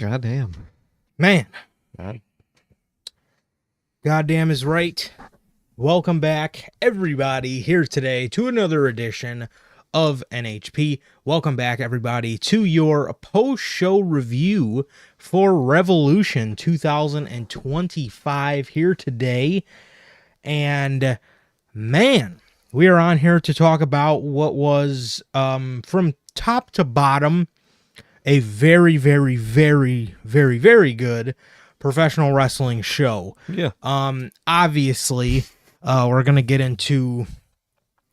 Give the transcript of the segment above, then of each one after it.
Goddamn. Man, God. goddamn is right. Welcome back, everybody, here today to another edition of NHP. Welcome back, everybody, to your post-show review for Revolution 2025 here today. And, man, we are on here to talk about what was, from top to bottom, a very, very, very, very, very good professional wrestling show. Yeah. Obviously, we are going to get into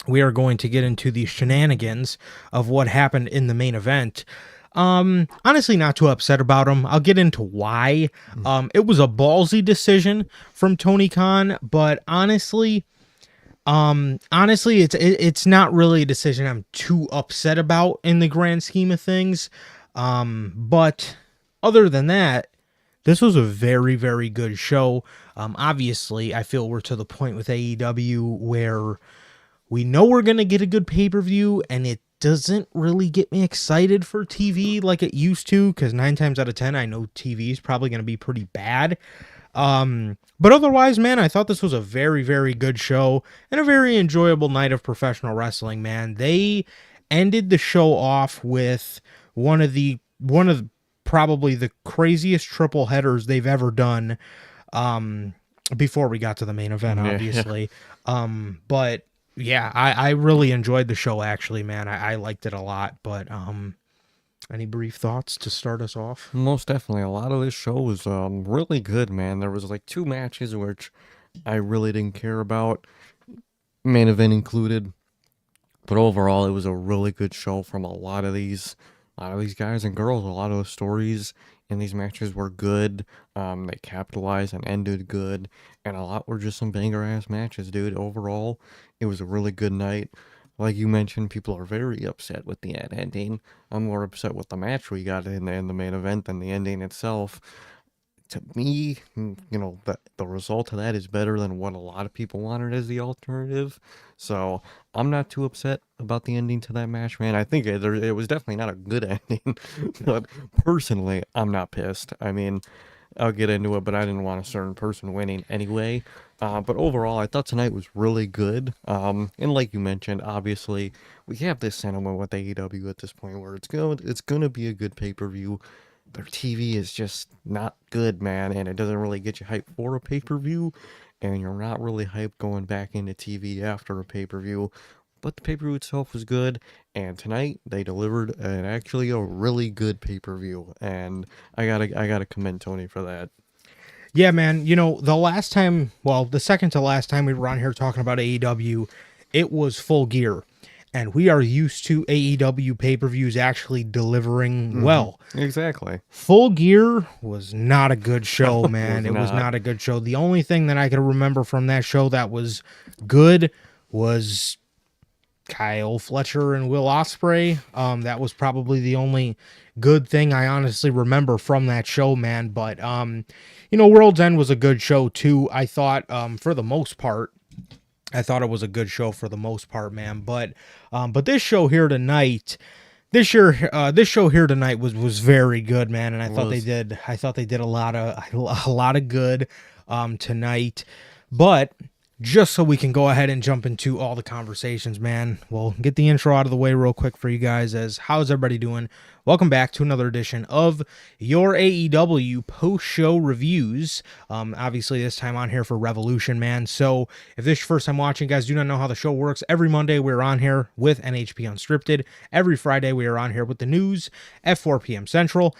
the shenanigans of what happened in the main event. Honestly, not too upset about them. I'll get into why. It was a ballsy decision from Tony Khan, but honestly, it's not really a decision I'm too upset about in the grand scheme of things. But other than that, this was a very, very good show. Obviously, I feel we're to the point with AEW where we know we're going to get a good pay-per-view, and it doesn't really get me excited for TV like it used to, because 9 times out of 10, I know TV is probably going to be pretty bad. But otherwise, man, I thought this was a very, very good show and a very enjoyable night of professional wrestling, man. They ended the show off with one of probably the craziest triple headers they've ever done, before we got to the main event, obviously. But yeah, I really enjoyed the show, actually, man. I liked it a lot. But any brief thoughts to start us off? Most definitely. A lot of this show was really good, man. There was like 2 matches which I really didn't care about, main event included. But overall, it was a really good show from a lot of these guys and girls. A lot of the stories in these matches were good. They capitalized and ended good, and a lot were just some banger-ass matches, dude. Overall, it was a really good night. Like you mentioned, people are very upset with the ending. I'm more upset with the match we got in the main event than the ending itself. To me, the result of that is better than what a lot of people wanted as the alternative. So I'm not too upset about the ending to that match, man. I think it was definitely not a good ending. But personally, I'm not pissed. I mean, I'll get into it, but I didn't want a certain person winning anyway. But overall, I thought tonight was really good. And like you mentioned, obviously, we have this sentiment with AEW at this point where it's gonna be a good pay-per-view. Their TV is just not good, man, and it doesn't really get you hyped for a pay-per-view, and you're not really hyped going back into TV after a pay-per-view. But the pay-per-view itself was good, and tonight they delivered actually a really good pay-per-view, and I gotta commend Tony for that. Yeah, man. The second to last time we were on here talking about AEW, it was Full Gear. And we are used to AEW pay-per-views actually delivering well. Exactly. Full Gear was not a good show, No, man. it It was was not. not a good show. The only thing that I could remember from that show that was good was Kyle Fletcher and Will Ospreay. That was probably the only good thing I honestly remember from that show, man. But World's End was a good show too. I thought, for the most part. I thought it was a good show for the most part, man. But this show here tonight, was very good, man. And I thought they did a lot of good tonight. But just so we can go ahead and jump into all the conversations, man, we'll get the intro out of the way real quick for you guys. How's everybody doing? Welcome back to another edition of your AEW post-show reviews. Obviously, this time on here for Revolution, man. So, if this is your first time watching, guys, do not know how the show works. Every Monday, we're on here with NHP Unscripted. Every Friday, we are on here with the news at 4 p.m. Central.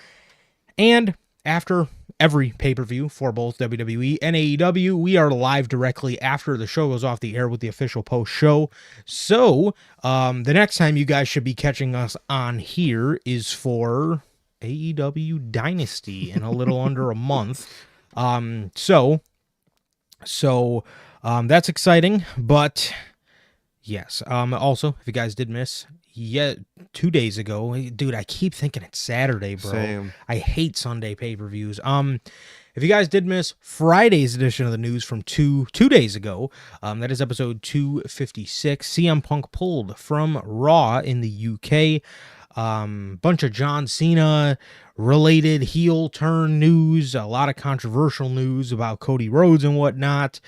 And after every pay-per-view for both WWE and AEW, we are live directly after the show goes off the air with the official post-show. So, the next time you guys should be catching us on here is for AEW Dynasty in a little under a month. So that's exciting, but yes. Also, if you guys did miss, 2 days ago, dude, I keep thinking it's Saturday, bro. Same. I hate Sunday pay-per-views. If you guys did miss Friday's edition of the news from two days ago, that is episode 256. CM Punk pulled from Raw in the UK. Bunch of John Cena, related heel turn news, a lot of controversial news about Cody Rhodes and whatnot.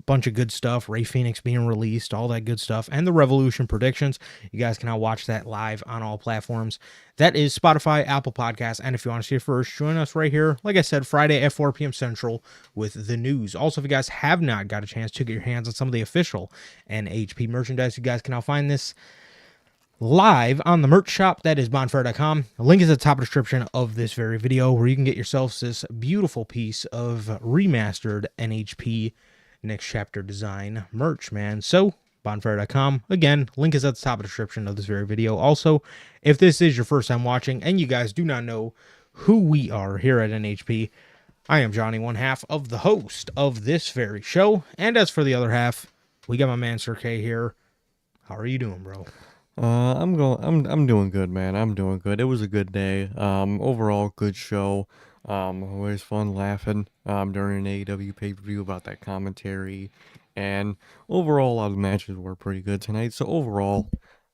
Bunch of good stuff. Ray Phoenix being released, all that good stuff, and the Revolution predictions. You guys can now watch that live on all platforms. That is Spotify, Apple Podcasts, and if you want to see it first, join us right here, like I said, Friday at 4 p.m. Central with the news. Also, if you guys have not got a chance to get your hands on some of the official NHP merchandise, you guys can now find this live on the merch shop. That is bonfire.com. The link is at the top of the description of this very video, where you can get yourselves this beautiful piece of remastered NHP Next Chapter design merch, man. So bonfire.com. Again, link is at the top of the description of this very video. Also, if this is your first time watching and you guys do not know who we are here at NHP, I am Johnny, one half of the host of this very show. And as for the other half, we got my man Sir K here. How are you doing, bro? I'm doing good, man. I'm doing good. It was a good day. Overall, good show. Always fun laughing during an AEW pay-per-view about that commentary, and overall, a lot of the matches were pretty good tonight. So overall,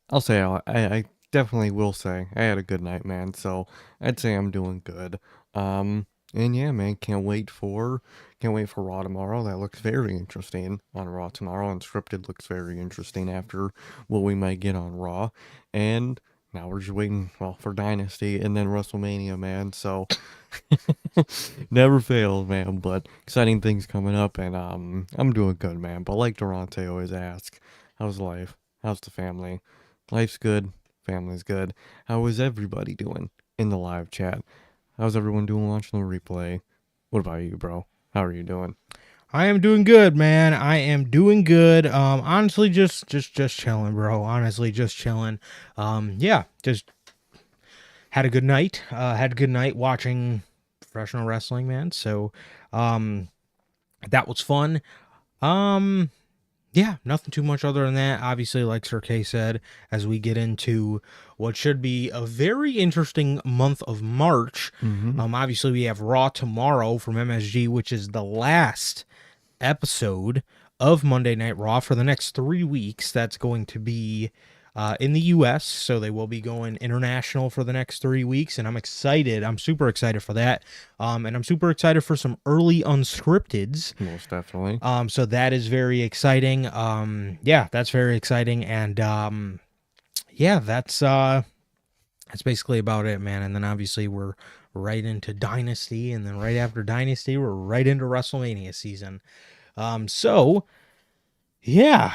I'll say I definitely will say I had a good night, man. So I'd say I'm doing good. And yeah, man, can't wait for Raw tomorrow. That looks very interesting on Raw tomorrow, and Scripted looks very interesting after what we might get on Raw. And now we're just waiting, well, for Dynasty and then WrestleMania, man. So never fails, man. But exciting things coming up, and I'm doing good, man. But like Durante always asks, how's life? How's the family? Life's good, family's good. How is everybody doing in the live chat? How's everyone doing watching the replay? What about you, bro? How are you doing? I am doing good, man. I am doing good. Honestly, just chilling, bro. Honestly, just chilling. Yeah, just had a good night. Had a good night watching professional wrestling, man. So, that was fun. Yeah, nothing too much other than that. Obviously, like Sir K said, as we get into what should be a very interesting month of March. Obviously, we have Raw tomorrow from MSG, which is the last episode of Monday Night Raw for the next 3 weeks. That's going to be in the US, so they will be going international for the next 3 weeks, and I'm excited. I'm super excited for that. And I'm super excited for some early unscripteds. Most definitely. So that is very exciting. Yeah, that's very exciting, and yeah, that's basically about it, man. And then obviously we're right into Dynasty, and then right after Dynasty, we're right into WrestleMania season. So yeah,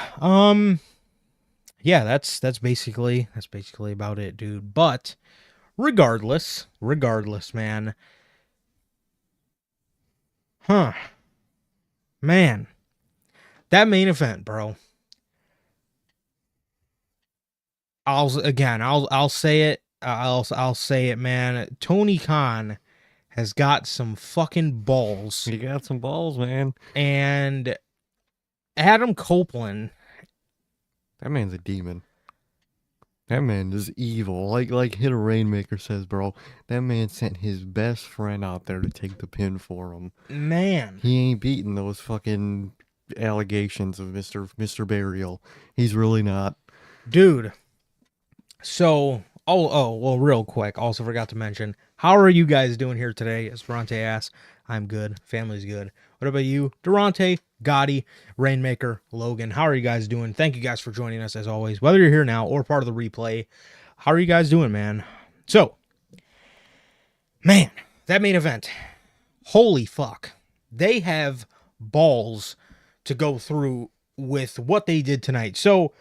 yeah, that's basically about it, dude. But regardless, man. Man, that main event, bro. I'll say it. I'll say it, man. Tony Khan has got some fucking balls. You got some balls, man. And Adam Copeland, that man's a demon. That man is evil. Like Hit a Rainmaker says, bro. That man sent his best friend out there to take the pin for him. Man, he ain't beating those fucking allegations of Mr. Burial. He's really not, dude. So, well, real quick. Also forgot to mention, how are you guys doing here today? As Durante asks, I'm good. Family's good. What about you, Durante, Gotti, Rainmaker, Logan? How are you guys doing? Thank you guys for joining us as always, whether you're here now or part of the replay. How are you guys doing, man? So, man, that main event, holy fuck. They have balls to go through with what they did tonight. So,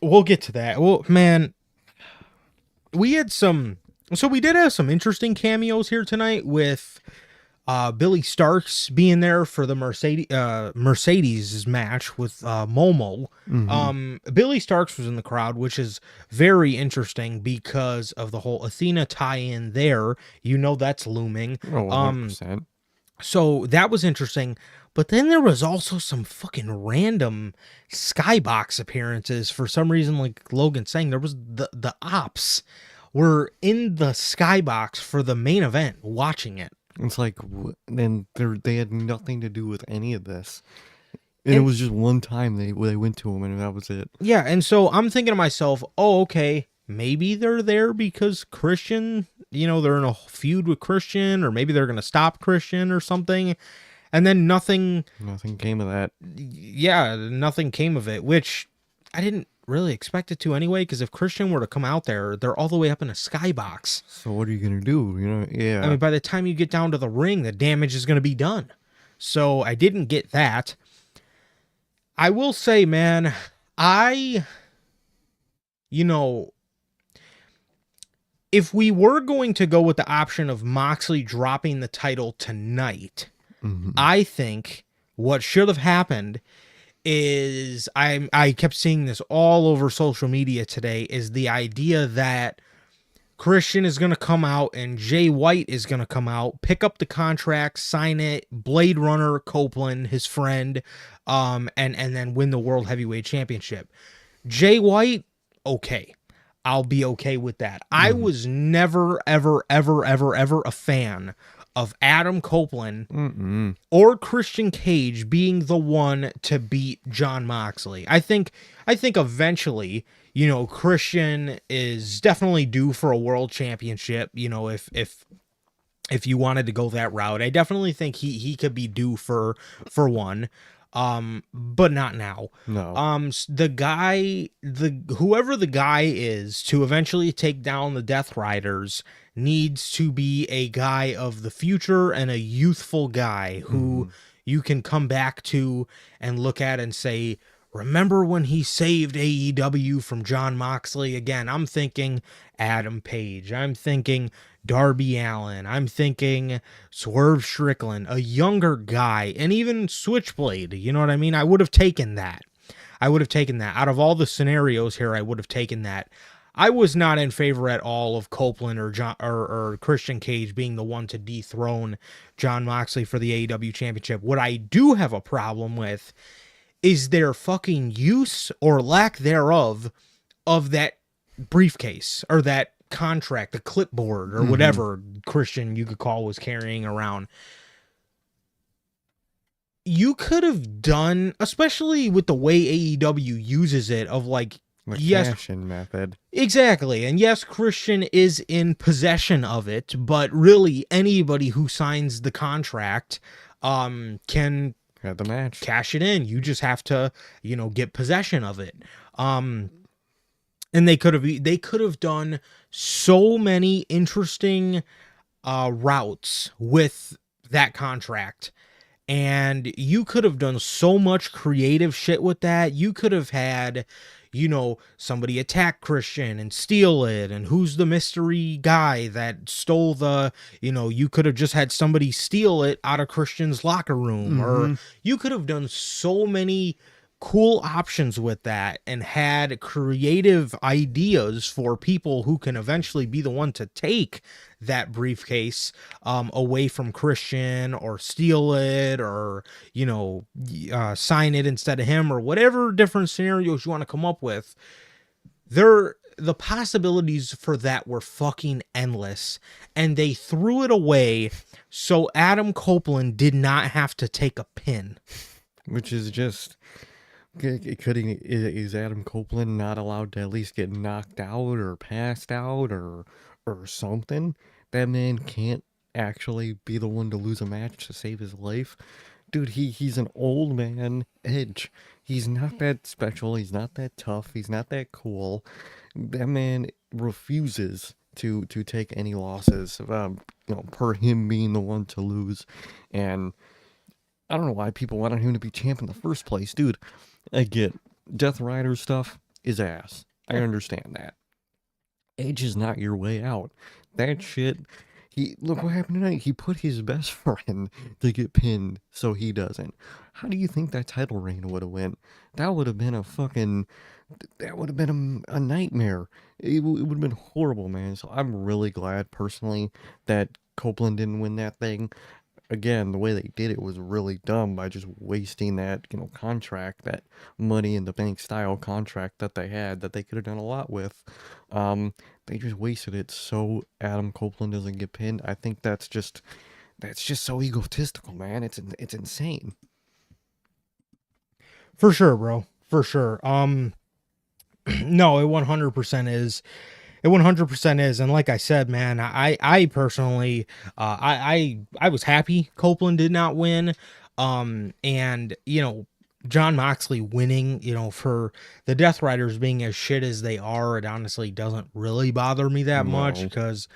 we'll get to that. Well, man, we did have some interesting cameos here tonight with Billy Starks being there for the Mercedes match with Momo. Billy Starks was in the crowd, which is very interesting because of the whole Athena tie-in there. You know that's looming. 100%. So that was interesting. But then there was also some fucking random skybox appearances. For some reason, like Logan saying, there was the ops were in the skybox for the main event watching it. It's like, then they had nothing to do with any of this. And it was just one time they went to him, and that was it. Yeah, and so I'm thinking to myself, oh, okay, maybe they're there because Christian, they're in a feud with Christian, or maybe they're going to stop Christian or something. And then nothing came of that. Yeah, nothing came of it, which I didn't really expect it to anyway, because if Christian were to come out there, they're all the way up in a skybox. So what are you going to do? Yeah. I mean, by the time you get down to the ring, the damage is going to be done. So I didn't get that. I will say, man, if we were going to go with the option of Moxley dropping the title tonight, I think what should have happened is, I kept seeing this all over social media today, is the idea that Christian is going to come out and Jay White is going to come out, pick up the contract, sign it, Blade Runner Copeland, his friend, and then win the World Heavyweight Championship. Jay White, okay. I'll be okay with that. I was never, ever, ever, ever, ever a fan of Adam Copeland or Christian Cage being the one to beat Jon Moxley. I think eventually, Christian is definitely due for a world championship. If you wanted to go that route, I definitely think he could be due for one. But not now. No. Whoever the guy is to eventually take down the Death Riders needs to be a guy of the future and a youthful guy who you can come back to and look at and say, remember when he saved AEW from Jon Moxley? Again, I'm thinking Adam Page. I'm thinking Darby Allin. I'm thinking Swerve Strickland, a younger guy, and even Switchblade. You know what I mean? I would have taken that. Out of all the scenarios here, I would have taken that. I was not in favor at all of Copeland or Christian Cage being the one to dethrone Jon Moxley for the AEW Championship. What I do have a problem with is their fucking use or lack thereof of that briefcase or that contract, the clipboard or whatever Christian you could call was carrying around. You could have done, especially with the way AEW uses it, of like, The yes, cash-in method. exactly. And yes, Christian is in possession of it, but really anybody who signs the contract can Had the match. cash it in. You just have to, get possession of it. And they could have done so many interesting routes with that contract. And you could have done so much creative shit with that. You could have had, somebody attack Christian and steal it. And who's the mystery guy that stole the, you could have just had somebody steal it out of Christian's locker room. Or you could have done so many cool options with that and had creative ideas for people who can eventually be the one to take that briefcase away from Christian or steal it or, sign it instead of him or whatever different scenarios you want to come up with. The possibilities for that were fucking endless, and they threw it away so Adam Copeland did not have to take a pin. Which is just... Is Adam Copeland not allowed to at least get knocked out or passed out or something? That man can't actually be the one to lose a match to save his life. Dude, he's an old man Edge. He's not that special. He's not that tough. He's not that cool. That man refuses to take any losses, per him being the one to lose. And I don't know why people wanted him to be champ in the first place, dude. I get Death Rider stuff is ass. I understand that. Edge is not your way out. That shit. Look what happened tonight. He put his best friend to get pinned so he doesn't. How do you think that title reign would have went? That would have been a nightmare. It would have been horrible, man. So I'm really glad personally that Copeland didn't win that thing. Again, the way they did it was really dumb by just wasting that, contract, that Money in the Bank style contract that they had that they could have done a lot with. They just wasted it so Adam Copeland doesn't get pinned. I think that's just so egotistical, man. It's insane. For sure, bro. For sure. No, it 100% is. It 100% is, and like I said, man, I personally, I was happy Copeland did not win, and Jon Moxley winning, for the Death Riders being as shit as they are, it honestly doesn't really bother me that much No. because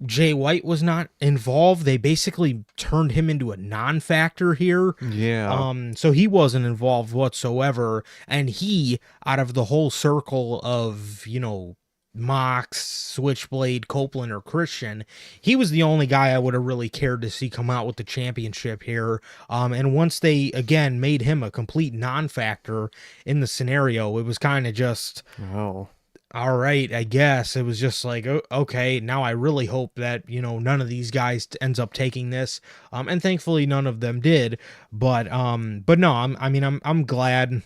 Jay White was not involved. They basically turned him into a non-factor here. Yeah. So he wasn't involved whatsoever. And he, out of the whole circle of, Mox, Switchblade, Copeland, or Christian, he was the only guy I would have really cared to see come out with the championship here. And once they, again, made him a complete non-factor in the scenario, it was kind of just, Oh. all right, I guess. It was just like, okay, now I really hope that, none of these guys ends up taking this. And thankfully none of them did. But no, I'm glad.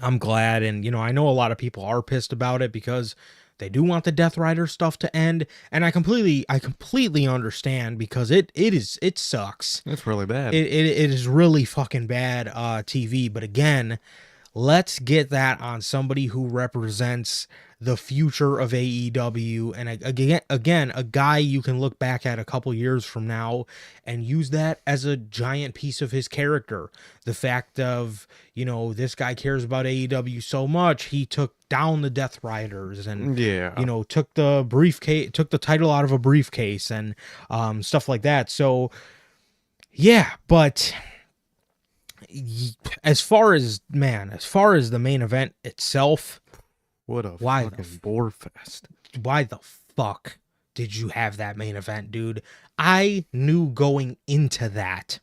I'm glad. And, I know a lot of people are pissed about it because they do want the Death Rider stuff to end. And I completely understand because it sucks. It's really bad. It is really fucking bad TV. But again, let's get that on somebody who represents the future of AEW, and again, a guy you can look back at a couple years from now and use that as a giant piece of his character. The fact of, this guy cares about AEW so much, he took down the Death Riders and, Yeah. took the briefcase, took the title out of a briefcase and stuff like that. So, yeah, but as far as the main event itself, What a why fucking bore fest. why the fuck did you have that main event, dude? I knew going into that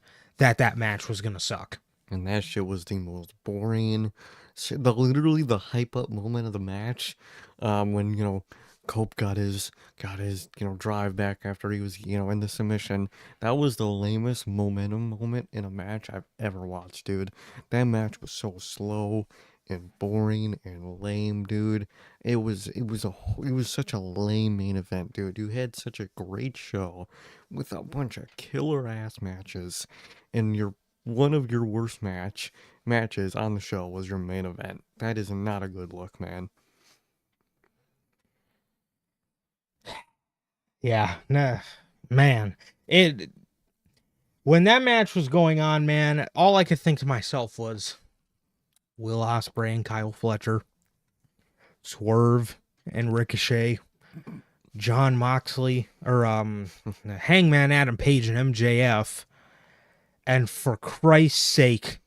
match was gonna suck. And that shit was the most boring shit. Literally the hype up moment of the match. When, Cope got his drive back after he was, in the submission. That was the lamest momentum moment in a match I've ever watched, dude. That match was so slow and boring and lame, dude. It was such a lame main event, dude. You had such a great show with a bunch of killer ass matches, and one of your worst matches on the show was your main event. That is not a good look, man. Yeah, nah, man. When that match was going on, man, all I could think to myself was Will Ospreay and Kyle Fletcher, Swerve and Ricochet, Jon Moxley, or Hangman Adam Page and MJF, and for Christ's sake,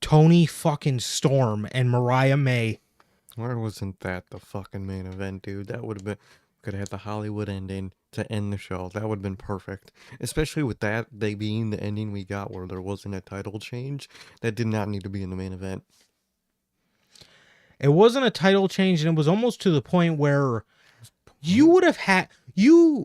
Toni fucking Storm and Mariah May. Why wasn't that the fucking main event, dude? That would have been, could have had the Hollywood ending to end the show. That would have been perfect. Especially with that, they being the ending we got where there wasn't a title change. That did not need to be in the main event. It wasn't a title change, and it was almost to the point where you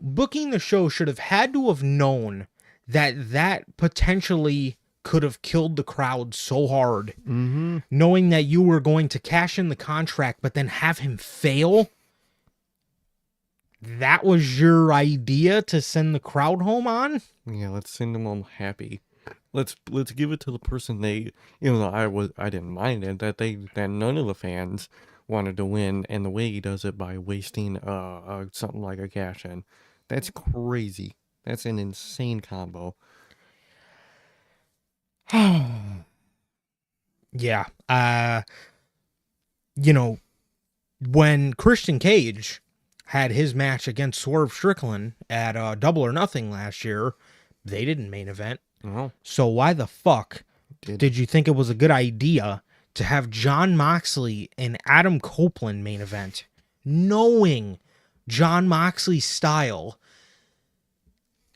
booking the show should have had to have known that potentially could have killed the crowd so hard. Mm-hmm. Knowing that you were going to cash in the contract, but then have him fail. That was your idea to send the crowd home on? Yeah, let's send them home happy. Let's give it to the person they, even though I didn't mind it, that none of the fans wanted to win, and the way he does it by wasting something like a cash in. That's crazy. That's an insane combo. Yeah. When Christian Cage had his match against Swerve Strickland at Double or Nothing last year, they didn't main event. Well, So why the fuck did you think it was a good idea to have Jon Moxley and Adam Copeland main event, knowing Jon Moxley's style?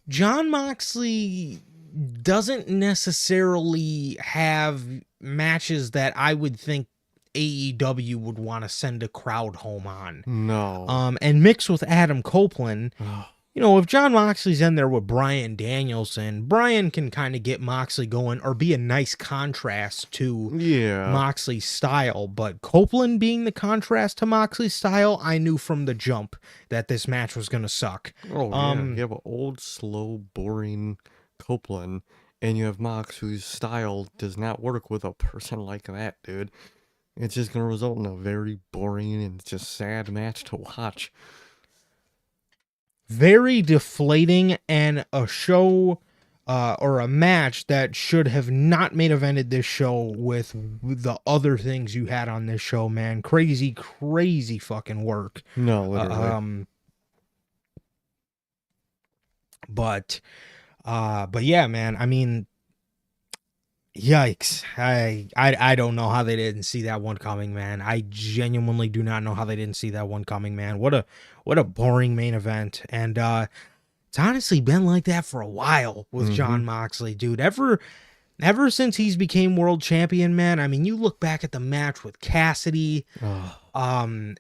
Jon Moxley doesn't necessarily have matches that I would think AEW would want to send a crowd home on. no. And mixed with Adam Copeland, Ugh. if Jon Moxley's in there with Bryan Danielson, Bryan can kind of get Moxley going or be a nice contrast to Yeah. Moxley's style. But Copeland being the contrast to Moxley's style, I knew from the jump that this match was going to suck. Oh, yeah. You have an old, slow, boring Copeland, and you have Mox, whose style does not work with a person like that, dude. It's just going to result in a very boring and just sad match to watch. Very deflating, and a show or a match that should have not main evented this show with the other things you had on this show, man. Crazy, crazy fucking work. No, Uh, literally. um, but yeah, man. I mean, yikes! I don't know how they didn't see that one coming, man. I genuinely do not know how they didn't see that one coming, man. What a boring main event, and it's honestly been like that for a while with Mm-hmm. Jon Moxley, dude. Ever since he's became world champion, man. I mean, you look back at the match with Cassidy, Oh,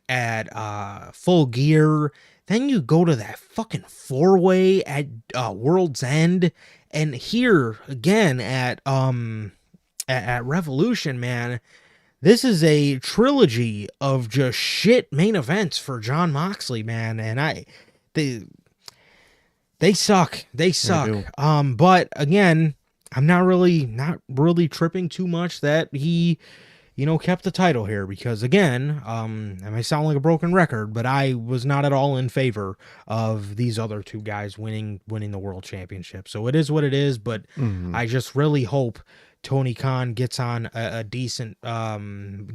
at Full Gear, then you go to that fucking 4-way at World's End, and here again at Revolution, man. This is a trilogy of just shit main events for Jon Moxley, man, and they they suck. They they suck. do. But again, I'm not really tripping too much that he, kept the title here, because again, I may sound like a broken record, but I was not at all in favor of these other two guys winning the world championship. So it is what it is, but Mm-hmm. I just really hope Tony Khan gets on a decent mindset,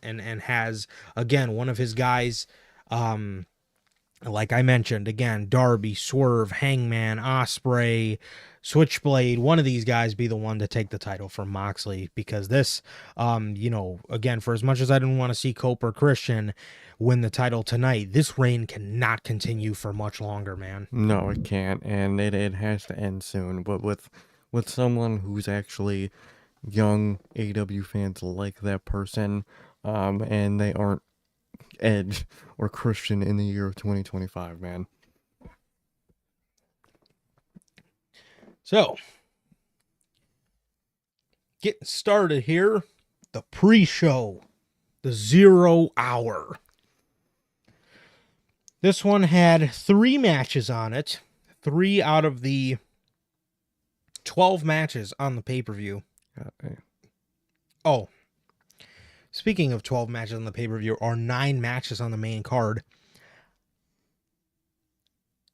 and has again one of his guys, like I mentioned, again, Darby, Swerve, Hangman, Osprey, Switchblade, one of these guys be the one to take the title from Moxley, because this, again, for as much as I didn't want to see Cope or Christian win the title tonight, this reign cannot continue for much longer, man. No, it can't, and it has to end soon. But with someone who's actually young AW fans like that person, and they aren't Edge or Christian in the year of 2025, man. So, getting started here, the pre-show, the 0 hour. This one had 3 matches on it. 3 out of the 12 matches on the pay-per-view. Oh, speaking of 12 matches on the pay-per-view, or 9 matches on the main card,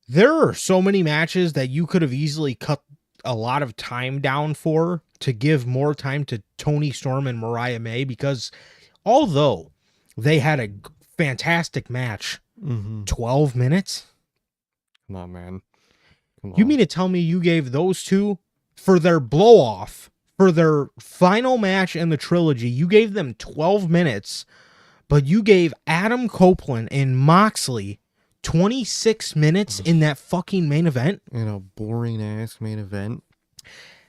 there are so many matches that you could have easily cut a lot of time down for, to give more time to Toni Storm and Mariah May, because although they had a fantastic match, Mm-hmm. 12 minutes? Come on, man. Come You on. mean to tell me you gave those two, for their blow off, for their final match in the trilogy, you gave them 12 minutes, but you gave Adam Copeland and Moxley 26 minutes in that fucking main event? In a boring ass main event.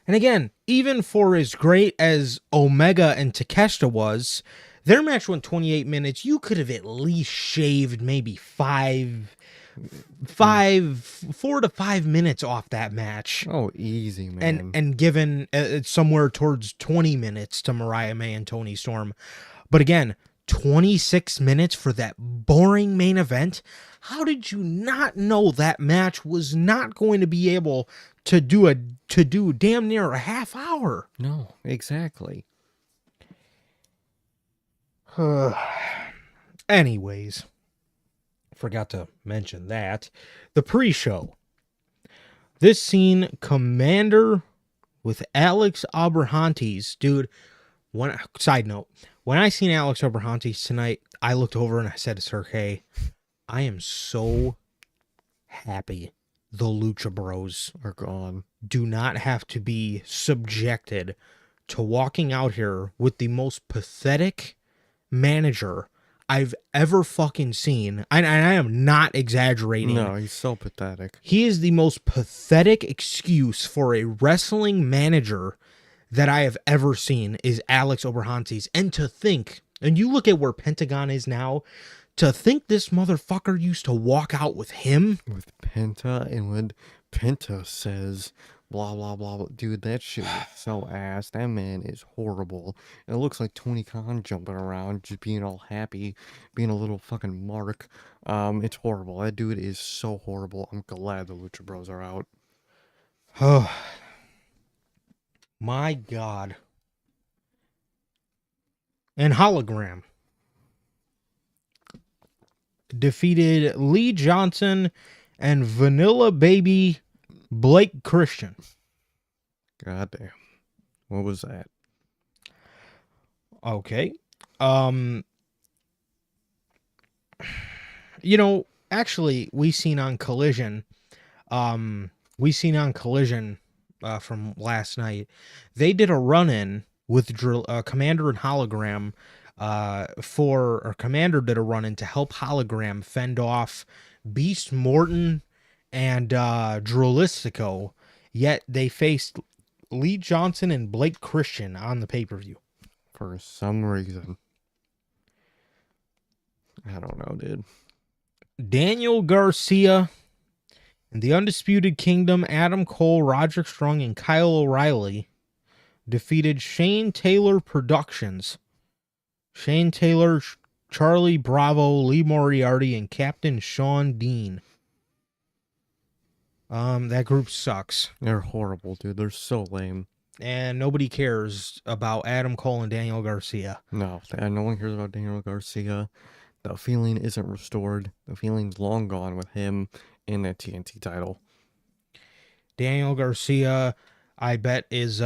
And again, even for as great as Omega and Takeshita was, their match went 28 minutes. You could have at least shaved maybe 4 to 5 minutes off that match, Oh, easy, man. and given somewhere towards 20 minutes to Mariah May and Toni Storm. But again, 26 minutes for that boring main event. How did you not know that match was not going to be able to do damn near a half hour? No, exactly. Anyways, forgot to mention that. The pre-show. This scene, Commander with Alex Abrahantes. Dude, side note, when I seen Alex Abrahantes tonight, I looked over and I said to Sir K, I am so happy the Lucha Bros Are gone. do not have to be subjected to walking out here with the most pathetic manager I've ever fucking seen. And I am not exaggerating. No, he's so pathetic. He is the most pathetic excuse for a wrestling manager that I have ever seen, is Alex Abrahantes. And to think, and you look at where Pentagon is now, to think this motherfucker used to walk out with him. With Penta, and when Penta says blah blah blah, dude, that shit is so ass. That man is horrible. It looks like Tony Khan jumping around, just being all happy, being a little fucking mark. It's horrible. That dude is so horrible. I'm glad the Lucha Bros are out. Oh, my God. and Hologram defeated Lee Johnson and Vanilla Baby Blake Christian. God damn. What was that? Okay. Actually, we seen on Collision from last night. They did a run-in with Commander and Hologram Commander did a run-in to help Hologram fend off Beast Morton and Drolistico, yet they faced Lee Johnson and Blake Christian on the pay-per-view. For some reason. I don't know, dude. Daniel Garcia and the Undisputed Kingdom, Adam Cole, Roderick Strong, and Kyle O'Reilly defeated Shane Taylor Productions. Shane Taylor, Charlie Bravo, Lee Moriarty, and Captain Sean Dean. That group sucks. They're horrible, dude. They're so lame. And nobody cares about Adam Cole and Daniel Garcia. No one cares about Daniel Garcia. The feeling isn't restored. The feeling's long gone with him in that TNT title. Daniel Garcia, I bet is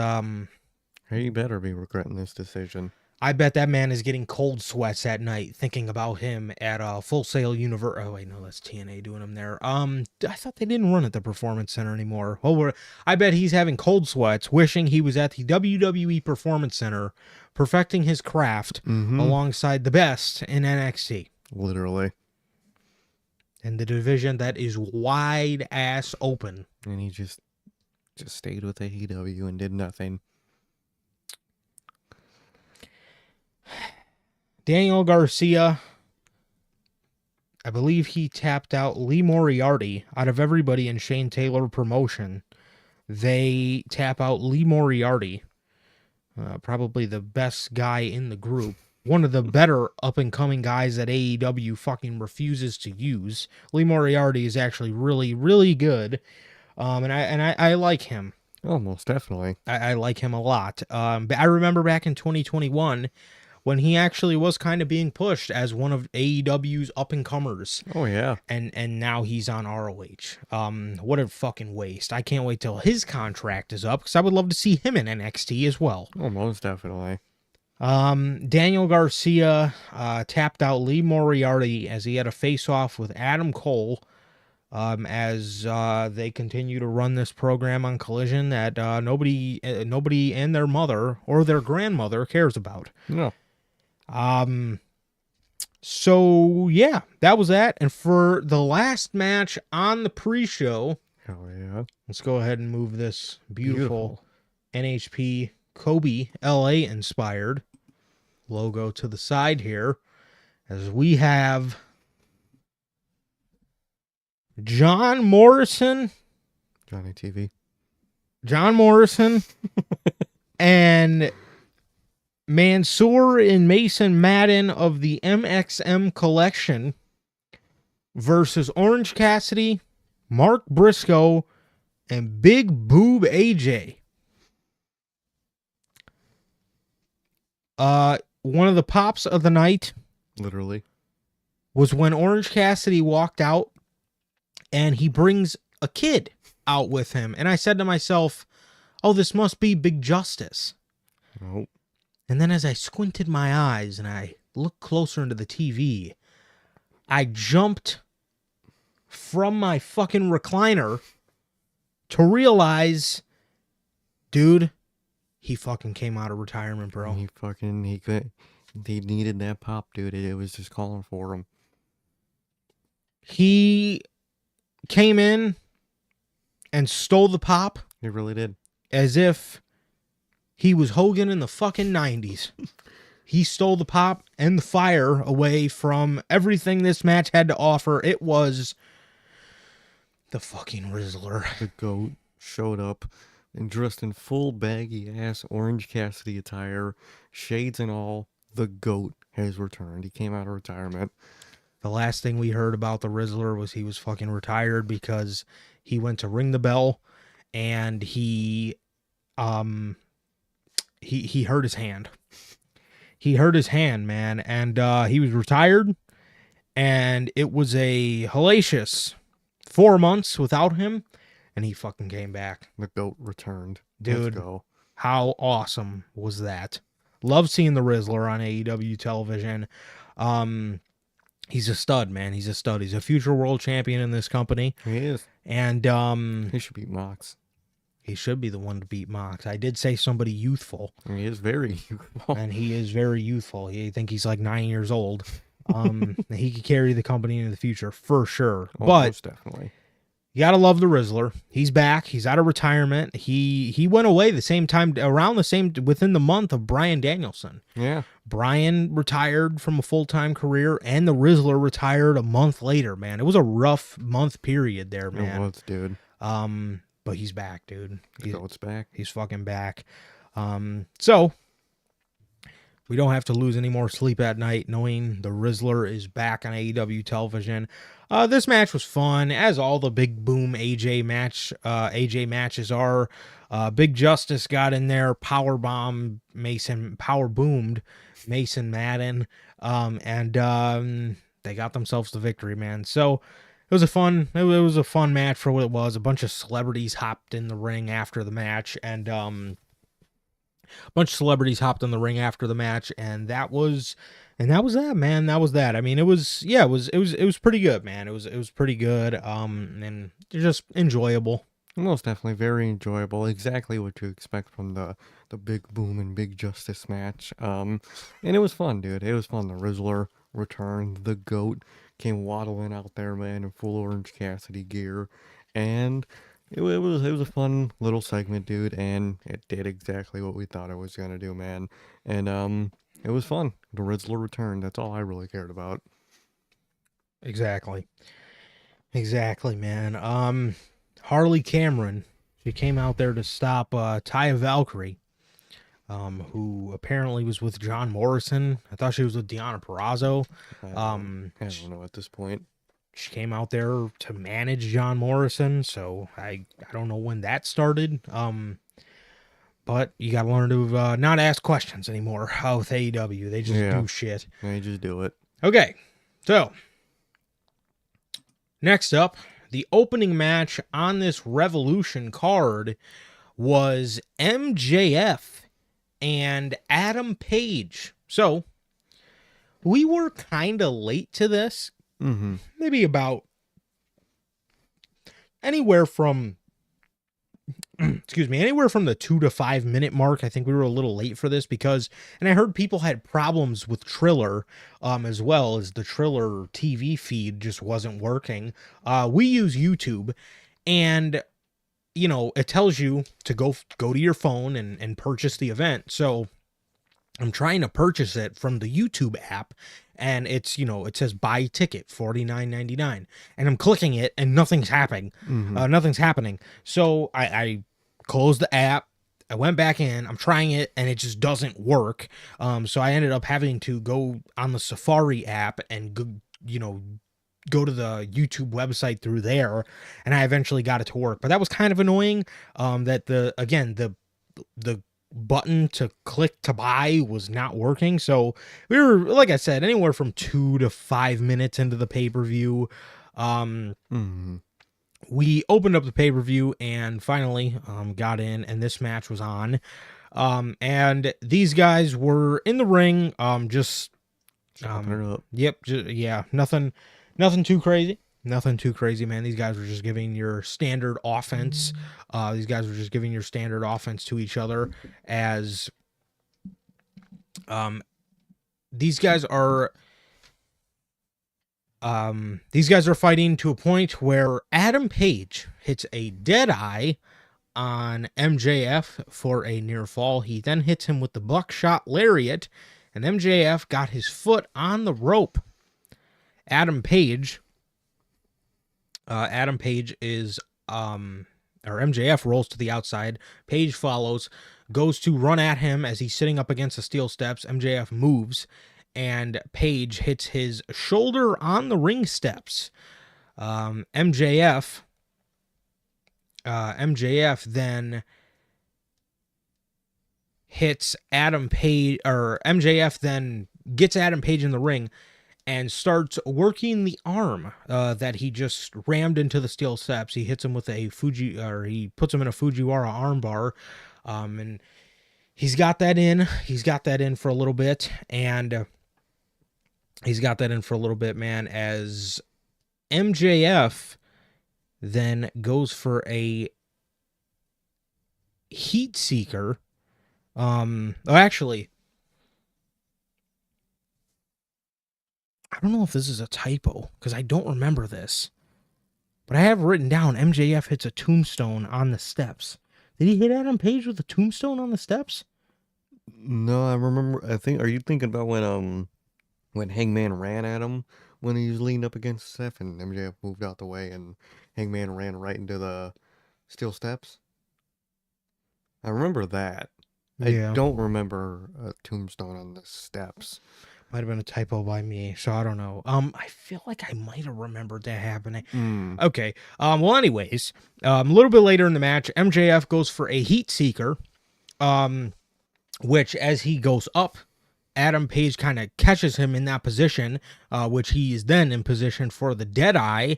He better be regretting this decision. I bet that man is getting cold sweats at night thinking about him at Full Sail Universe. Oh wait, no, that's TNA doing him there. I thought they didn't run at the Performance Center anymore. I bet he's having cold sweats, wishing he was at the WWE Performance Center, perfecting his craft alongside the best in NXT. Literally. And the division that is wide ass open. And he just stayed with AEW and did nothing. Daniel Garcia, I believe he tapped out Lee Moriarty. Out of everybody in Shane Taylor promotion, they tap out Lee Moriarty, probably the best guy in the group. One of the better up-and-coming guys that AEW fucking refuses to use. Lee Moriarty is actually really, really good, and I like him. Oh, most definitely. I like him a lot. But I remember back in 2021 when he actually was kind of being pushed as one of AEW's up-and-comers. Oh, yeah. And now he's on ROH. What a fucking waste. I can't wait till his contract is up because I would love to see him in NXT as well. Oh, most definitely. Daniel Garcia tapped out Lee Moriarty as he had a face-off with Adam Cole as they continue to run this program on Collision that nobody and their mother or their grandmother cares about. No. So yeah, that was that. And for the last match on the pre-show, hell yeah, let's go ahead and move this beautiful NHP Kobe LA inspired logo to the side here, as we have John Morrison and Mansoor and Mason Madden of the MXM collection versus Orange Cassidy, Mark Briscoe, and Big Boob AJ. One of the pops of the night, literally, was when Orange Cassidy walked out and he brings a kid out with him. And I said to myself, oh, this must be Big Justice. Nope. And then as I squinted my eyes and I looked closer into the TV, I jumped from my fucking recliner to realize, dude, he fucking came out of retirement, bro. He needed that pop, dude. It was just calling for him. He came in and stole the pop. He really did. As if he was Hogan in the fucking 90s. He stole the pop and the fire away from everything this match had to offer. It was the fucking Rizzler. The GOAT showed up and dressed in full baggy ass Orange Cassidy attire, shades and all. The GOAT has returned. He came out of retirement. The last thing we heard about the Rizzler was he was fucking retired because he went to ring the bell and he hurt his hand. he hurt his hand, man, and he was retired, and it was a hellacious 4 months without him, and he fucking came back. The GOAT returned. Dude, Let's go. how awesome was that? Love seeing the Rizzler on AEW television. He's a stud, man. He's a stud. He's a future world champion in this company. He is. And He should beat Mox. he should be the one to beat Mox. I did say somebody youthful. He is very youthful. And he is very youthful. I think he's like 9 years old. He could carry the company into the future for sure. Oh, but most definitely. you gotta love the Rizzler. He's back. He's out of retirement. He went away the same time, within the month of Bryan Danielson. Yeah. Bryan retired from a full-time career, and the Rizzler retired a month later, man. It was a rough month period there, man. It was, dude. But he's back, dude. GOAT's back. He's fucking back. So we don't have to lose any more sleep at night knowing the Rizzler is back on AEW television. This match was fun, as all the Big Boom AJ matches are. Big Justice got in there, power boomed Mason Madden, and they got themselves the victory, man. So it was a fun match for what it was. A bunch of celebrities hopped in the ring after the match, and that was that, man. That was that. I mean, it was pretty good, man. It was pretty good, and just enjoyable. Most definitely very enjoyable. Exactly what you expect from the Big Boom and Big Justice match. And it was fun, dude. It was fun. The Rizzler returned. The GOAT came waddling out there, man, in full Orange Cassidy gear, and it was a fun little segment, dude. And it did exactly what we thought it was gonna do, man. And it was fun. The Rizzler returned. That's all I really cared about. Exactly, man. Harley Cameron, she came out there to stop Taya Valkyrie, who apparently was with John Morrison. I thought she was with Deonna Purrazzo. I don't know at this point. She came out there to manage John Morrison, so I don't know when that started. But you got to learn to not ask questions anymore with AEW. They just do shit. They just do it. Okay, so next up, the opening match on this Revolution card was MJF and Adam Page. So we were kind of late to this. Mm-hmm. Maybe about anywhere from the 2 to 5 minute mark. I think we were a little late for this because, and I heard people had problems with Triller, as well as the Triller TV feed just wasn't working. We use YouTube, and it tells you to go to your phone and purchase the event. So I'm trying to purchase it from the YouTube app, and it's, it says buy ticket, $49.99, and I'm clicking it and nothing's happening. Mm-hmm. Nothing's happening. So I closed the app. I went back in, I'm trying it, and it just doesn't work. So I ended up having to go on the Safari app and go to the YouTube website through there, and I eventually got it to work. But that was kind of annoying, that the button to click to buy was not working. So we were, like I said, anywhere from 2 to 5 minutes into the pay-per-view. We opened up the pay-per-view and finally got in, and this match was on. And these guys were in the ring, just chopping it up. Yep, nothing too crazy. Nothing too crazy, man. These guys were just giving your standard offense. These guys were just giving your standard offense to each other, as these guys are fighting to a point where Adam Page hits a dead eye on MJF for a near fall. He then hits him with the buckshot lariat, and MJF got his foot on the rope. MJF rolls to the outside. Page follows, goes to run at him as he's sitting up against the steel steps. MJF moves, and Page hits his shoulder on the ring steps. MJF then hits Adam Page, or MJF then gets Adam Page in the ring and starts working the arm that he just rammed into the steel steps. He hits him with a he puts him in a Fujiwara armbar, and he's got that in. He's got that in for a little bit, and man, as MJF then goes for a heat seeker. Actually, I don't know if this is a typo because I don't remember this, but I have written down MJF hits a tombstone on the steps. Did he hit Adam Page with a tombstone on the steps? No, I remember. I think. Are you thinking about when Hangman ran at him when he was leaning up against Seth and MJF moved out the way and Hangman ran right into the steel steps? I remember that. Yeah. I don't remember a tombstone on the steps. Might have been a typo by me, so I don't know. I feel like I might have remembered that happening. Okay. Well, anyways, a little bit later in the match, MJF goes for a heat seeker, which as he goes up, Adam Page kind of catches him in that position, which he is then in position for the Deadeye.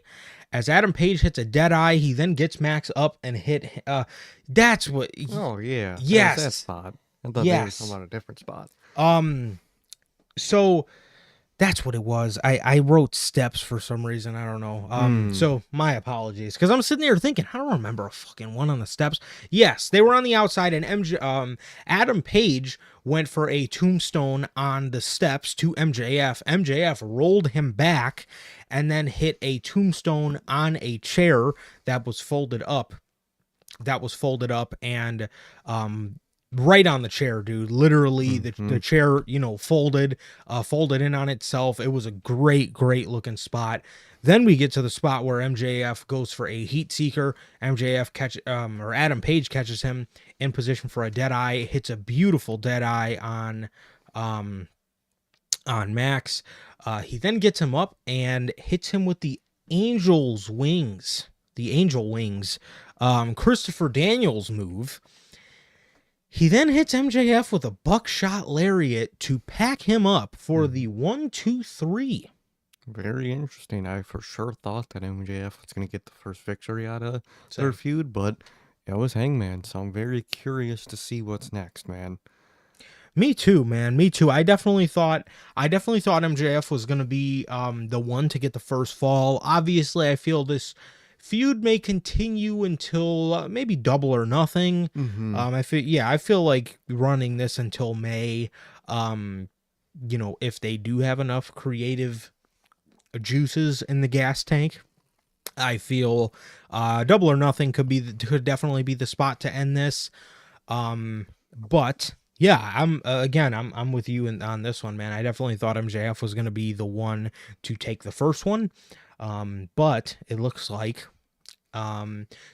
As Adam Page hits a Deadeye, he then gets Max up and hit. That's what. Oh yeah. Yes. That spot. I thought they were talking about a different spot. So that's what it was. I wrote steps for some reason. I don't know. So my apologies, because I'm sitting there thinking, I don't remember a fucking one on the steps. Yes, they were on the outside, and Adam Page went for a tombstone on the steps to MJF. MJF rolled him back and then hit a tombstone on a chair that was folded up. And right on the chair, dude. Literally, the chair, folded in on itself. It was a great looking spot. Then we get to the spot where MJF goes for a heat seeker. or Adam Page catches him in position for a Deadeye, hits a beautiful Deadeye on Max. He then gets him up and hits him with the angel wings. Christopher Daniels move. He then hits MJF with a buckshot lariat to pack him up for the 1-2-3. Very interesting. I for sure thought that MJF was going to get the first victory out of their feud, but it was Hangman, so I'm very curious to see what's next, man. Me too, man. Me too. I definitely thought MJF was going to be the one to get the first fall. Obviously, I feel this feud may continue until maybe Double or Nothing. I feel like running this until May. If they do have enough creative juices in the gas tank, I feel Double or Nothing could definitely be the spot to end this. But yeah, I'm with you on this one, man. I definitely thought MJF was going to be the one to take the first one. But it looks like,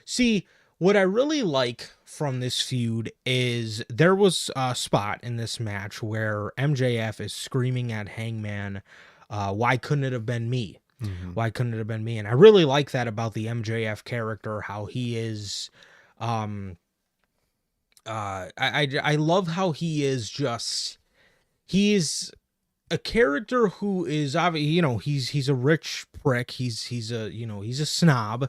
see, what I really like from this feud is there was a spot in this match where MJF is screaming at Hangman, why couldn't it have been me? Why couldn't it have been me? And I really like that about the MJF character, how he is, I love how he is he's a character who is obviously, he's a rich prick. He's a snob,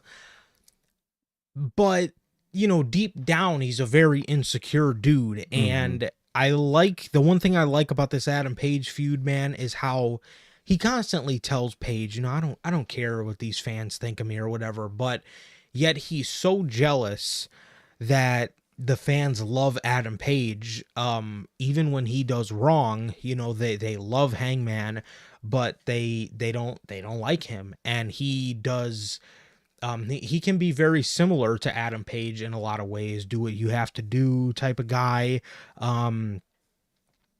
but deep down, he's a very insecure dude. And the one thing I like about this Adam Page feud, man, is how he constantly tells Page, I don't care what these fans think of me or whatever, but yet he's so jealous that the fans love Adam Page, even when he does wrong. They love Hangman, but they don't like him. And he does, he can be very similar to Adam Page in a lot of ways, do what you have to do type of guy.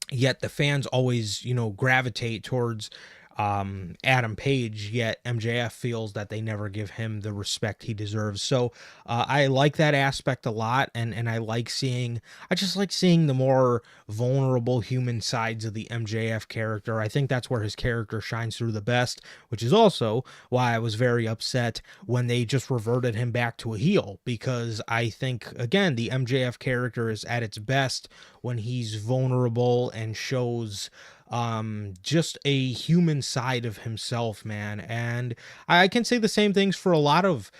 Yet the fans always, gravitate towards Adam Page, yet MJF feels that they never give him the respect he deserves. So I like that aspect a lot, and I just like seeing the more vulnerable human sides of the MJF character. I think that's where his character shines through the best, which is also why I was very upset when they just reverted him back to a heel, because I think, again, the MJF character is at its best when he's vulnerable and shows just a human side of himself, man. And I can say the same things for a lot of,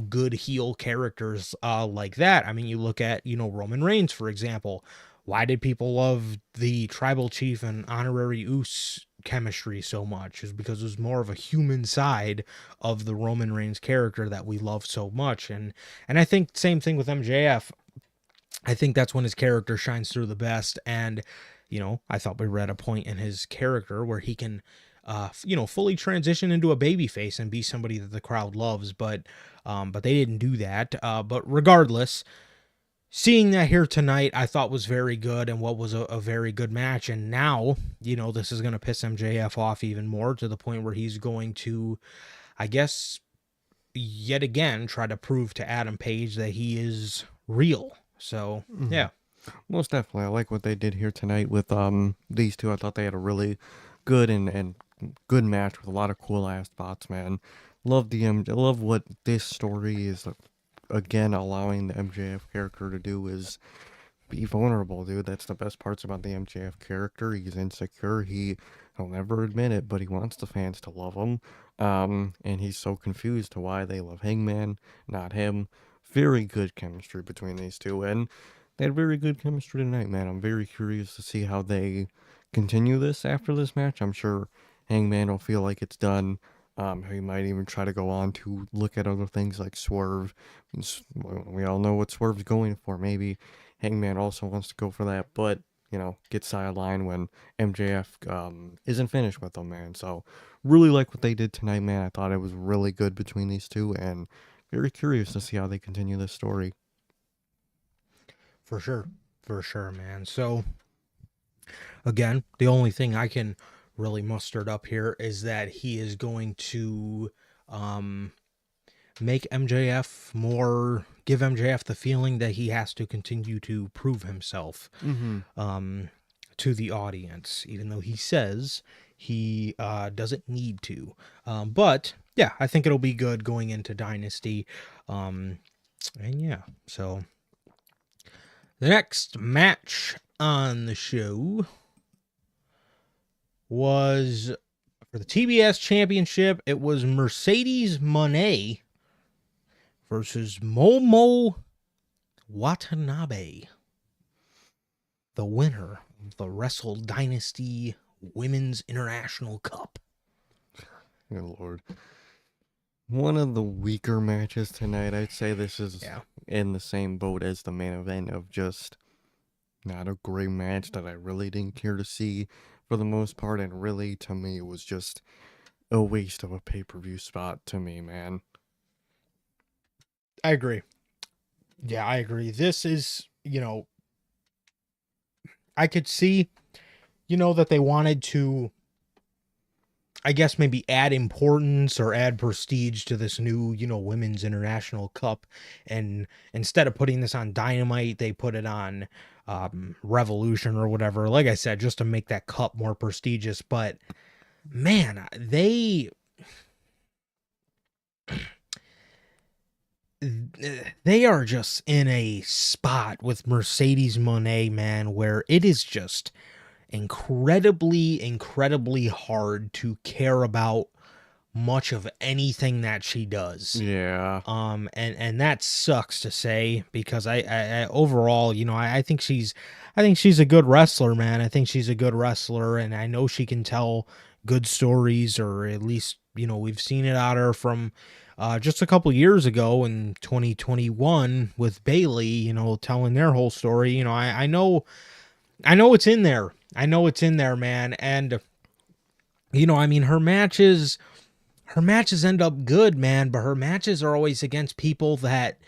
good heel characters like that. I mean, you look at, Roman Reigns, for example. Why did people love the tribal chief and honorary Uce chemistry so much? Is because it was more of a human side of the Roman Reigns character that we love so much. And I think same thing with MJF. I think that's when his character shines through the best. And, I thought we were at a point in his character where he can, fully transition into a babyface and be somebody that the crowd loves. But they didn't do that. But regardless, seeing that here tonight, I thought was very good and what was a very good match. And now, this is going to piss MJF off even more to the point where he's going to, I guess, yet again, try to prove to Adam Page that he is real. So, yeah. Most definitely. I like what they did here tonight with these two. I thought they had a really good and good match with a lot of cool ass spots, man. I love what this story is again allowing the MJF character to do is be vulnerable, dude. That's the best parts about the MJF character. He's insecure. He'll never admit it, but he wants the fans to love him. And he's so confused to why they love Hangman, not him. Very good chemistry between these two, and they had very good chemistry tonight, man. I'm very curious to see how they continue this after this match. I'm sure Hangman will feel like it's done. He might even try to go on to look at other things like Swerve. We all know what Swerve's going for. Maybe Hangman also wants to go for that, but, get sidelined when MJF isn't finished with them, man. So, really like what they did tonight, man. I thought it was really good between these two, and very curious to see how they continue this story. For sure, man. So, again, the only thing I can really mustered up here is that he is going to give MJF the feeling that he has to continue to prove himself to the audience, even though he says he doesn't need to. But yeah, I think it'll be good going into Dynasty. And yeah, so the next match on the show was for the TBS Championship. It was Mercedes Moné versus Momo Watanabe, the winner of the Wrestle Dynasty Women's International Cup. Good Lord. One of the weaker matches tonight. I'd say this is in the same boat as the main event of just not a great match that I really didn't care to see for the most part. And really, to me, it was just a waste of a pay-per-view spot to me, man. I agree. Yeah, I agree. This is, I could see, that they wanted to, I guess, maybe add importance or add prestige to this new, Women's International Cup. And instead of putting this on Dynamite, they put it on Revolution or whatever. Like I said, just to make that cup more prestigious. But, man, they are just in a spot with Mercedes Moné, man, where it is just incredibly hard to care about much of anything that she does. Yeah. And that sucks to say, because I overall, I think she's a good wrestler, man. I think she's a good wrestler, and I know she can tell good stories, or at least, we've seen it out of her from just a couple years ago in 2021 with Bailey, telling their whole story. I know it's in there. I know it's in there, man. And, her matches end up good, man, but her matches are always against people that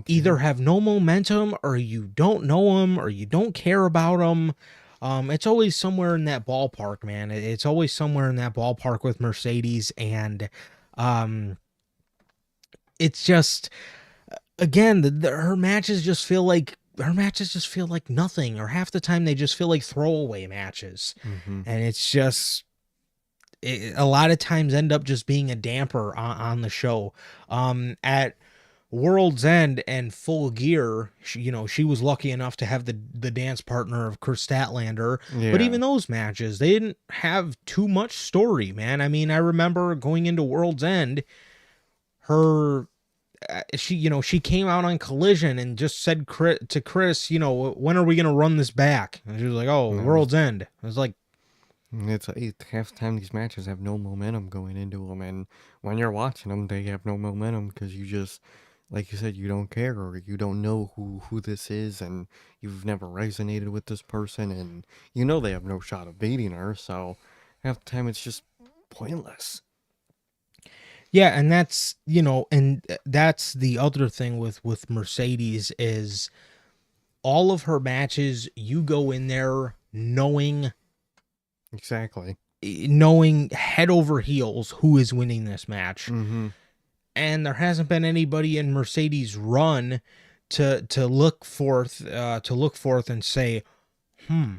either have no momentum, or you don't know them, or you don't care about them. It's always somewhere in that ballpark, man. It's always somewhere in that ballpark with Mercedes. And, it's just, again, her matches just feel like nothing, or half the time they just feel like throwaway matches. And it's just, a lot of times end up just being a damper on the show. At World's End and Full Gear, she was lucky enough to have the dance partner of Chris Statlander. But Yeah. even those matches, they didn't have too much story, man. I mean, I remember going into World's End, her she came out on Collision and just said to Chris, when are we gonna run this back? And she was like, oh, And that was World's End. I was like, half the time these matches have no momentum going into them, and when you're watching them, they have no momentum because you just, like you said, you don't care or you don't know who this is, and you've never resonated with this person, and you know they have no shot of beating her. So half the time it's just pointless. yeah, and that's the other thing with Mercedes is all of her matches, you go in there Exactly. knowing head over heels who is winning this match. Mm-hmm. And there hasn't been anybody in Mercedes' run to look forth and say,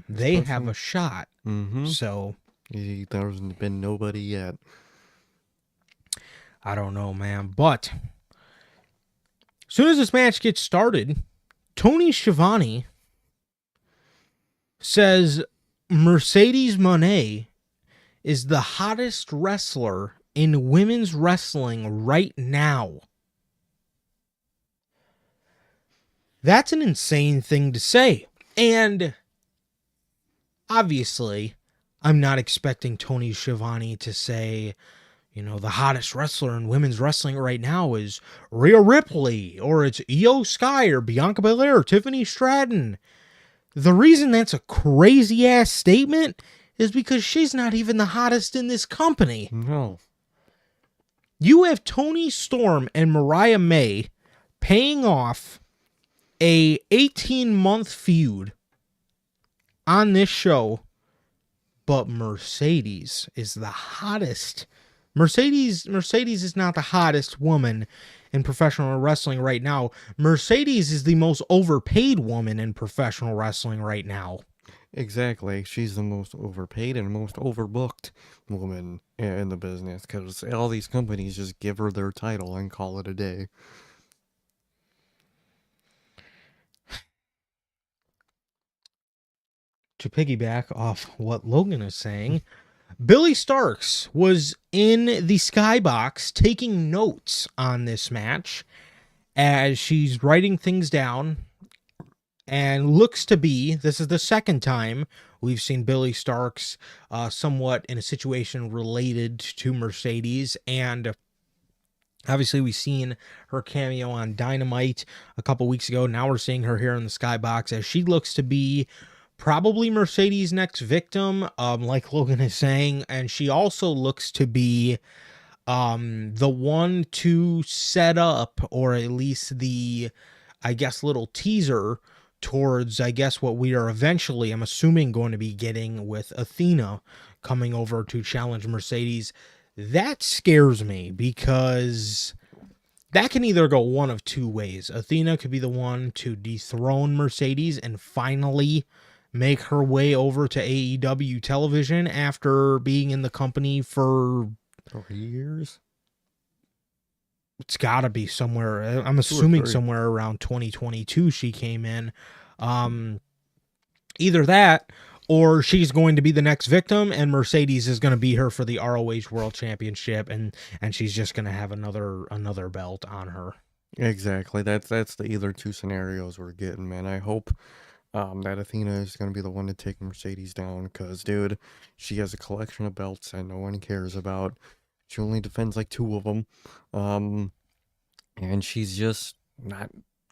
they have a shot. Mm-hmm. So There's been nobody yet. I don't know, man. But as soon as this match gets started, Tony Schiavone says Mercedes Moné is the hottest wrestler in women's wrestling right now. That's an insane thing to say. And obviously, I'm not expecting Tony Schiavone to say, the hottest wrestler in women's wrestling right now is Rhea Ripley, or it's Io Sky, or Bianca Belair, or Tiffany Stratton. The reason that's a crazy ass statement is because she's not even the hottest in this company. No. You have Toni Storm and Mariah May paying off a 18-month feud on this show, but Mercedes is the hottest. Mercedes is not the hottest woman in professional wrestling right now. Mercedes is the most overpaid woman in professional wrestling right now. Exactly. She's the most overpaid and most overbooked woman in the business because all these companies just give her their title and call it a day. To piggyback off what Logan is saying, Billy Starks was in the skybox taking notes on this match as she's writing things down, and looks to be, this is the second time we've seen Billy Starks somewhat in a situation related to Mercedes, and obviously we've seen her cameo on Dynamite a couple weeks ago. Now we're seeing her here in the skybox as she looks to be probably Mercedes' next victim, like Logan is saying, and she also looks to be the one to set up, or at least the, I guess, little teaser towards, I guess, what we are eventually, I'm assuming, going to be getting with Athena coming over to challenge Mercedes. That scares me because that can either go one of two ways. Athena could be the one to dethrone Mercedes and finally make her way over to AEW television after being in the company for 3 years? It's got to be somewhere. I'm assuming somewhere around 2022 she came in. Either that, or she's going to be the next victim, and Mercedes is going to be her for the ROH World Championship, and she's just going to have another belt on her. Exactly. That's the either two scenarios we're getting, man. I hope that Athena is going to be the one to take Mercedes down because, dude, she has a collection of belts that no one cares about. She only defends like 2 of them. And she's just not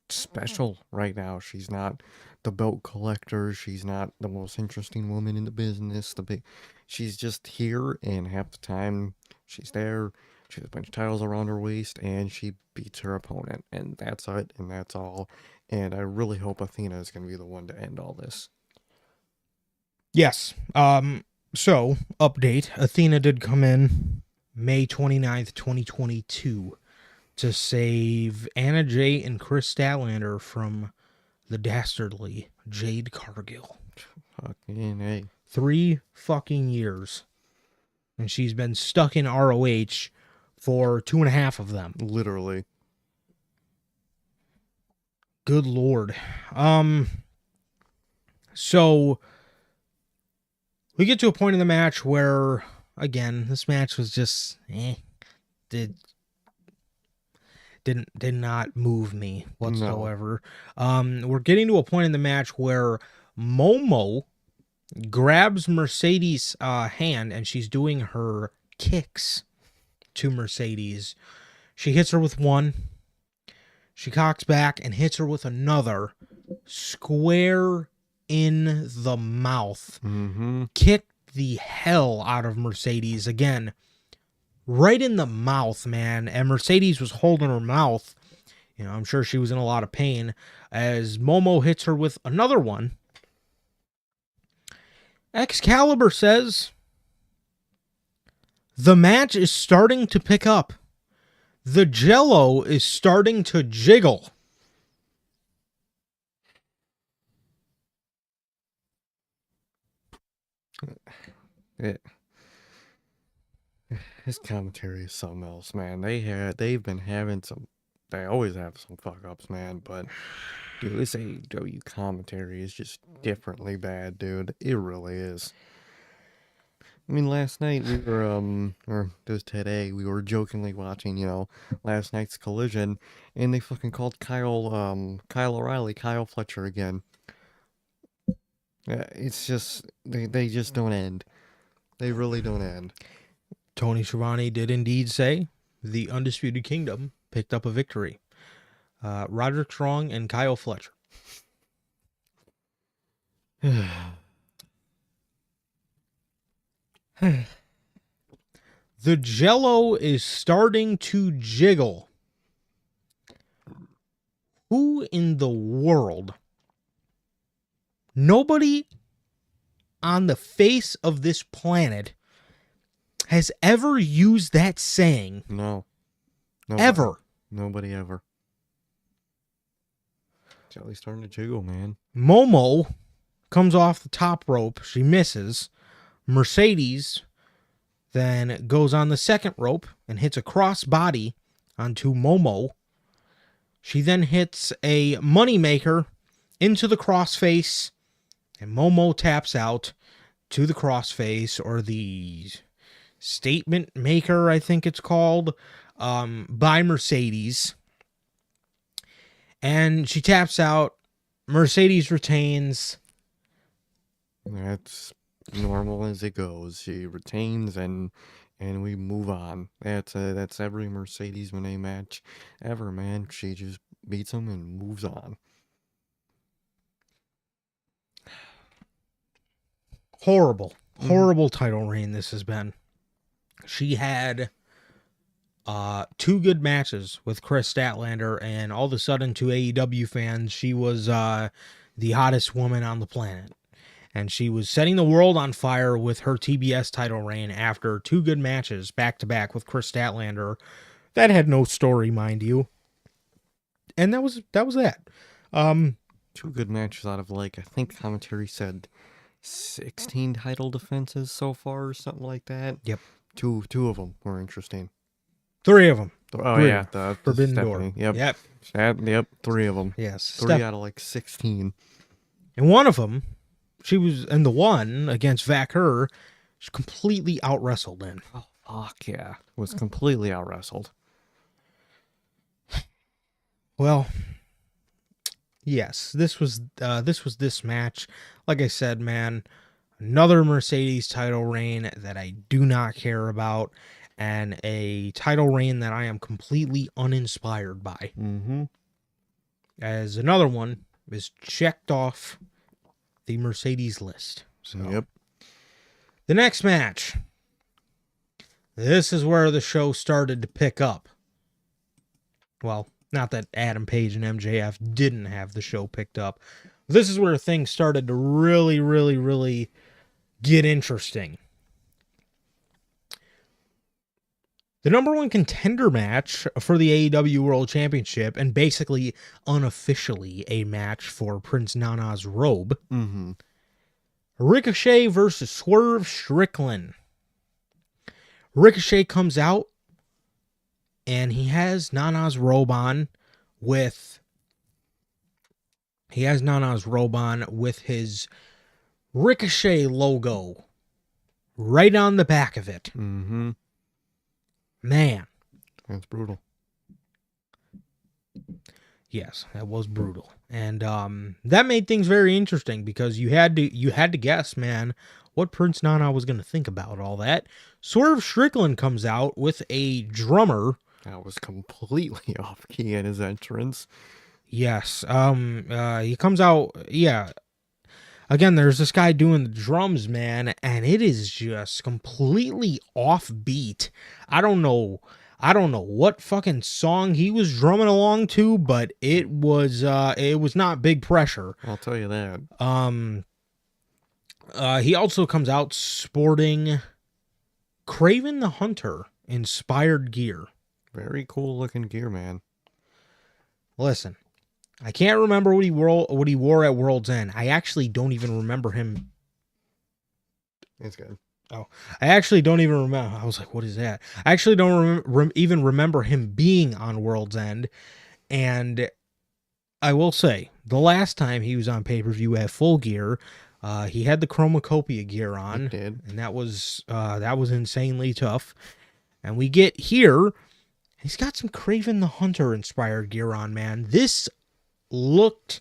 special right now. She's not the belt collector. She's not the most interesting woman in the business. She's just here, and half the time she's there. She has a bunch of titles around her waist, and she beats her opponent, and that's it, and that's all. And I really hope Athena is going to be the one to end all this. Yes. So, update. Athena did come in May 29th, 2022 to save Anna Jay and Chris Statlander from the dastardly Jade Cargill. Fucking A. 3 fucking years. And she's been stuck in ROH for 2.5 of them. Literally. Good Lord. So we get to a point in the match where, again, this match was just did did not move me whatsoever. We're getting to a point in the match where Momo grabs Mercedes' hand and she's doing her kicks to Mercedes. She hits her with one. She cocks back and hits her with another, square in the mouth. Mm-hmm. Kicked the hell out of Mercedes again. Right in the mouth, man. And Mercedes was holding her mouth. You know, I'm sure she was in a lot of pain as Momo hits her with another one. Excalibur says the match is starting to pick up. The Jello is starting to jiggle. His commentary is something else, man. They've been having some. They always have some fuck ups, man. But dude, this AEW commentary is just differently bad, dude. It really is. I mean, last night we were or just today we were jokingly watching, last night's Collision, and they fucking called Kyle O'Reilly Kyle Fletcher again. It's just they just don't end. They really don't end. Tony Schiavone did indeed say the Undisputed Kingdom picked up a victory. Roderick Strong and Kyle Fletcher. The Jello is starting to jiggle. Who in the world? Nobody on the face of this planet has ever used that saying. No. Ever. Nobody ever. Jelly's starting to jiggle, man. Momo comes off the top rope. She misses. Mercedes then goes on the second rope and hits a cross body onto Momo. She then hits a moneymaker into the crossface, and Momo taps out to the crossface, or the statement maker, I think it's called, by Mercedes. And she taps out. Mercedes retains. That's normal as it goes. She retains and we move on. That's every Mercedes Moné match ever, man. She just beats him and moves on. Horrible title reign this has been. She had 2 good matches with Chris Statlander, and all of a sudden, to AEW fans, she was the hottest woman on the planet. And she was setting the world on fire with her TBS title reign after 2 good matches back-to-back with Chris Statlander. That had no story, mind you. And that was that. 2 good matches out of, I think commentary said 16 title defenses so far or something like that. Yep. Two of them were interesting. 3 of them. Oh, 3 yeah. The Forbidden Stephanie. Door. Yep. Yep. 3 of them. Yes. 3 out of 16. And one of them, she was in the one against Vacker, she's completely out-wrestled in. Oh, fuck yeah. Was completely out-wrestled. Well, yes, this was this match. Like I said, man, another Mercedes title reign that I do not care about, and a title reign that I am completely uninspired by. Mm-hmm. As another one is checked off the Mercedes list. So, yep. The next match. This is where the show started to pick up. Well, not that Adam Page and MJF didn't have the show picked up. This is where things started to really, really, really get interesting. The number 1 contender match for the AEW World Championship, and basically unofficially a match for Prince Nana's robe. Mm-hmm. Ricochet versus Swerve Strickland. Ricochet comes out, and he has Nana's robe on with He has Nana's robe on with his Ricochet logo right on the back of it. Mm-hmm. Man, That's brutal. yes, that was brutal. And that made things very interesting because you had to guess, man, what Prince Nana was going to think about all that. Swerve Strickland comes out with a drummer. That was completely off key in his entrance. Yes. He comes out, yeah. Again, there's this guy doing the drums, man, and it is just completely offbeat. I don't know what fucking song he was drumming along to, but it was not big pressure. I'll tell you that. He also comes out sporting Kraven the Hunter inspired gear. Very cool looking gear, man. Listen, I can't remember what he wore at World's End. I actually don't even remember him. It's good. Oh, I actually don't even remember. I was like, what is that? I actually don't even remember him being on World's End. And I will say, the last time he was on pay-per-view at Full Gear, he had the Chromacopia gear on. It did. And that was insanely tough. And we get here, he's got some Kraven the Hunter inspired gear on, man. This looked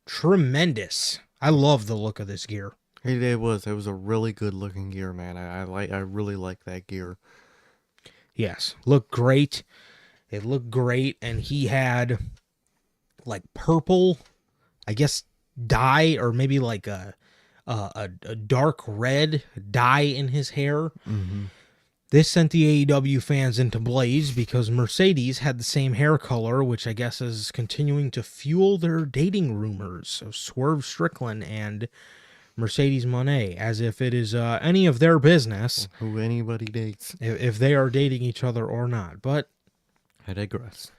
tremendous. I love the look of this gear. It was a really good looking gear, man. I really like that gear. Yes, looked great. It looked great, and he had like purple, I guess, dye, or maybe like a dark red dye in his hair. Mm-hmm. This sent the AEW fans into blaze because Mercedes had the same hair color, which I guess is continuing to fuel their dating rumors of Swerve Strickland and Mercedes Moné, as if it is any of their business Who anybody dates. if they are dating each other or not. But I digress.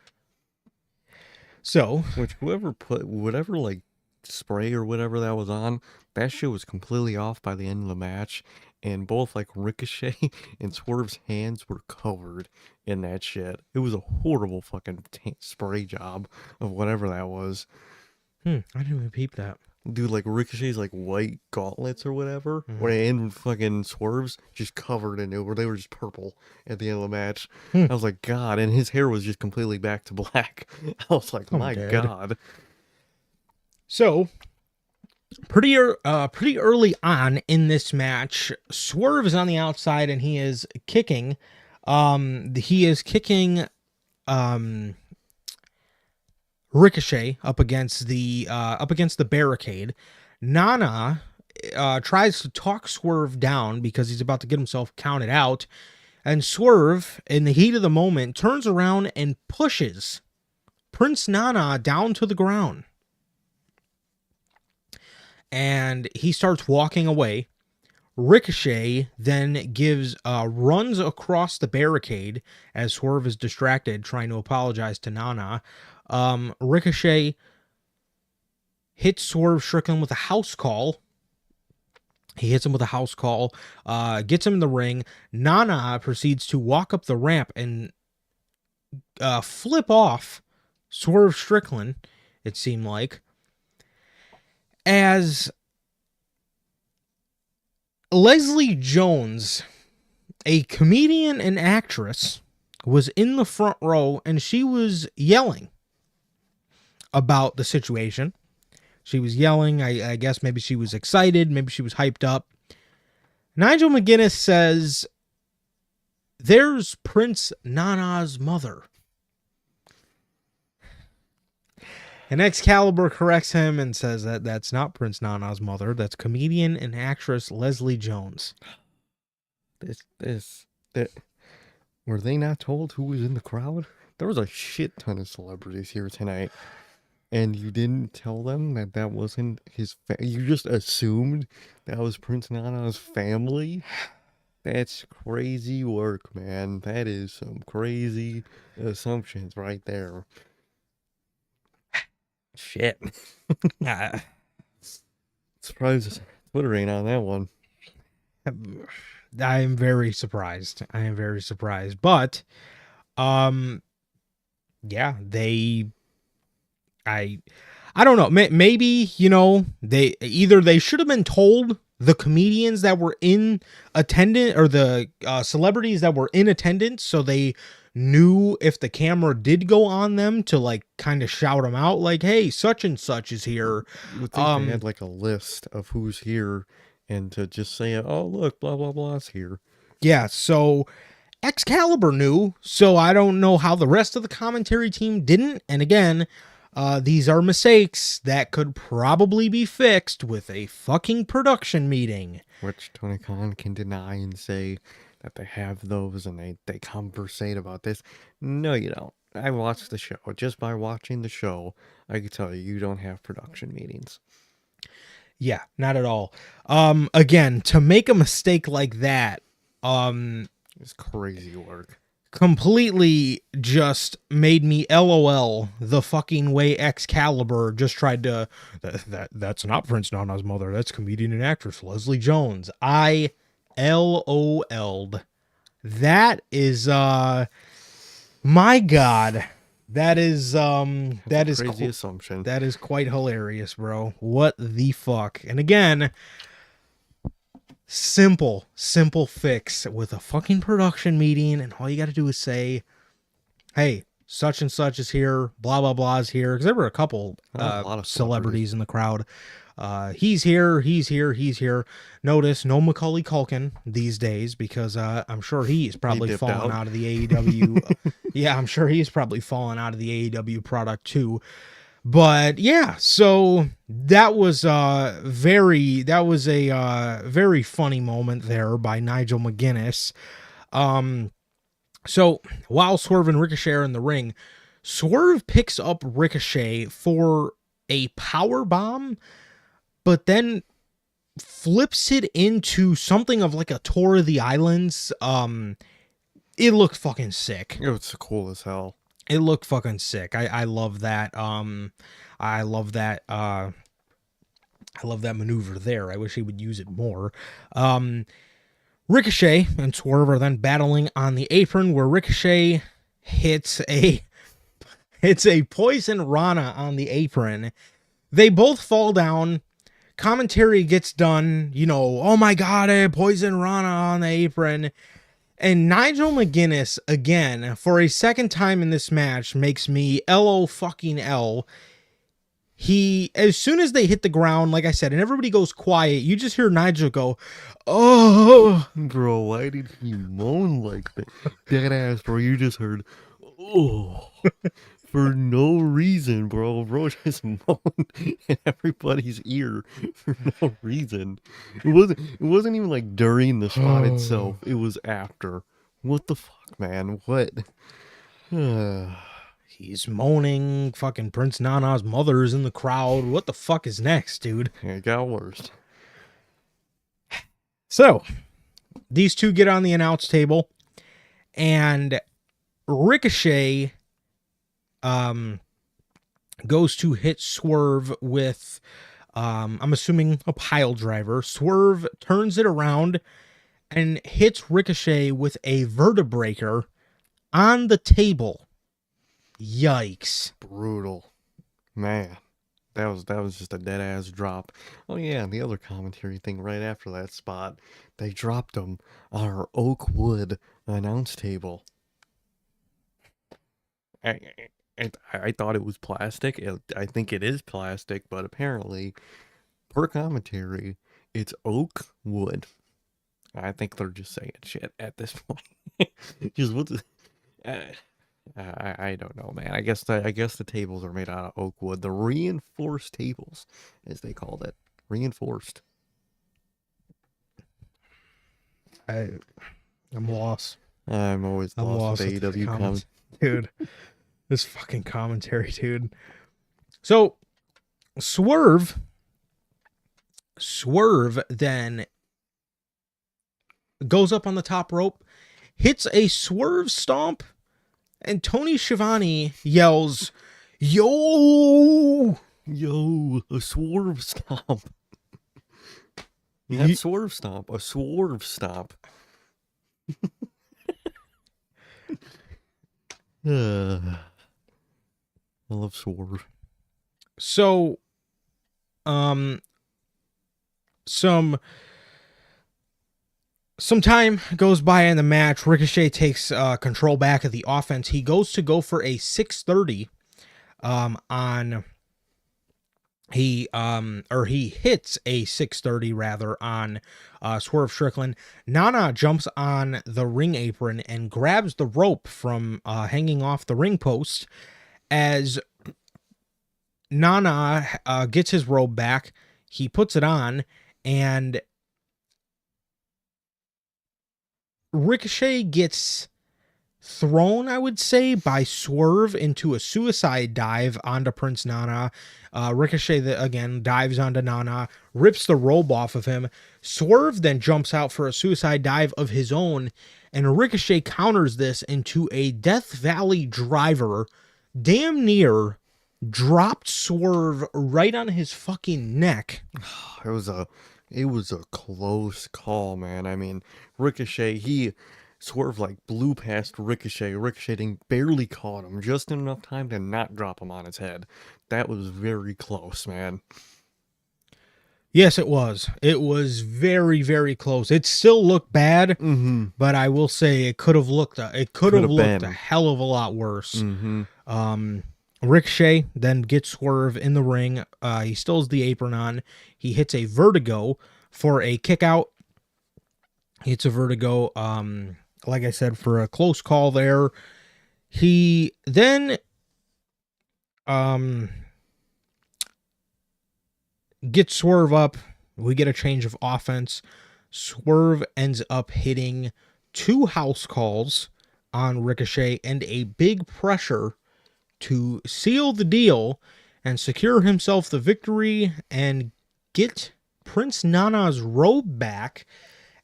so, Which whoever put whatever like spray or whatever that was on, that shit was completely off by the end of the match. And both like Ricochet and Swerve's hands were covered in that shit. It was a horrible fucking spray job of whatever that was. I didn't even peep that. Dude, like Ricochet's like white gauntlets or whatever, and fucking Swerve's just covered in it, where they were just purple at the end of the match. I was like, God, and his hair was just completely back to black. I was like, my dead. God. So, pretty early on in this match, Swerve is on the outside and he is kicking. Ricochet up against the barricade. Nana tries to talk Swerve down because he's about to get himself counted out, and Swerve, in the heat of the moment, turns around and pushes Prince Nana down to the ground. And he starts walking away. Ricochet then runs across the barricade as Swerve is distracted, trying to apologize to Nana. Ricochet hits Swerve Strickland with a house call. He hits him with a house call, gets him in the ring. Nana proceeds to walk up the ramp and flip off Swerve Strickland, it seemed like, as Leslie Jones, a comedian and actress, was in the front row, and she was yelling about the situation. She was yelling. I guess maybe she was excited. Maybe she was hyped up. Nigel McGuinness says, "There's Prince Nana's mother." And Excalibur corrects him and says that that's not Prince Nana's mother. That's comedian and actress Leslie Jones. Were they not told who was in the crowd? There was a shit ton of celebrities here tonight. And you didn't tell them that wasn't his you just assumed that was Prince Nana's family? That's crazy work, man. That is some crazy assumptions right there. Shit. Surprised Twitter ain't on that one. I am very surprised. But, yeah, I I don't know. Maybe, they should have been told, the comedians that were in attendance, or the celebrities that were in attendance, so they knew if the camera did go on them to like kind of shout them out, like, hey, such and such is here. You would think they had like a list of who's here, and to just say, oh, look, blah, blah, blah's here. Yeah, so Excalibur knew, so I don't know how the rest of the commentary team didn't. And again, these are mistakes that could probably be fixed with a fucking production meeting. Which Tony Khan can deny and say that they have those and they conversate about this. No, you don't. I watched the show. Just by watching the show, I can tell you don't have production meetings. Yeah, not at all. Again, to make a mistake like that, it's crazy work. Completely just made me LOL the fucking way Excalibur just tried to. That's not Prince Nana's mother. That's comedian and actress Leslie Jones. I LOL'd. That is my God. That is crazy assumption. That is quite hilarious, bro. What the fuck? And again, simple fix with a fucking production meeting, and all you got to do is say, hey, such and such is here, blah blah blah is here, because there were a couple a lot of celebrities in the crowd. He's here. Notice no Macaulay Culkin these days, because I'm sure he's probably fallen out of the AEW. Yeah, I'm sure he's probably fallen out of the AEW product too. But yeah, so that was a very funny moment there by Nigel McGuinness. So while Swerve and Ricochet are in the ring, Swerve picks up Ricochet for a power bomb, but then flips it into something of like a tour of the islands. It looked fucking sick. It was cool as hell. It looked fucking sick. I love that. I love that. I love that maneuver there. I wish he would use it more. Ricochet and Swerve are then battling on the apron, where Ricochet hits a poison Rana on the apron. They both fall down. Commentary gets done. Oh my God, a poison Rana on the apron. And Nigel McGuinness, again, for a second time in this match, makes me LOL. He, as soon as they hit the ground, like I said, and everybody goes quiet, you just hear Nigel go, oh. Bro, why did he moan like that? Dead ass, bro, you just heard, oh. For no reason, bro. Bro just moaned in everybody's ear for no reason. It wasn't even like during the spot itself. It was after. What the fuck, man? What? He's moaning. Fucking Prince Nana's mother is in the crowd. What the fuck is next, dude? It got worse. So, these two get on the announce table, and Ricochet goes to hit Swerve with, I'm assuming, a pile driver. Swerve turns it around and hits Ricochet with a vertebraker on the table. Yikes. Brutal. Man. That was just a dead ass drop. Oh yeah, and the other commentary thing right after that spot, they dropped him on our oak wood announce table. I thought it was plastic. I think it is plastic, but apparently, per commentary, it's oak wood. I think they're just saying shit at this point. Just what the, I don't know, man. I guess the tables are made out of oak wood. The reinforced tables, as they called it, reinforced. I'm lost. I'm always lost with AEW comments, dude. This fucking commentary, dude. So, Swerve then goes up on the top rope, hits a swerve stomp, and Tony Schiavone yells, "Yo! Yo, a swerve stomp." Not swerve stomp, a swerve stomp. I love Swerve. So, um, some some time goes by in the match. Ricochet takes control back of the offense. He goes to go for a 630 on he hits a 630 rather on Swerve Strickland. Nana jumps on the ring apron and grabs the rope from hanging off the ring post as Nana gets his robe back. He puts it on, and Ricochet gets thrown, I would say, by Swerve into a suicide dive onto Prince Nana. Ricochet, again, dives onto Nana, rips the robe off of him. Swerve then jumps out for a suicide dive of his own, and Ricochet counters this into a Death Valley driver, damn near dropped Swerve right on his fucking neck. It was a close call, man. I mean, Ricochet, Swerve like blew past Ricochet. Ricochet barely caught him, just in enough time to not drop him on his head. That was very close, man. Yes, it was. It was very, very close. It still looked bad, but I will say it could have looked a hell of a lot worse. Ricochet then gets Swerve in the ring. He still has the apron on. He hits a vertigo for a kick out. He hits a vertigo, like I said, for a close call there. He then gets Swerve up. We get a change of offense. Swerve ends up hitting 2 house calls on Ricochet and a big pressure to seal the deal and secure himself the victory and get Prince Nana's robe back,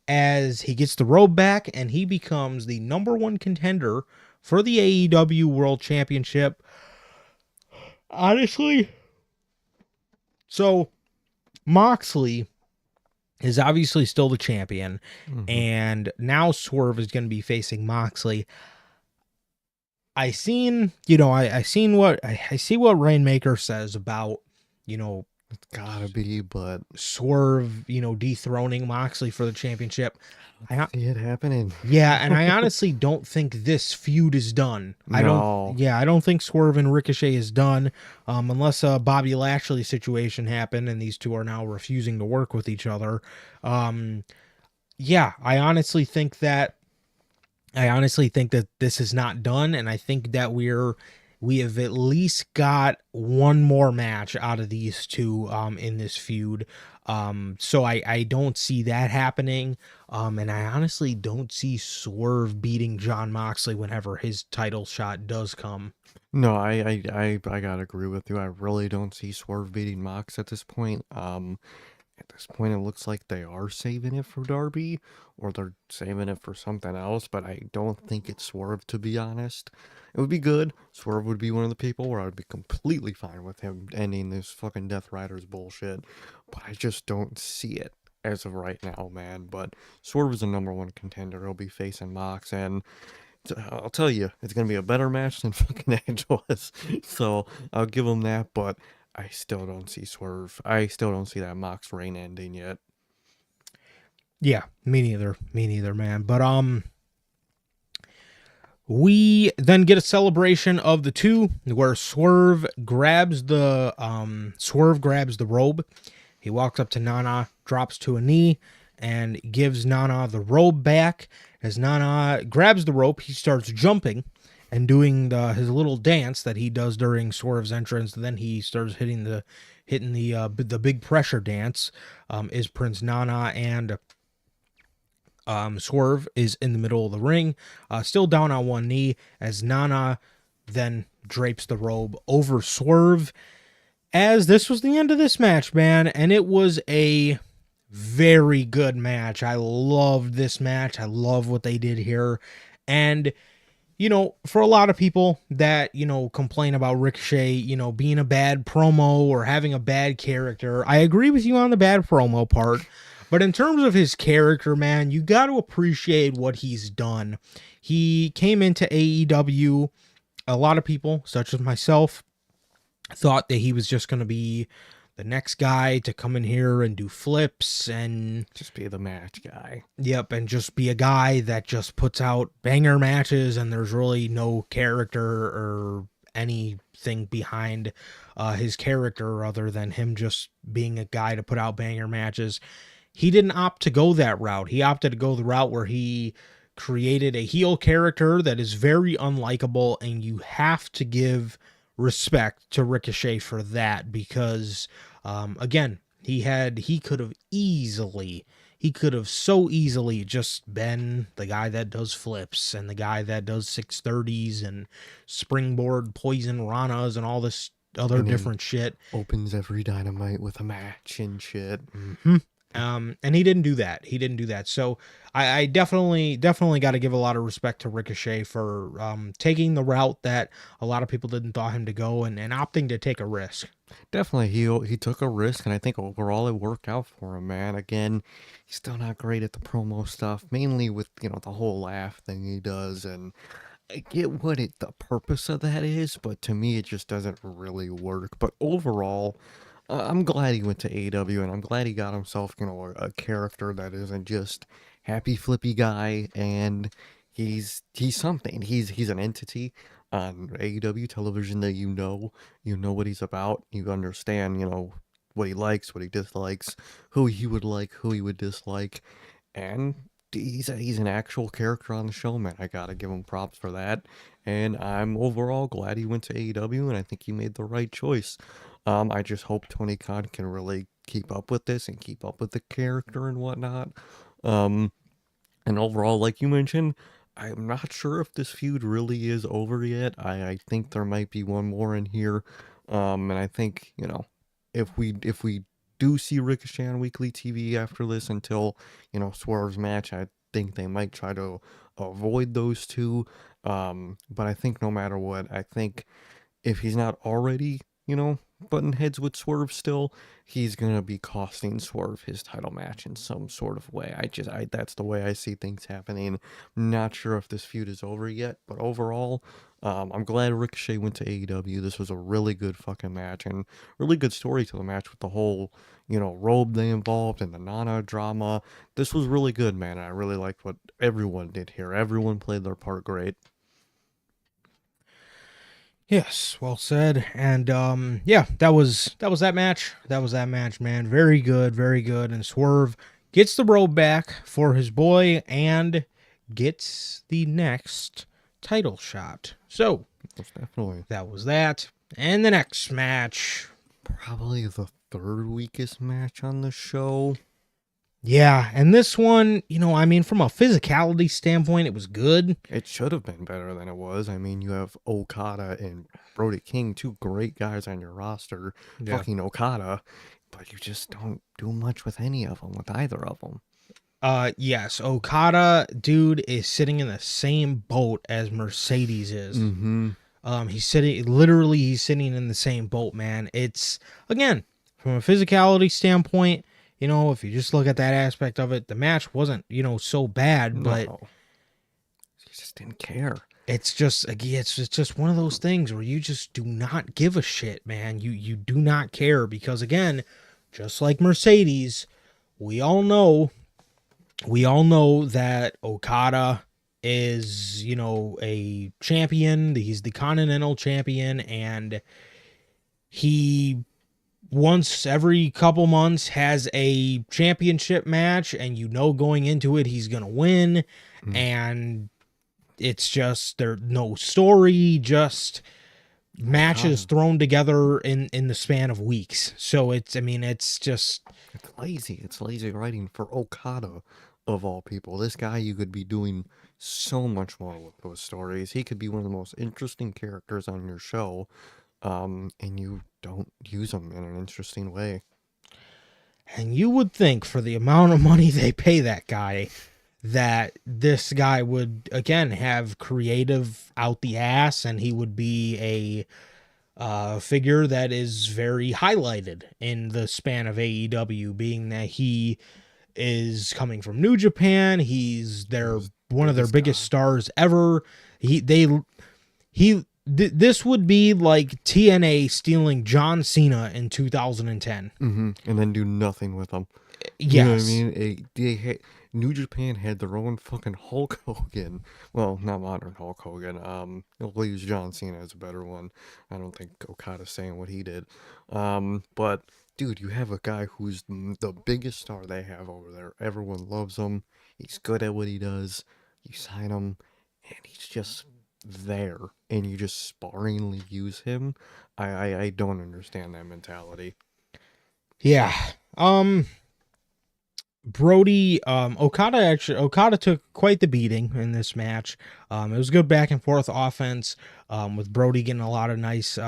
as he gets the robe back and he becomes the #1 contender for the AEW World Championship. Honestly, so Moxley is obviously still the champion, and now Swerve is going to be facing Moxley. I see what Rainmaker says about, it's gotta be, but Swerve, dethroning Moxley for the championship. I see it happening. Yeah, and I honestly don't think this feud is done. No. I don't think Swerve and Ricochet is done, unless a Bobby Lashley situation happened and these two are now refusing to work with each other. Yeah, I honestly think that this is not done, and I think that we have at least got one more match out of these two in this feud. So I don't see that happening. And I honestly don't see Swerve beating Jon Moxley whenever his title shot does come. No, I gotta agree with you. I really don't see Swerve beating Mox at this point. At this point, it looks like they are saving it for Darby, or they're saving it for something else, but I don't think it's Swerve, to be honest. It would be good. Swerve would be one of the people where I would be completely fine with him ending this fucking Death Riders bullshit, but I just don't see it as of right now, man. But Swerve is the #1 contender. He'll be facing Mox, and I'll tell you, it's going to be a better match than fucking Edge was, so I'll give him that, but I still don't see Swerve. I still don't see that Mox reign ending yet. Yeah, me neither, man. But we then get a celebration of the two where Swerve grabs the robe. He walks up to Nana, drops to a knee, and gives Nana the robe back. As Nana grabs the rope, he starts jumping and doing his little dance that he does during Swerve's entrance. Then he starts hitting the big pressure dance. Is Prince Nana, and Swerve is in the middle of the ring, still down on one knee, as Nana then drapes the robe over Swerve. As this was the end of this match, man, and it was a very good match. I loved this match. I love what they did here. And for a lot of people that, complain about Ricochet, being a bad promo or having a bad character, I agree with you on the bad promo part. But in terms of his character, man, you got to appreciate what he's done. He came into AEW, a lot of people, such as myself, thought that he was just going to be the next guy to come in here and do flips and Just be the match guy. yep, and just be a guy that just puts out banger matches and there's really no character or anything behind his character other than him just being a guy to put out banger matches. He didn't opt to go that route. He opted to go the route where he created a heel character that is very unlikable, and you have to give respect to Ricochet for that because, again, he could have easily he could have so easily just been the guy that does flips and the guy that does 630s and springboard poison ranas and all this other And then different shit. opens every Dynamite with a match and shit. Mm-hmm. And he didn't do that. He didn't do that. So I definitely got to give a lot of respect to Ricochet for taking the route that a lot of people didn't thought him to go and opting to take a risk. Definitely, he took a risk, and I think overall it worked out for him, man. Again, he's still not great at the promo stuff, mainly with the whole laugh thing he does, and I get what the purpose of that is, but to me it just doesn't really work. But overall, I'm glad he went to AEW, and I'm glad he got himself, a character that isn't just happy flippy guy, and he's something. He's an entity on AEW television that you know what he's about. You understand, what he likes, what he dislikes, who he would like, who he would dislike, and he's an actual character on the show, man. I gotta give him props for that, and I'm overall glad he went to AEW, and I think he made the right choice. I just hope Tony Khan can really keep up with this and keep up with the character and whatnot. Um, and overall, like you mentioned, I'm not sure if this feud really is over yet. I think there might be one more in here. And I think, if we do see Ricochet on weekly TV after this until, Swerve's match, I think they might try to avoid those two. But I think no matter what, I think if he's not already, button heads with Swerve still, he's gonna be costing Swerve his title match in some sort of way. That's the way I see things happening. I'm not sure if this feud is over yet, but overall, I'm glad Ricochet went to AEW. This was a really good fucking match and really good story to the match with the whole, robe they involved and the Nana drama. This was really good, man. I really liked what everyone did here. Everyone played their part great. Yes, well said. And yeah, that was that match. That was that match, man. Very good, very good. And Swerve gets the robe back for his boy and gets the next title shot. So Most definitely. that was that. And the next match. Probably the third weakest match on the show. Yeah, and this one, I mean, from a physicality standpoint, it was good. It should have been better than it was. I mean, you have Okada and Brody King, two great guys on your roster. Yeah. Fucking Okada, but you just don't do much with any of them, with either of them. Yes, Okada, dude, is sitting in the same boat as Mercedes is. Mm-hmm. He's sitting in the same boat, man. It's, again, from a physicality standpoint, if you just look at that aspect of it, the match wasn't, so bad, but No, you just didn't care. it's just, again, it's just one of those things where you just do not give a shit, man. You do not care because, again, just like Mercedes, we all know that Okada is, a champion. He's the Continental Champion, and he once every couple months has a championship match, and going into it he's gonna win. And it's just there's no story, just matches thrown together in the span of weeks. So it's just It's lazy. It's lazy writing for Okada, of all people. This guy, you could be doing so much more with those stories. He could be one of the most interesting characters on your show, and you don't use him in an interesting way. and you would think for the amount of money they pay that guy that this guy would again have creative out the ass and he would be a figure that is very highlighted in the span of AEW, being that he is coming from New Japan. He's one of their biggest stars ever. He This would be like TNA stealing John Cena in 2010. And then do nothing with them. You know what I Yes. mean? New Japan had their own fucking Hulk Hogan. Well, not modern Hulk Hogan. We'll use John Cena as a better one. I don't think Okada's saying what he did. But dude, you have a guy who's the biggest star they have over there. Everyone loves him. He's good at what he does. You sign him, and he's just there, and you just sparingly use him. I don't understand that mentality. Yeah. Brody, Okada took quite the beating in this match. It was good back and forth offense, with Brody getting a lot of nice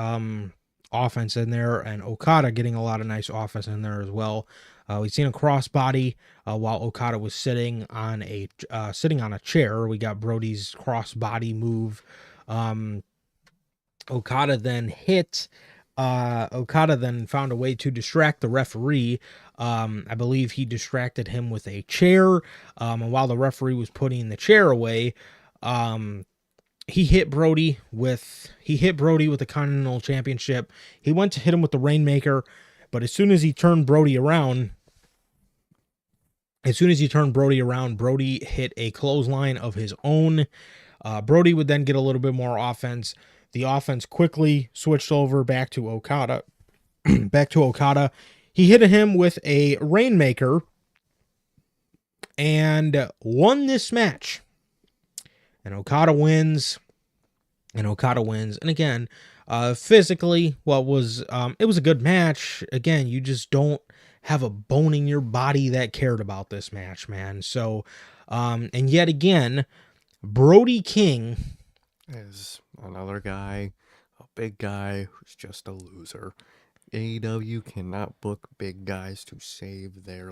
offense in there, and Okada getting a lot of nice offense in there as well. We've seen a crossbody while Okada was sitting on a chair. We got Brody's crossbody move. Okada then found a way to distract the referee. I believe he distracted him with a chair. And while the referee was putting the chair away, he hit Brody with the Continental Championship. He went to hit him with the Rainmaker, but as soon as he turned Brody around, Brody hit a clothesline of his own. Brody would then get a little bit more offense. The offense quickly switched over back to Okada. He hit him with a Rainmaker and won this match. And Okada wins. And again, physically, it was a good match. Again, you just don't have a bone in your body that cared about this match, man. So, and yet again, Brody King Is another guy, a big guy who's just a loser. AEW cannot book big guys to save their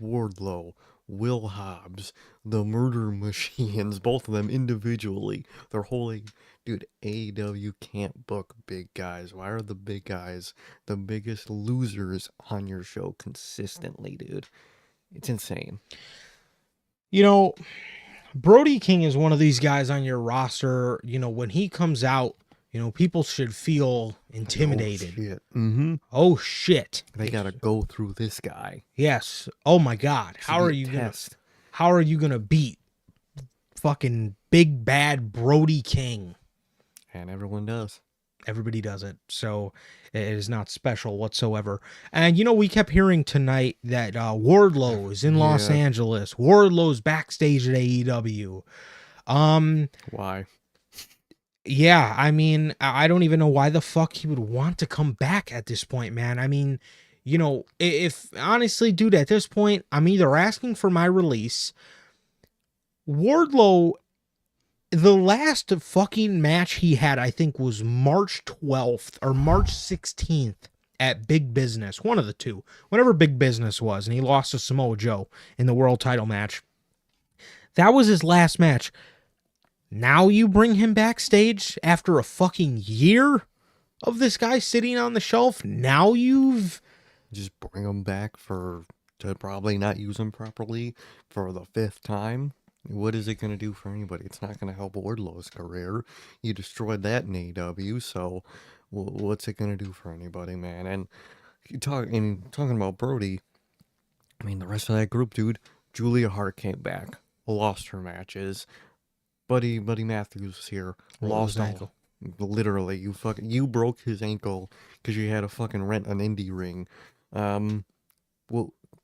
Wardlow, Will Hobbs, the Murder Machines, both of them individually. They're holding, dude, AEW can't book big guys. Why are the big guys the biggest losers on your show consistently, dude? It's insane. Brody King is one of these guys on your roster. When he comes out, people should feel intimidated. Oh, shit. Mm-hmm. Oh, shit. They gotta go through this guy. Yes. Oh, my God. How are you gonna beat fucking big bad Brody King? And everyone does. Everybody does it. So it is not special whatsoever. And, we kept hearing tonight that Wardlow is in Los Angeles. Wardlow's backstage at AEW. Why? Yeah, I mean, I don't even know why the fuck he would want to come back at this point, man. I mean, if honestly, dude, at this point, I'm either asking for my release. Wardlow, the last fucking match he had, I think, was March 12th or March 16th at Big Business. One of the two. Whatever Big Business was. And he lost to Samoa Joe in the world title match. That was his last match. Now you bring him backstage after a fucking year of this guy sitting on the shelf? Now you've... Just bring him back to probably not use him properly for the 5th time? What is it going to do for anybody? It's not going to help Wardlow's career. You destroyed that in AEW, so what's it going to do for anybody, man? And talking about Brody, I mean, the rest of that group, dude, Julia Hart came back, lost her matches. Buddy Matthews was here, lost his ankle. Literally, you broke his ankle because you had to fucking rent an indie ring.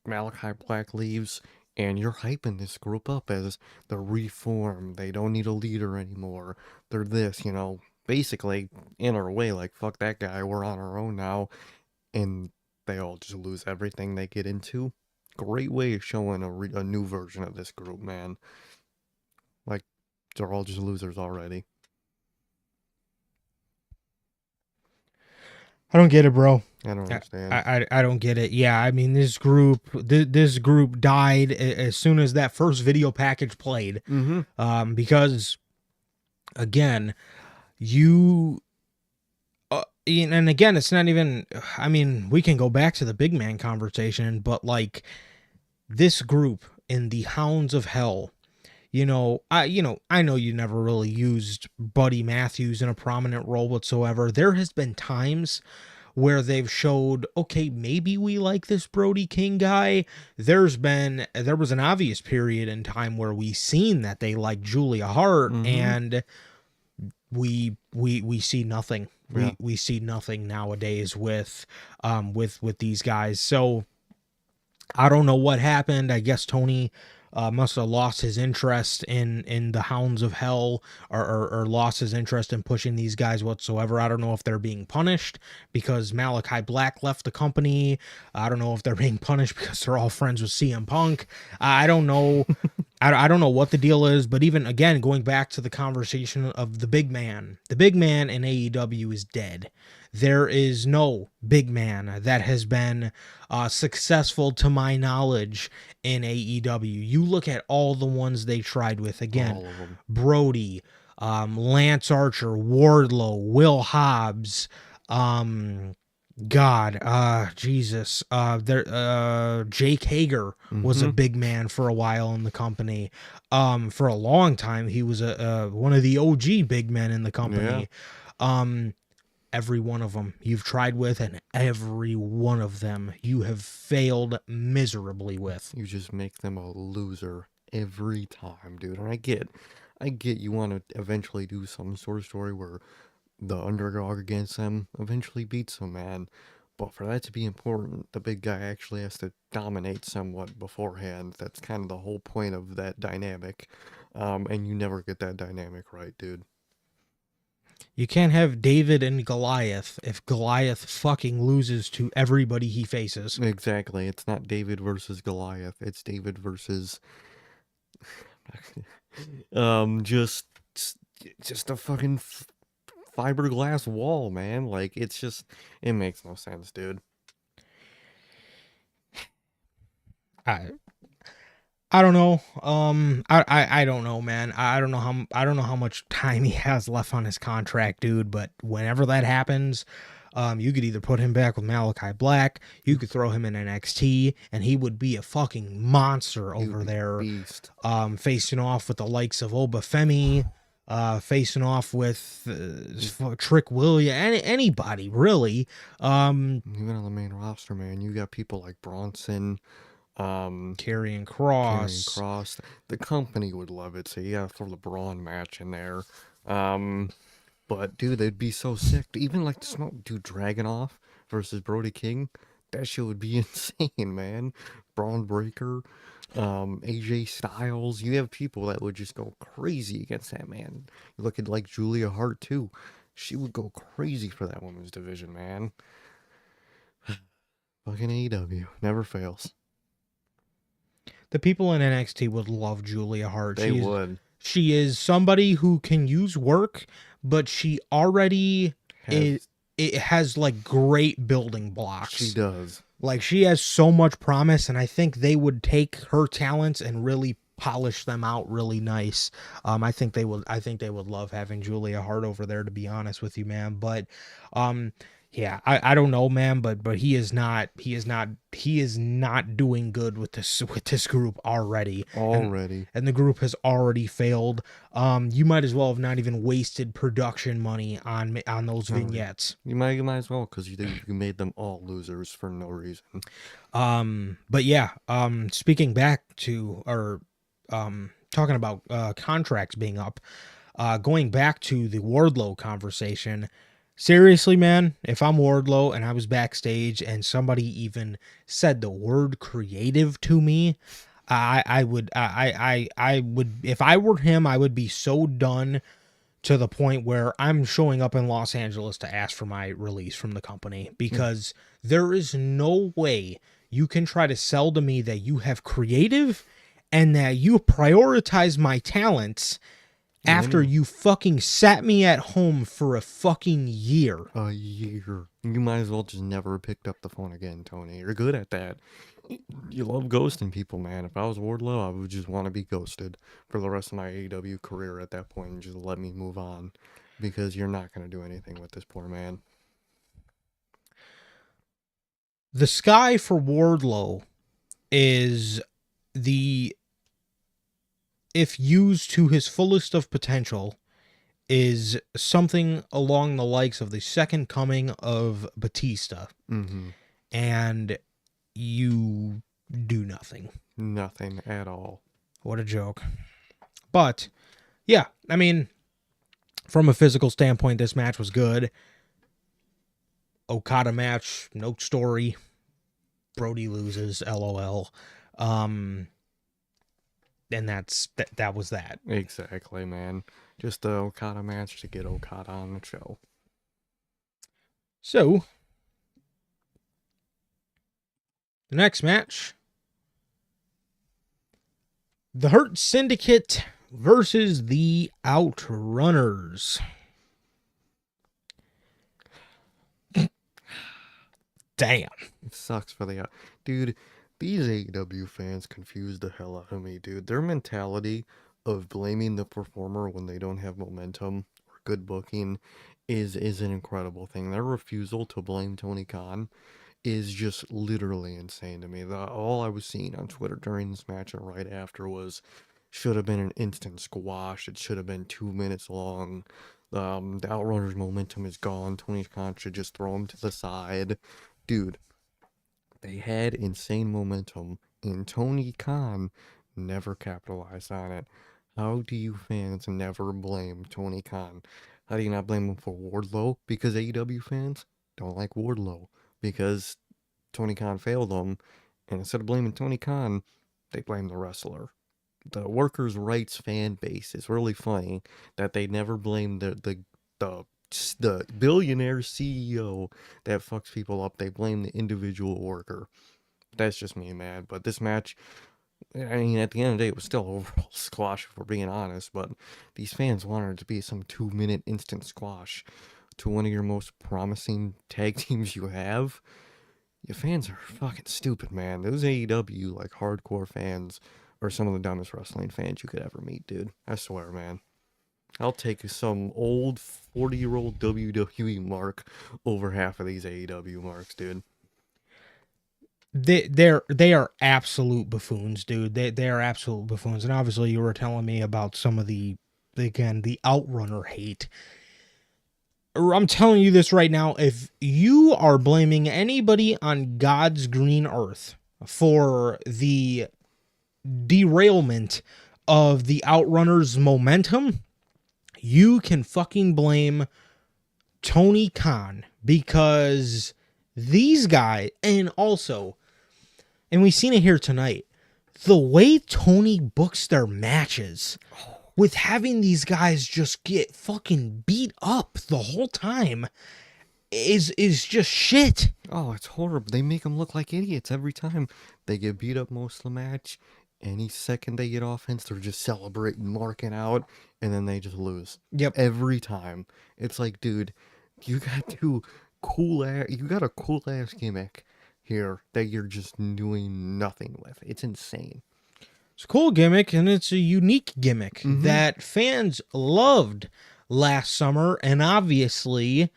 Malachi Black leaves, and you're hyping this group up as the reform. They don't need a leader anymore. They're this, basically in our way. Like, fuck that guy. We're on our own now, and they all just lose everything they get into. Great way of showing a new version of this group, man. Like, they're all just losers already. I don't get it, bro. I don't understand. I don't get it. Yeah, I mean, this group died as soon as that first video package played. Mm-hmm. Because, again, and again, it's not even, I mean, we can go back to the big man conversation, but like, this group in the Hounds of Hell, I know you never really used Buddy Matthews in a prominent role whatsoever. There has been times where they've showed, okay, maybe we like this Brody King guy. There was an obvious period in time where we seen that they like Julia Hart, Mm-hmm. and we see nothing. Yeah. We see nothing nowadays with these guys. So I don't know what happened. I guess Tony must have lost his interest in the Hounds of Hell, or lost his interest in pushing these guys whatsoever. I don't know if they're being punished because Malachi Black left the company. I don't know if they're being punished because they're all friends with CM Punk. I don't know. I don't know what the deal is, but even again, going back to the conversation of the big man in AEW is dead. There is no big man that has been successful to my knowledge in AEW. You look at all the ones they tried with. Again, All of them. Brody, Lance Archer, Wardlow, Will Hobbs, Jesus, Jake Hager was a Mm-hmm. big man for a while in the company. For a long time, he was one of the OG big men in the Yeah. company. Um, every one of them you've tried with, and every one of them you have failed miserably with. You just make them a loser every time, dude. And I get you want to eventually do some sort of story where the underdog against them eventually beats them, man. But for that to be important, the big guy actually has to dominate somewhat beforehand. That's kind of the whole point of that dynamic. And you never get that dynamic right, dude. You can't have David and Goliath if Goliath fucking loses to everybody he faces. Exactly. It's not David versus Goliath. It's David versus just just a fucking fiberglass wall, man. Like it makes no sense, dude. I I don't know. I don't know, man. I don't know how much time he has left on his contract, dude. But whenever that happens, you could either put him back with Malachi Black, you could throw him in NXT, and he would be a fucking monster He would over be a there, beast. facing off with the likes of Obafemi, facing off with Trick William, anybody really. Um, Even on the main roster, man, you got people like Bronson, Karrion Karrion Cross. Cross. The company would love it, so you gotta throw the Braun match in there. Um, but dude, they'd be so sick. Even like the smoke, dude, Dragonoff versus Brody King. That shit would be insane, man. Braun Breaker, AJ Styles. You have people that would just go crazy against that man. You look at like Julia Hart too. She would go crazy for that women's division, man. Fucking AEW never fails. The people in NXT would love Julia Hart. They would She is somebody who can use work, but she already have. is it has like great building She blocks. does. Like she has so much promise, and I think they would take her talents and really polish them out really nice. I think they would. I think they would love having Julia Hart over there. To be honest with you, man. But, um, yeah, I don't know, man. But he is not doing good with this group already, Already. and the group has already failed. You might as well have not even wasted production money on those Already. vignettes. You might as well because you made them all losers for no reason. But yeah, speaking back to, or talking about contracts being up, going back to the Wardlow conversation. Seriously, man, if I'm Wardlow and I was backstage and somebody even said the word creative to me, I would, if I were him, I would be so done, to the point where I'm showing up in Los Angeles to ask for my release from the company, because there is no way you can try to sell to me that you have creative and that you prioritize my talents after Anyway, you fucking sat me at home for a fucking year. a year. You might as well just never picked up the phone again, Tony. You're good at that. You love ghosting people, man. If I was Wardlow, I would just want to be ghosted for the rest of my AEW career at that point and just let me move on because you're not going to do anything with this poor man. The sky for Wardlow is the if used to his fullest of potential, is something along the likes of the second coming of Batista. Mm-hmm. And you do nothing. Nothing at all. What a joke. But, yeah, I mean, from a physical standpoint, this match was good. Okada match, no story. Brody loses, LOL. And that was that. Exactly, man. Just the Okada match to get Okada on the show. So, the next match, the Hurt Syndicate versus the Outrunners. Damn. It sucks for the dude. These AEW fans confuse the hell out of me, dude. Their mentality of blaming the performer when they don't have momentum or good booking is an incredible thing. Their refusal to blame Tony Khan is just literally insane to me. All I was seeing on Twitter during this match and right after was should have been an instant squash. It should have been 2 minutes long. The Outrunners' momentum is gone. Tony Khan should just throw him to the side. Dude, they had insane momentum, and Tony Khan never capitalized on it. How do you fans never blame Tony Khan? How do you not blame him for Wardlow? Because AEW fans don't like Wardlow. Because Tony Khan failed them, and instead of blaming Tony Khan, they blame the wrestler. The workers' rights fan base is really funny that they never blame the billionaire CEO that fucks people up. They blame the individual worker. That's just me, man. But this match, I mean, at the end of the day, it was still overall squash, if we're being honest. But these fans wanted it to be some 2 minute instant squash to one of your most promising tag teams you have. Your fans are fucking stupid, man. Those AEW, like, hardcore fans are some of the dumbest wrestling fans you could ever meet, dude. I swear, man. I'll take some old 40-year-old WWE mark over half of these AEW marks, dude. They are absolute buffoons, dude. They are absolute buffoons. And obviously you were telling me about some of the Outrunner hate. I'm telling you this right now, if you are blaming anybody on God's green earth for the derailment of the Outrunners' momentum, you can fucking blame Tony Khan, because these guys, and we've seen it here tonight, the way Tony books their matches with having these guys just get fucking beat up the whole time is just shit. Oh, it's horrible. They make them look like idiots every time. They get beat up most of the match. Any second they get offense, they're just celebrating, marking out, and then they just lose. Yep. Every time. It's like, dude, you got a cool ass gimmick here that you're just doing nothing with. It's insane. It's a cool gimmick, and it's a unique gimmick that fans loved last summer. And obviously,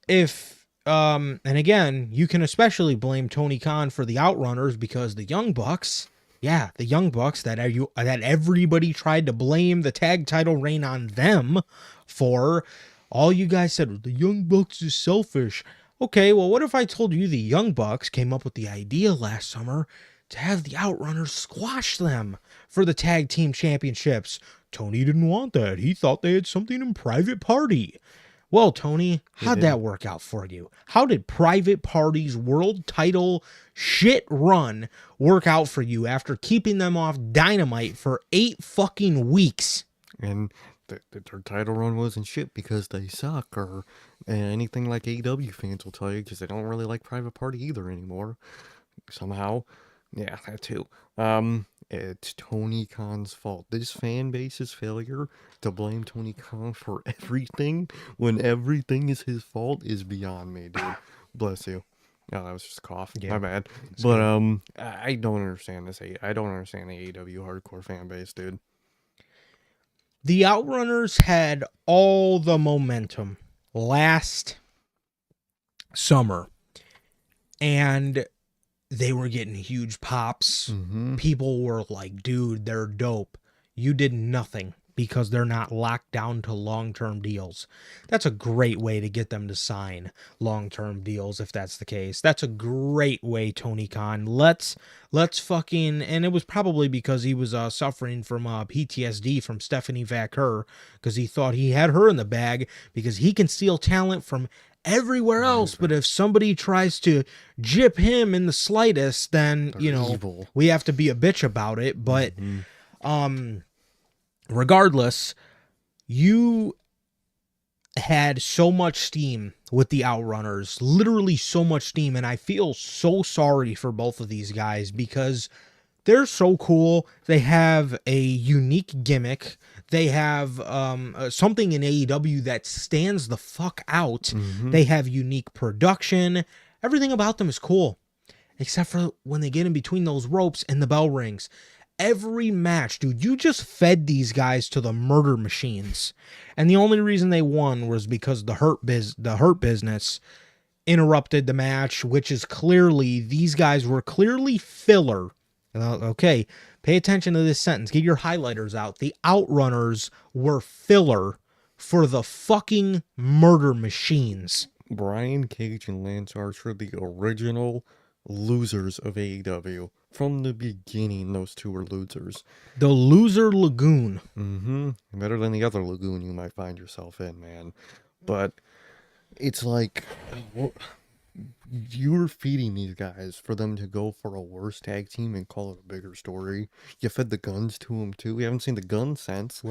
and again, you can especially blame Tony Khan for the Outrunners, because the Young Bucks, that everybody tried to blame the tag title reign on them for. All you guys said, the Young Bucks is selfish. Okay, well, what if I told you the Young Bucks came up with the idea last summer to have the Outrunners squash them for the tag team championships? Tony didn't want that. He thought they had something in Private Party. Well, Tony, how'd that work out for you? How did Private Party's world title shit run work out for you after keeping them off Dynamite for 8 fucking weeks? And their title run wasn't shit because they suck, or anything like AEW fans will tell you, because they don't really like Private Party either anymore. Somehow. Yeah, that too. It's Tony Khan's fault. This fan base's failure to blame Tony Khan for everything when everything is his fault is beyond me, dude. Bless you. Oh, that was just a cough. Yeah. My bad. But I don't understand this. I don't understand the AEW hardcore fan base, dude. The Outrunners had all the momentum last summer, and they were getting huge pops. People were like, dude, they're dope. you did nothing because they're not locked down to long-term deals. That's a great way to get them to sign long-term deals if that's the case. That's a great way, Tony Khan. Let's fucking, and it was probably because he was suffering from PTSD from Stephanie Vaquer, because he thought he had her in the bag because he can steal talent from everywhere else, but if somebody tries to jip him in the slightest, then Evil. we have to be a bitch about it. But regardless, you had so much steam with the Outrunners, literally so much steam, and I feel so sorry for both of these guys because they're so cool. They have a unique gimmick. They have something in AEW that stands the fuck out. They have unique production. Everything about them is cool, except for when they get in between those ropes and the bell rings. Every match, dude, you just fed these guys to the murder machines. And the only reason they won was because the Hurt Business interrupted the match, which is clearly, these guys were clearly filler. Okay, pay attention to this sentence. Get your highlighters out. The Outrunners were filler for the fucking murder machines. Brian Cage and Lance Archer, the original losers of AEW. From the beginning, those two were losers. The loser lagoon. Better than the other lagoon you might find yourself in, man. But it's like, you're feeding these guys for them to go for a worse tag team and call it a bigger story. You fed the Guns to them too. We haven't seen the Guns since.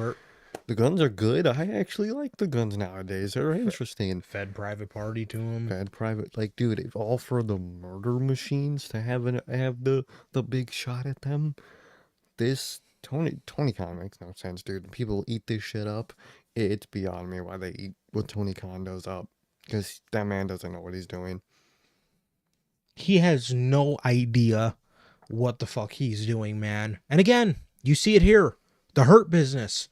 The Guns are good. I actually like the Guns nowadays. They're interesting. Fed Private Party to them. Fed Private, like, dude, it's all for the murder machines to have the big shot at them. This Tony Khan makes no sense, dude. People eat this shit up. It's beyond me why they eat what Tony Khan does up, because that man doesn't know what he's doing. He has no idea what the fuck he's doing, man. And again, you see it here. The Hurt Business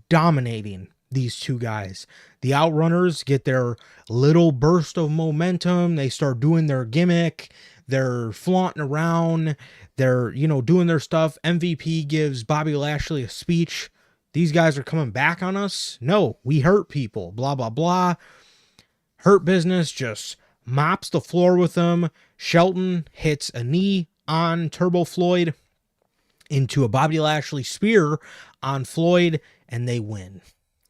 dominating these two guys. The Outrunners get their little burst of momentum. They start doing their gimmick. They're flaunting around. They're, doing their stuff. MVP gives Bobby Lashley a speech. These guys are coming back on us. No, we hurt people. Blah, blah, blah. Hurt Business just mops the floor with them. Shelton hits a knee on Turbo Floyd into a Bobby Lashley spear on Floyd, and they win.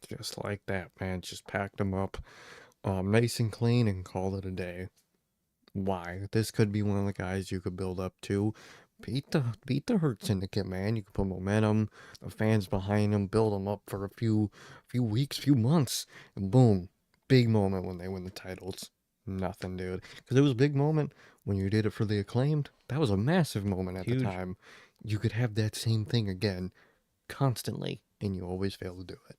Just like that, man. Just packed them up nice and clean and called it a day. Why? This could be one of the guys you could build up to. Beat the Hurt Syndicate, man. You could put momentum, the fans behind them, build them up for a few weeks, few months, and boom, big moment when they win the titles. Nothing, dude. Because it was a big moment when you did it for the Acclaimed. That was a massive moment at the time. You could have that same thing again constantly, and you always fail to do it.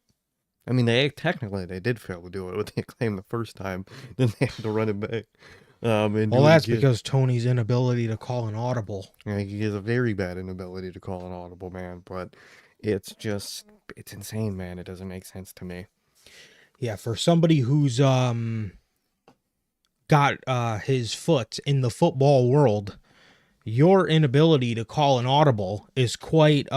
I mean, they did fail to do it with the Acclaim the first time. Then they had to run it back. Well, that's because Tony's inability to call an audible. Yeah, he has a very bad inability to call an audible, man. But it's insane, man. It doesn't make sense to me. Yeah, for somebody who's got his foot in the football world, your inability to call an audible is quite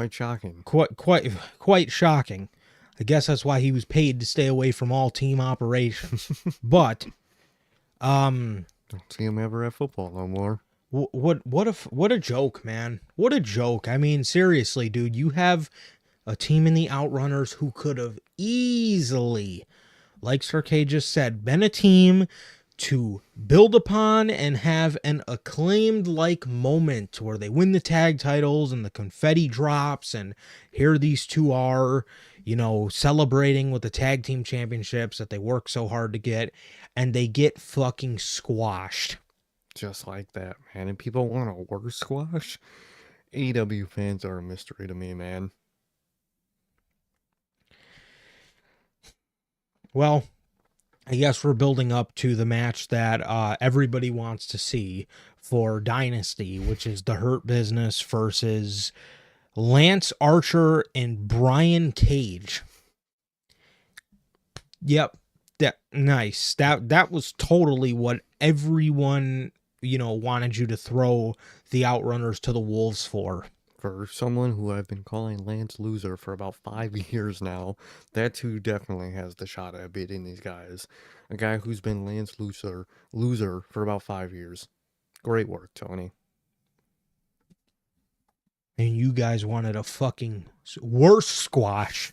shocking. Quite shocking. I guess that's why he was paid to stay away from all team operations. But don't see him ever at football no more. What a joke, man. What a joke. I mean, seriously, dude, you have a team in the Outrunners who could have easily, like Sir K just said, been a team to build upon and have an Acclaimed-like moment where they win the tag titles and the confetti drops, and here these two are, celebrating with the tag team championships that they worked so hard to get, and they get fucking squashed. Just like that, man. And people want a worse squash? AEW fans are a mystery to me, man. Well, I guess we're building up to the match that everybody wants to see for Dynasty, which is the Hurt Business versus Lance Archer and Brian Cage. Yep. Nice. That was totally what everyone, wanted you to throw the Outrunners to the wolves for. for someone who I've been calling Lance Loser for about 5 years now, that too definitely has the shot at beating these guys. A guy who's been Lance Loser for about 5 years. Great work, Tony. And you guys wanted a fucking worse squash.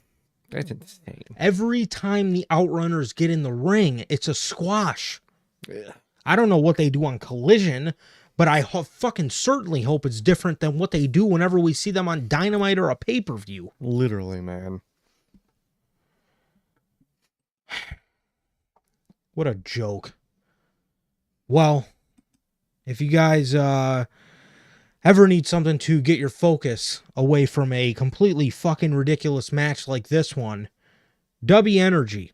That's insane. Every time the Outrunners get in the ring, it's a squash. Yeah. I don't know what they do on Collision, but I fucking certainly hope it's different than what they do whenever we see them on Dynamite or a pay-per-view. Literally, man. What a joke. Well, if you guys ever need something to get your focus away from a completely fucking ridiculous match like this one, W Energy.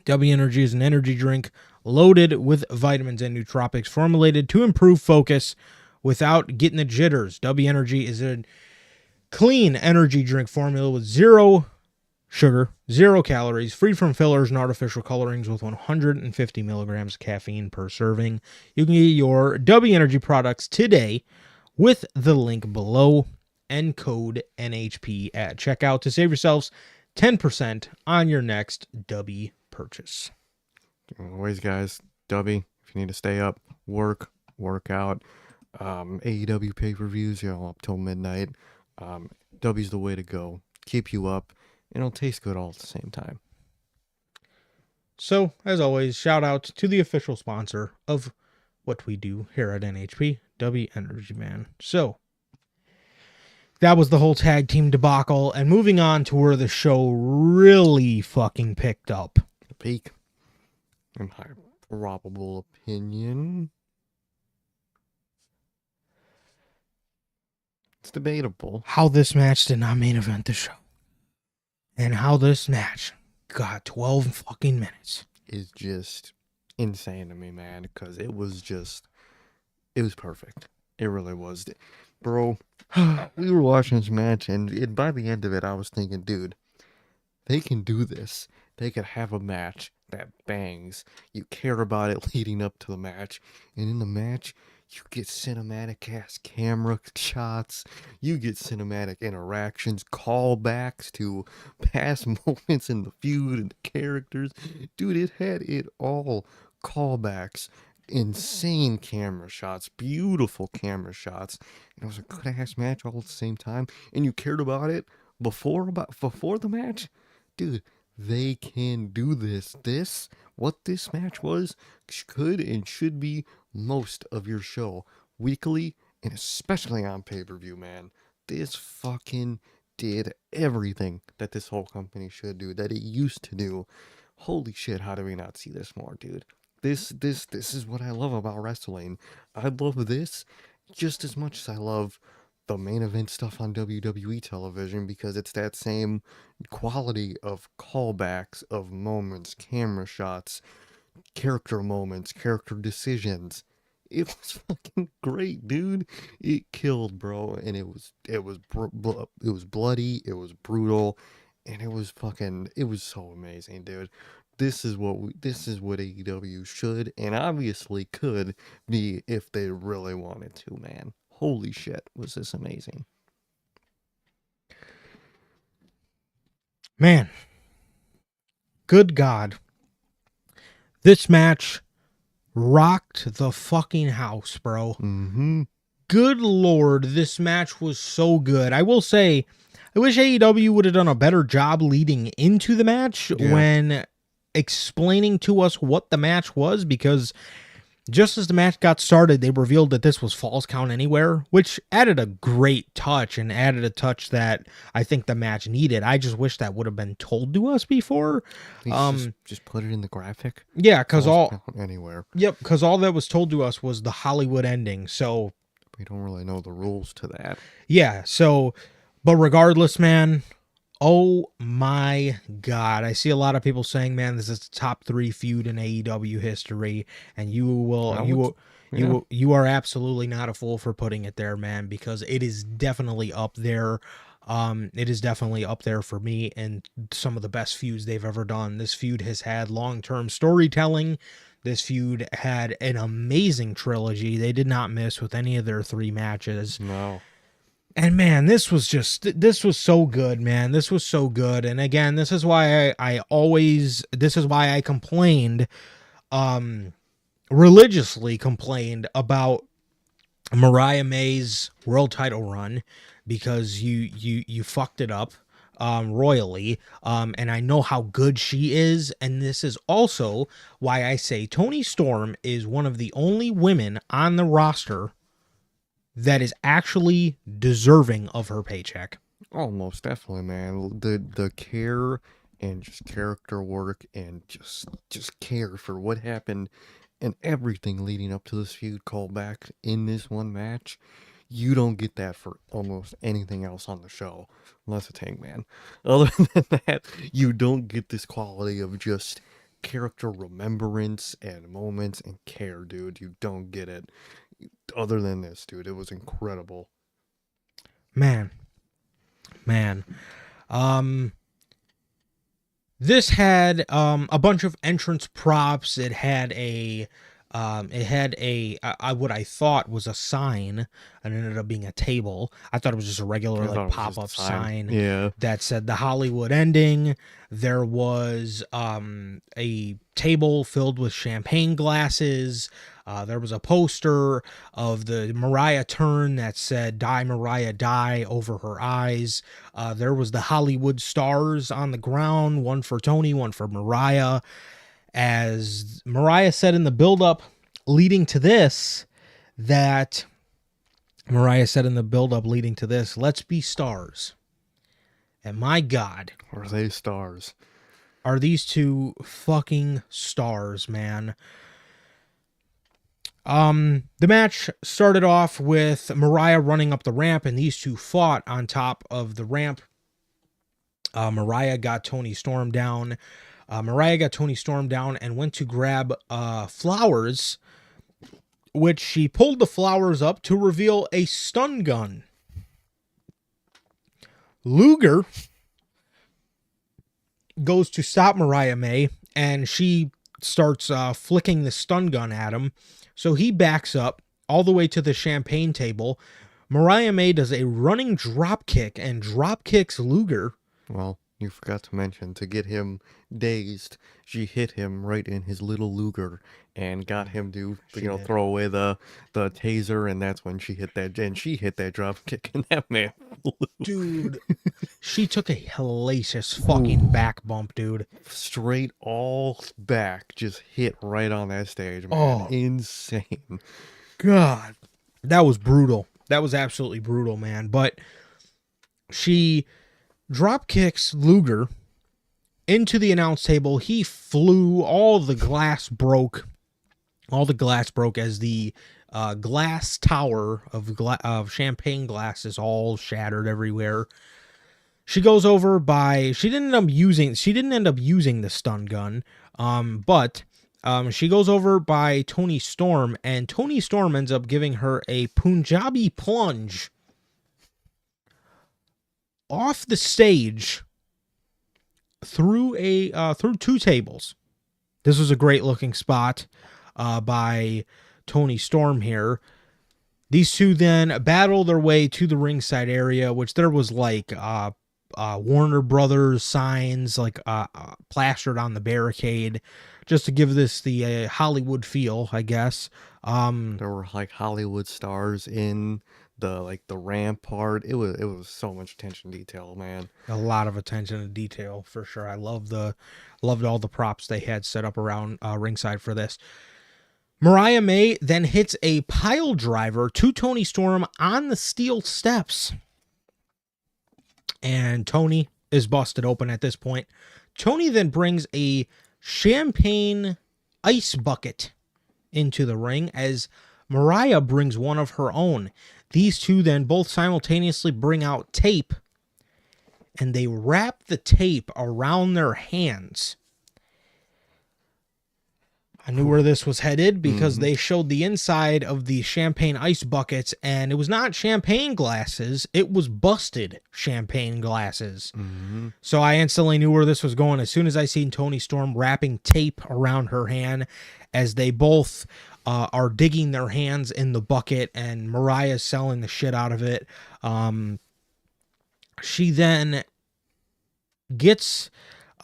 W Energy is an energy drink loaded with vitamins and nootropics formulated to improve focus without getting the jitters. W Energy is a clean energy drink formula with zero sugar, 0 calories, free from fillers and artificial colorings with 150 milligrams of caffeine per serving. You can get your W Energy products today with the link below and code NHP at checkout to save yourselves 10% on your next W purchase. Always, guys, W, if you need to stay up, work out. AEW pay-per-views, up till midnight. W's the way to go. Keep you up. It'll taste good all at the same time. So, as always, shout out to the official sponsor of what we do here at NHP, W Energy Man. So, that was the whole tag team debacle, and moving on to where the show really fucking picked up. The peak. In my probable opinion. It's debatable. How this match did not main event the show. And how this match got 12 fucking minutes. Is just insane to me, man, because it was perfect. It really was. Bro, we were watching this match, and by the end of it, I was thinking, dude, they can do this. They could have a match that bangs. You care about it leading up to the match, and in the match, you get cinematic-ass camera shots, you get cinematic interactions, callbacks to past moments in the feud and the characters. Dude, it had it all. Callbacks, insane camera shots, beautiful camera shots, and it was a good-ass match all at the same time, and you cared about it before the match? Dude, they can do this. What this match was, could and should be most of your show. Weekly, and especially on pay-per-view, man. This fucking did everything that this whole company should do, that it used to do. Holy shit, how do we not see this more, dude? This is what I love about wrestling. I love this just as much as I love the main event stuff on WWE television, because it's that same quality of callbacks, of moments, camera shots, character moments, character decisions. It was fucking great, dude. It killed, bro, and it was bloody, it was brutal, and it was so amazing, dude. This is what AEW should and obviously could be if they really wanted to, man. Holy shit, was this amazing. Man, good God. This match rocked the fucking house, bro. Mm-hmm. Good Lord, this match was so good. I will say, I wish AEW would have done a better job leading into the match when explaining to us what the match was, because just as the match got started, they revealed that this was Falls Count Anywhere, which added a great touch and added a touch that I think the match needed. I just wish that would have been told to us before. Just put it in the graphic. Yeah, because all that was told to us was the Hollywood ending. So we don't really know the rules to that. Yeah. So, but regardless, man. Oh my God. I see a lot of people saying, man, this is the top 3 feud in AEW history. And you are absolutely not a fool for putting it there, man, because it is definitely up there. It is definitely up there for me and some of the best feuds they've ever done. This feud has had long-term storytelling. This feud had an amazing trilogy. They did not miss with any of their 3 matches. No. And man, this was so good, man. This was so good. And again, this is why I complained, religiously complained about Mariah May's world title run, because you fucked it up royally. And I know how good she is, and this is also why I say Toni Storm is one of the only women on the roster that is actually deserving of her paycheck. Oh, most definitely, man. The care and just character work and just care for what happened and everything leading up to this feud callback in this one match. You don't get that for almost anything else on the show, unless it's Hangman. Other than that, you don't get this quality of just character remembrance and moments and care, dude. You don't get it. Other than this, dude, it was incredible. Man. This had a bunch of entrance props. It had a what I thought was a sign, and it ended up being a table. I thought it was just a regular like pop-up sign Yeah. that said the Hollywood ending. There was a table filled with champagne glasses. There was a poster of the Mariah turn that said "Die Mariah Die" over her eyes. There was the Hollywood stars on the ground, one for Toni, one for Mariah. As Mariah said in the build-up leading to this, let's be stars. And my God, Are they stars? are these two fucking stars, man. The match started off with Mariah running up the ramp, and these two fought on top of the ramp. Mariah got Toni Storm down. And went to grab flowers, which she pulled the flowers up to reveal a stun gun. Luger goes to stop Mariah May, and she starts flicking the stun gun at him. So he backs up all the way to the champagne table. Mariah May does a running drop kick and drop kicks Luger. Well, you forgot to mention, to get him dazed, she hit him right in his little Luger and got him to, throw away the taser, and that's when she hit that drop kick, and that man flew. Dude, she took a hellacious fucking back bump, dude. Straight all back, just hit right on that stage, man. Insane. God. That was brutal. That was absolutely brutal, man. But she drop kicks Luger into the announce table. He flew. All the glass broke as the glass tower of champagne glasses all shattered everywhere. She goes over by. She didn't end up using the stun gun. But she goes over by Toni Storm, and Toni Storm ends up giving her a Punjabi plunge off the stage through two tables. This was a great looking spot by Toni Storm here. These two then battle their way to the ringside area, which there was like Warner Brothers signs like plastered on the barricade, just to give this the Hollywood feel, I guess. There were like Hollywood stars in the ramp part. It was so much attention to detail, man. A lot of attention to detail for sure. I loved all the props they had set up around ringside for this. Mariah May then hits a pile driver to Toni Storm on the steel steps. And Toni is busted open at this point. Toni then brings a champagne ice bucket into the ring as Mariah brings one of her own. These two then both simultaneously bring out tape, and they wrap the tape around their hands. I knew where this was headed because Mhm. they showed the inside of the champagne ice buckets, and it was not champagne glasses, it was busted champagne glasses. Mhm. So I instantly knew where this was going as soon as I seen Toni Storm wrapping tape around her hand as they both are digging their hands in the bucket, and Mariah's selling the shit out of it. She then gets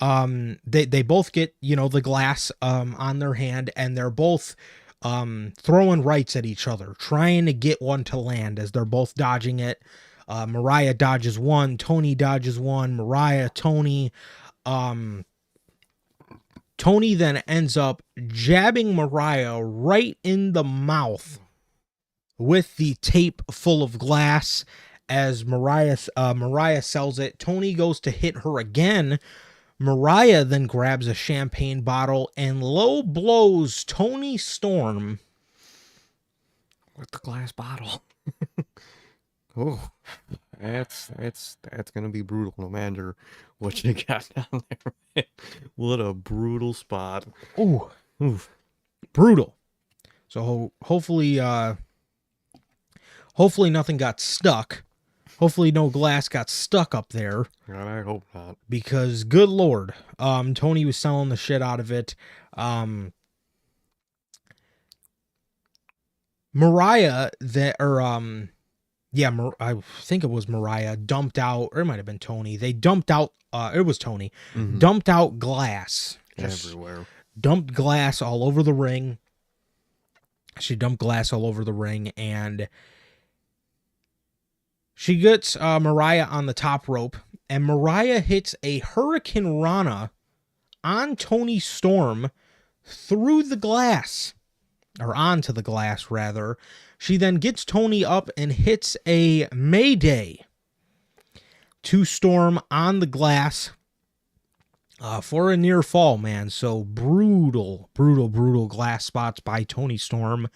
they both get, you know, the glass on their hand, and they're both throwing rights at each other, trying to get one to land as they're both dodging it. Mariah dodges one, Toni dodges one, Mariah, Toni. Toni then ends up jabbing Mariah right in the mouth with the tape full of glass as Mariah sells it. Toni goes to hit her again. Mariah then grabs a champagne bottle and low blows Toni Storm. With the glass bottle. Oh, that's gonna be brutal, no matter what you got down there. Man. What a brutal spot. Ooh, Oof. brutal. So hopefully nothing got stuck. Hopefully no glass got stuck up there, God, I hope not. because good lord, Toni was selling the shit out of it. Mariah I think it was Mariah dumped out, or it might have been Toni. They dumped out it was Toni. Mhm. Dumped out glass. Just Everywhere. dumped glass all over the ring. She dumped glass all over the ring, and she gets Mariah on the top rope, and Mariah hits a Hurricane Rana on Toni Storm through the glass, or onto the glass, rather. She then gets Toni up and hits a Mayday to Storm on the glass for a near fall, man. So brutal glass spots by Toni Storm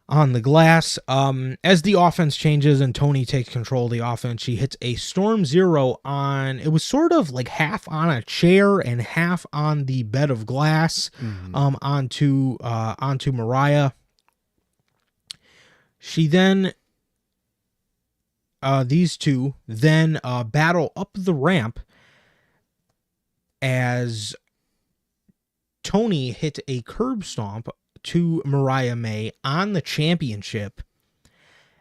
on the glass. As the offense changes and Toni takes control of the offense, she hits a Storm Zero on, it was sort of like half on a chair and half on the bed of glass, onto Mariah. She then, these two then battle up the ramp as Toni hit a curb stomp to Mariah May on the championship,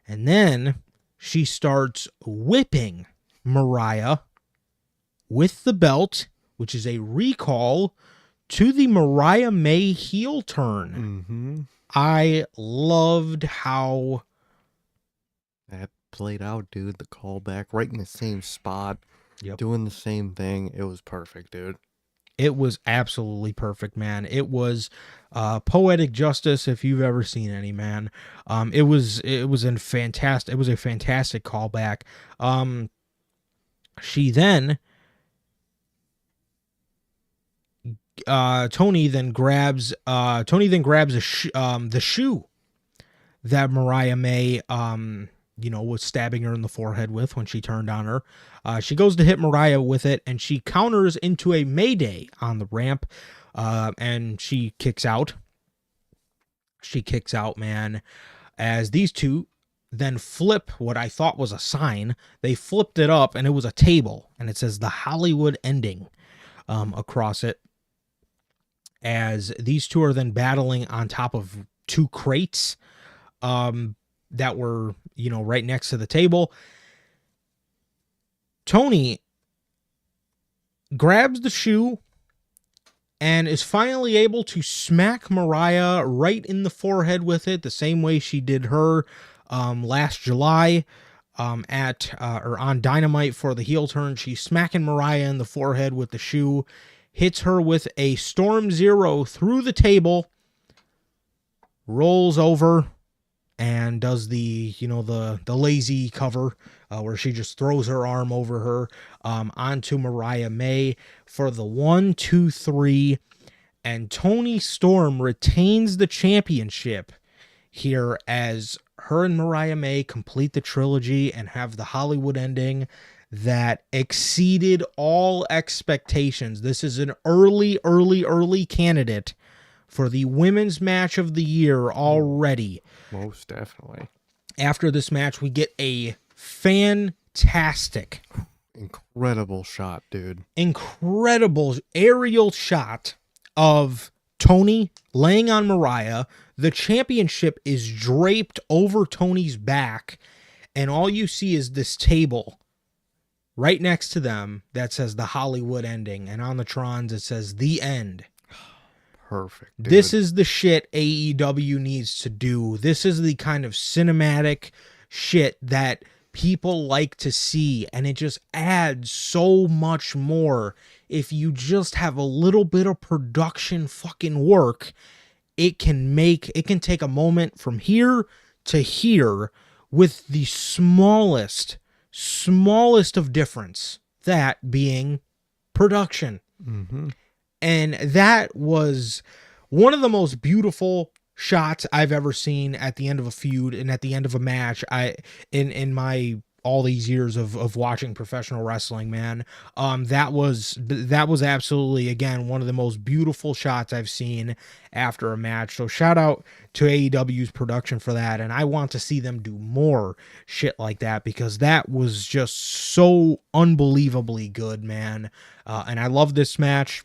and then she starts whipping Mariah with the belt, which is a recall to the Mariah May heel turn. Mm-hmm. I loved how that played out, dude. The callback right in the same spot, Yep. doing the same thing. It was perfect, dude. It was absolutely perfect, man. It was poetic justice if you've ever seen any, man. It was a fantastic callback. She then Toni then grabs the shoe that Mariah May was stabbing her in the forehead with when she turned on her. She goes to hit Mariah with it, and she counters into a Mayday on the ramp, and she kicks out. She kicks out, man, as these two then flip what I thought was a sign. They flipped it up, and it was a table, and it says the Hollywood ending across it. As these two are then battling on top of two crates that were, right next to the table. Toni grabs the shoe and is finally able to smack Mariah right in the forehead with it, the same way she did her last July on Dynamite for the heel turn. She's smacking Mariah in the forehead with the shoe, hits her with a Storm Zero through the table, rolls over, and does the lazy cover where she just throws her arm over her onto Mariah May for the 1, 2, 3, and Toni Storm retains the championship here as her and Mariah May complete the trilogy and have the Hollywood ending that exceeded all expectations. This is an early candidate for the women's match of the year already. Most definitely. After this match, we get a fantastic, incredible shot, dude. Incredible aerial shot of Toni laying on Mariah. The championship is draped over Toni's back, and all you see is this table right next to them that says the Hollywood ending, and on the Trons it says the end. Perfect, dude. This is the shit AEW needs to do. This is the kind of cinematic shit that people like to see, and it just adds so much more. If you just have a little bit of production fucking work, it can take a moment from here to here with the smallest of difference, that being production. Mm-hmm. And that was one of the most beautiful shots I've ever seen at the end of a feud and at the end of a match. In my all these years of watching professional wrestling, man, that was absolutely, again, one of the most beautiful shots I've seen after a match. So shout out to AEW's production for that, and I want to see them do more shit like that, because that was just so unbelievably good, man. And I love this match.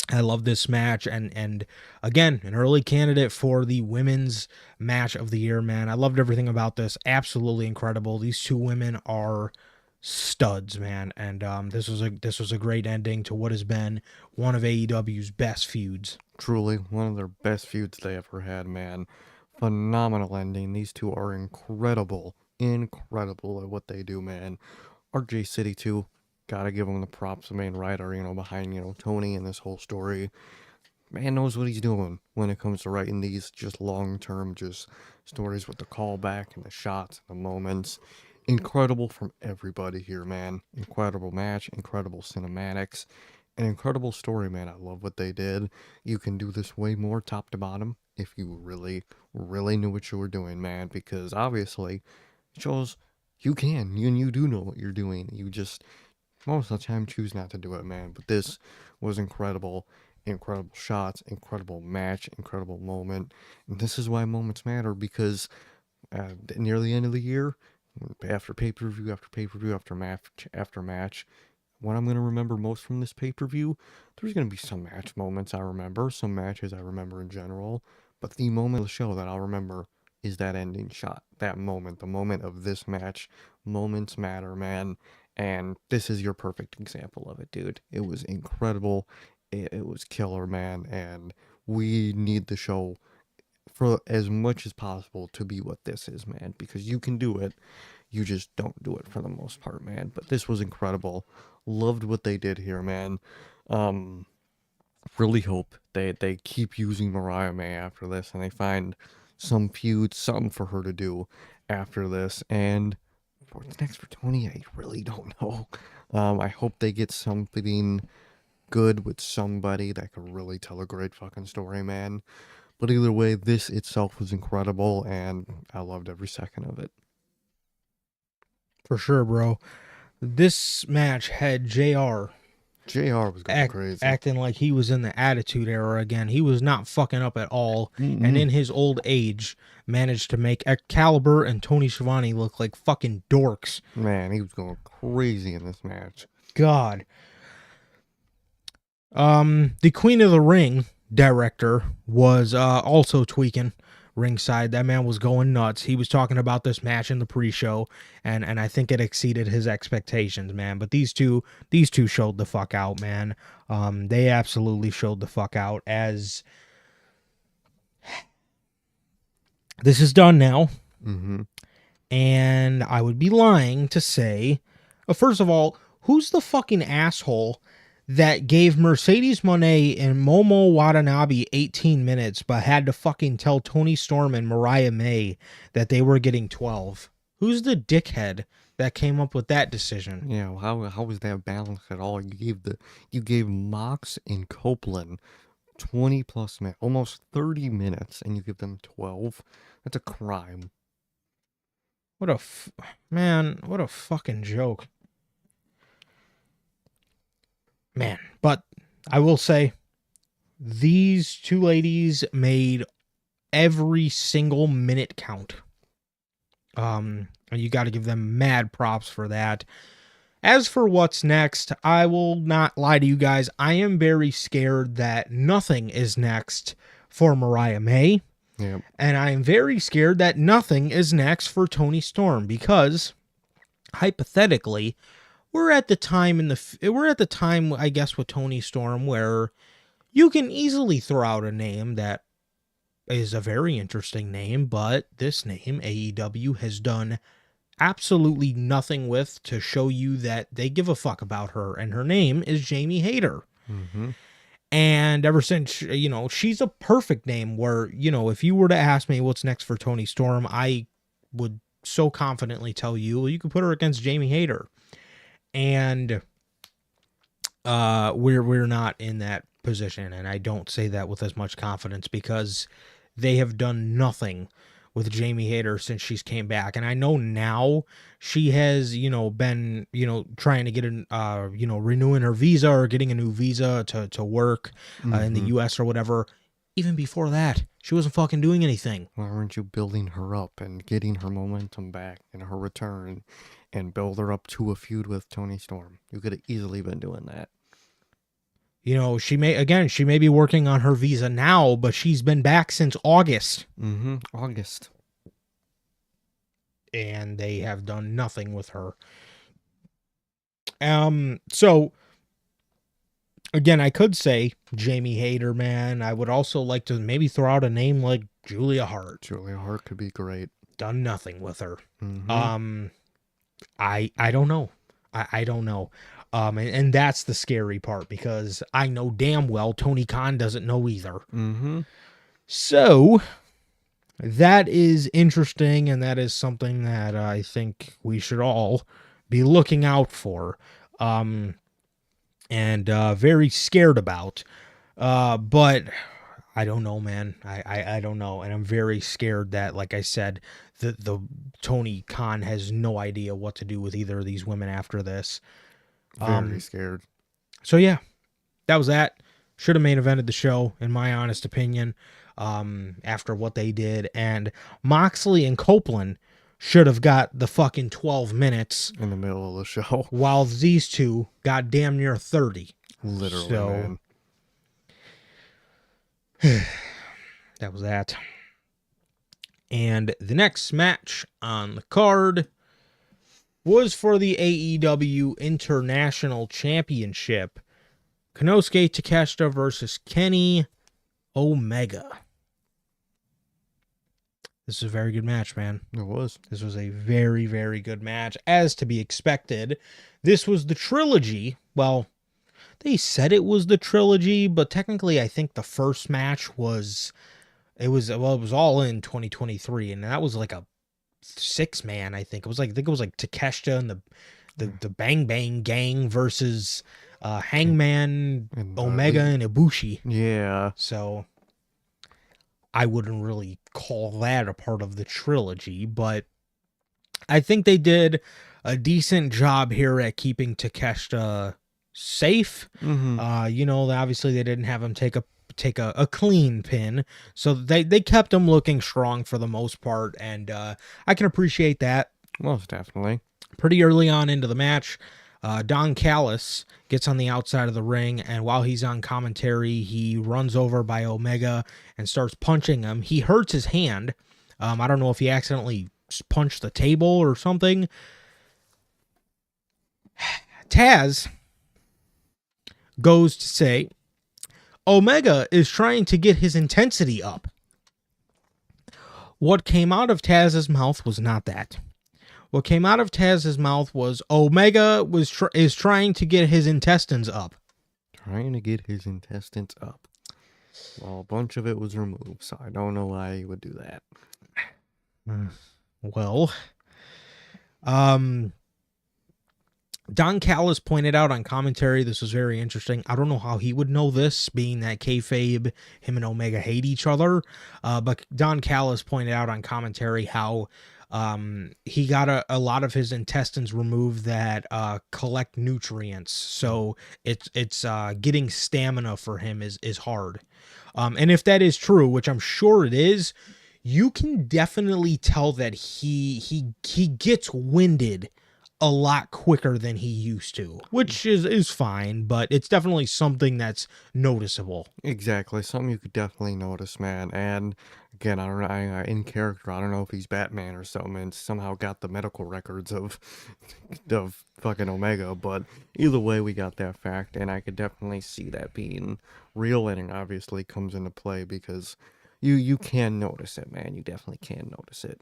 And again, an early candidate for the women's match of the year, man. I loved everything about this. Absolutely incredible. These two women are studs, man. And this was a great ending to what has been one of AEW's best feuds. Truly, one of their best feuds they ever had, man. Phenomenal ending. These two are incredible at what they do, man. RJ City too. Gotta give him the props, the main writer, behind, Toni and this whole story. Man knows what he's doing when it comes to writing these just long-term just stories with the callback and the shots and the moments. Incredible from everybody here, man. Incredible match, incredible cinematics, an incredible story, man. I love what they did. You can do this way more top to bottom if you really, really knew what you were doing, man, because obviously it shows you can. You do know what you're doing. You just most of the time choose not to do it, man. But this was incredible. Incredible shots, incredible match, incredible moment. And this is why moments matter, because near the end of the year, after pay-per-view after pay-per-view after match, what I'm going to remember most from this pay-per-view, there's going to be some match moments I remember, some matches I remember in general, but the moment of the show that I'll remember is that ending shot, that moment, the moment of this match. Moments matter, man. And this is your perfect example of it, dude. It was incredible. It was killer, man. And we need the show for as much as possible to be what this is, man. Because you can do it. You just don't do it for the most part, man. But this was incredible. Loved what they did here, man. Really hope they keep using Mariah May after this, and they find some feud, something for her to do after this. And what's next for Toni, I really don't know. I hope they get something good with somebody that could really tell a great fucking story, man. But either way, this itself was incredible, and I loved every second of it. For sure, bro. This match had JR was going crazy. acting like he was in the Attitude Era again. He was not fucking up at all. And in his old age, managed to make Excalibur and Tony Schiavone look like fucking dorks. Man, he was going crazy in this match. God. The Queen of the Ring director was also tweaking ringside. That man was going nuts. He was talking about this match in the pre-show, and I think it exceeded his expectations, man. But these two showed the fuck out, man. They absolutely showed the fuck out. As this is done now, and I would be lying to say, first of all, who's the fucking asshole that gave Mercedes Moné and Momo Watanabe 18 minutes, but had to fucking tell Toni Storm and Mariah May that they were getting 12? Who's the dickhead that came up with that decision? Yeah, well, how was that balanced at all? You gave Mox and Copeland 20 plus minutes, almost 30 minutes, and you give them 12. That's a crime. What a fucking joke. Man, but I will say, these two ladies made every single minute count. You got to give them mad props for that. As for what's next, I will not lie to you guys. I am very scared that nothing is next for Mariah May. Yep. And I am very scared that nothing is next for Toni Storm, because hypothetically, we're at the time I guess with Toni Storm where you can easily throw out a name that is a very interesting name, but this name AEW has done absolutely nothing with to show you that they give a fuck about her, and her name is Jamie Hayter. Mm-hmm. And ever since, she's a perfect name where, if you were to ask me what's next for Toni Storm, I would so confidently tell you, well, you could put her against Jamie Hayter. And we're not in that position, and I don't say that with as much confidence because they have done nothing with Jamie Hayter since she's came back. And I know now she has, been, trying to get renewing her visa or getting a new visa to work in the US or whatever. Even before that, she wasn't fucking doing anything. Why aren't you building her up and getting her momentum back and her return and build her up to a feud with Toni Storm? You could have easily been doing that. She may be working on her visa now, but she's been back since August. Mm-hmm. August. And they have done nothing with her. So again, I could say Jamie Hayter, man. I would also like to maybe throw out a name like Julia Hart. Julia Hart could be great. Done nothing with her. Mm-hmm. I don't know. I don't know. And that's the scary part, because I know damn well Tony Khan doesn't know either. Mm-hmm. So that is interesting, and that is something that I think we should all be looking out for, and very scared about. But I don't know, man. I don't know, and I'm very scared that, like I said, the Tony Khan has no idea what to do with either of these women after this. Very scared. So yeah, that was that. Should have main evented the show, in my honest opinion, after what they did. And Moxley and Copeland should have got the fucking 12 minutes in the middle of the show, while these two got damn near 30. Literally, so, man. That was that. And the next match on the card was for the AEW International Championship. Konosuke Takeshita versus Kenny Omega. This is a very good match, man. It was. This was a very, very good match, as to be expected. This was the trilogy. Well, they said it was the trilogy, but technically I think the first match was all in 2023, and that was like a 6-man, I think. It was like Takeshita and the Bang Bang Gang versus Hangman, and Omega, and Ibushi. Yeah. So I wouldn't really call that a part of the trilogy, but I think they did a decent job here at keeping Takeshita safe. Mm-hmm. Obviously they didn't have him take a clean pin, so they kept him looking strong for the most part, and I can appreciate that. Most definitely. Pretty early on into the match, Don Callis gets on the outside of the ring, and while he's on commentary, he runs over by Omega and starts punching him. He hurts his hand. I don't know if he accidentally punched the table or something. Taz goes to say Omega is trying to get his intensity up. What came out of Taz's mouth was not that. What came out of Taz's mouth was Omega is trying to get his intestines up. Trying to get his intestines up. Well, a bunch of it was removed, so I don't know why he would do that. Well, Don Callis pointed out on commentary, this was very interesting. I don't know how he would know this, being that kayfabe, him and Omega hate each other. But Don Callis pointed out on commentary how He got a lot of his intestines removed that collect nutrients, so it's getting stamina for him is hard. And if that is true, which I'm sure it is, you can definitely tell that he gets winded a lot quicker than he used to, which is fine, but it's definitely something that's noticeable. Exactly, something you could definitely notice, man. And again, I don't know, in character, I don't know if he's Batman or something, and somehow got the medical records of fucking Omega. But either way, we got that fact, and I could definitely see that being real, and it obviously comes into play because you can notice it, man. You definitely can notice it.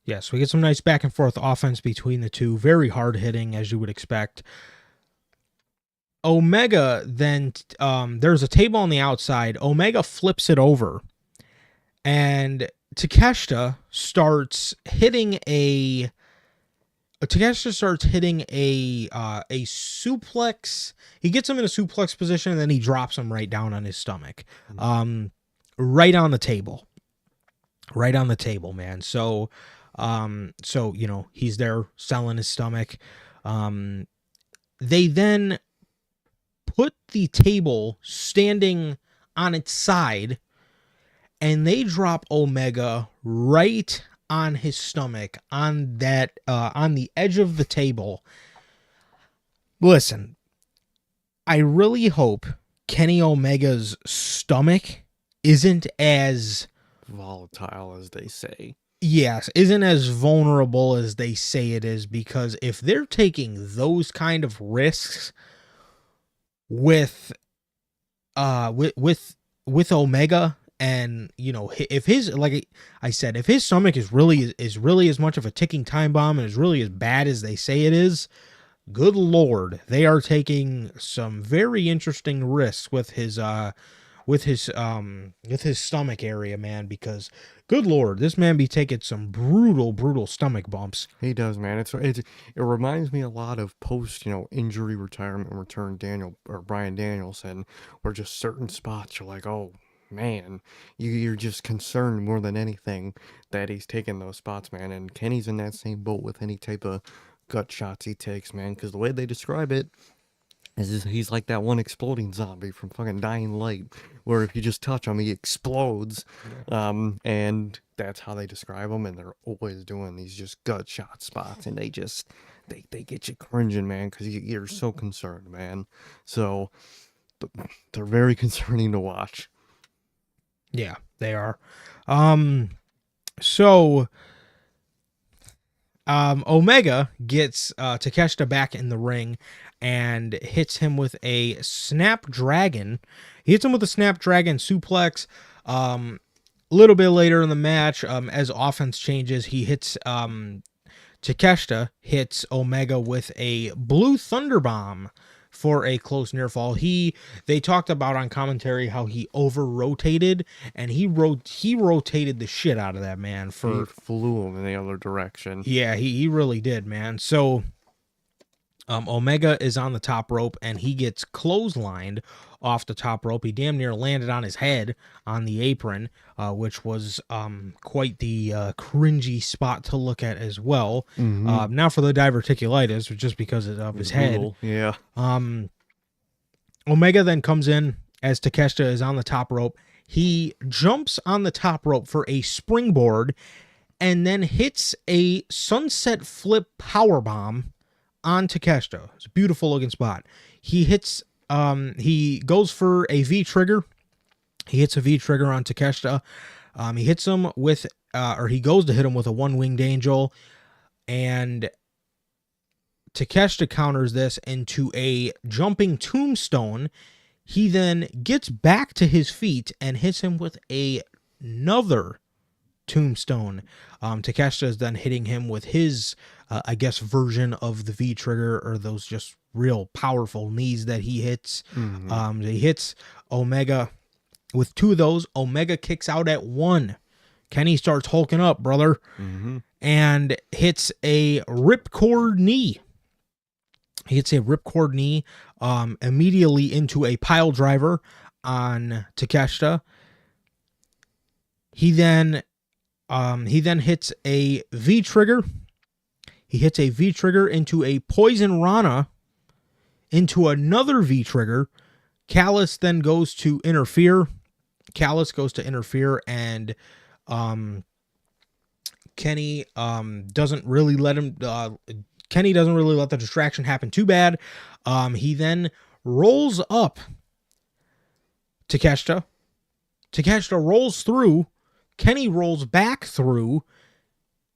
Yes, we get some nice back and forth offense between the two. Very hard hitting, as you would expect. Omega then, there's a table on the outside. Omega flips it over, and Takeshita starts hitting a suplex. He gets him in a suplex position, and then he drops him right down on his stomach, right on the table, man. So he's there selling his stomach. They then put the table standing on its side, and they drop Omega right on his stomach, on the edge of the table. Listen, I really hope Kenny Omega's stomach isn't as volatile as they say. Yes, isn't as vulnerable as they say it is, because if they're taking those kind of risks with Omega, and if his, like I said, if his stomach is really as much of a ticking time bomb and is really as bad as they say it is, good Lord, they are taking some very interesting risks with his stomach area, man, because good Lord, this man be taking some brutal stomach bumps. He does, man. It reminds me a lot of post, injury retirement return Brian Danielson, where just certain spots you're like, oh man, you're just concerned more than anything that he's taking those spots, man. And Kenny's in that same boat with any type of gut shots he takes, man, because the way they describe it is he's like that one exploding zombie from fucking Dying Light, where if you just touch him, he explodes. And that's how they describe him, and they're always doing these just gut shot spots, and they get you cringing, man, because you're so concerned, man. So they're very concerning to watch. Yeah, they are. So Omega gets Takeshita back in the ring and hits him with a Snapdragon. He hits him with a Snapdragon suplex. A little bit later in the match, as offense changes, he hits Takeshita hits Omega with a Blue Thunder Bomb for a close near fall. They talked about on commentary how he over rotated, and he rotated the shit out of that man. He flew him in the other direction. Yeah, he really did, man. So Omega is on the top rope, and he gets clotheslined off the top rope. He damn near landed on his head on the apron, which was quite the cringy spot to look at as well. Mm-hmm. Now for the diverticulitis, just because of his head. Yeah. Omega then comes in as Takeshita is on the top rope. He jumps on the top rope for a springboard and then hits a sunset flip powerbomb on Takeshita. It's a beautiful looking spot. He goes for a V trigger. He hits a V trigger on Takeshita. He hits him with, he goes to hit him with a one-winged angel, and Takeshita counters this into a jumping tombstone. He then gets back to his feet and hits him with another tombstone. Takeshita is then hitting him with his, version of the V trigger, or those just real powerful knees that he hits. Mm-hmm. He hits Omega with two of those. Omega kicks out at one. Kenny starts hulking up, brother, and hits a ripcord knee. He hits a ripcord knee immediately into a pile driver on Takeshita. He then He then hits a V trigger. He hits a V trigger into a Poison Rana, into another V trigger. Callis then goes to interfere. And Kenny doesn't really let him. Kenny doesn't really let the distraction happen too bad. He then rolls up Takeshita. Takeshita rolls through. Kenny rolls back through.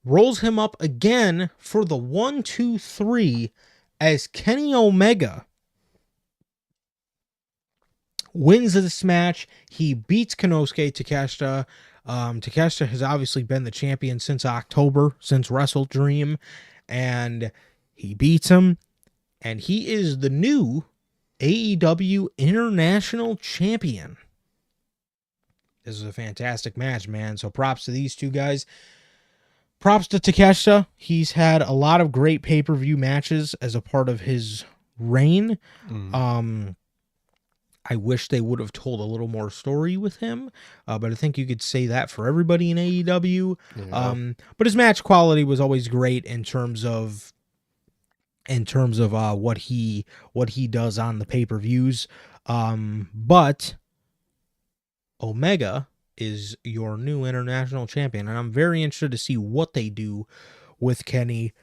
Rolls him up again for the 1-2-3 as Kenny Omega wins this match. He beats Konosuke Takeshita. Takeshita has obviously been the champion since October, since Wrestle Dream, and he beats him, and he is the new AEW International Champion. This is a fantastic match, man. So props to these two guys. Props to Takeshita. He's had a lot of great pay-per-view matches as a part of his reign. I wish they would have told a little more story with him, but I think you could say that for everybody in AEW. Yeah. But his match quality was always great in terms of what he does on the pay-per-views. But Omega is your new international champion, and I'm very interested to see what they do with Kenny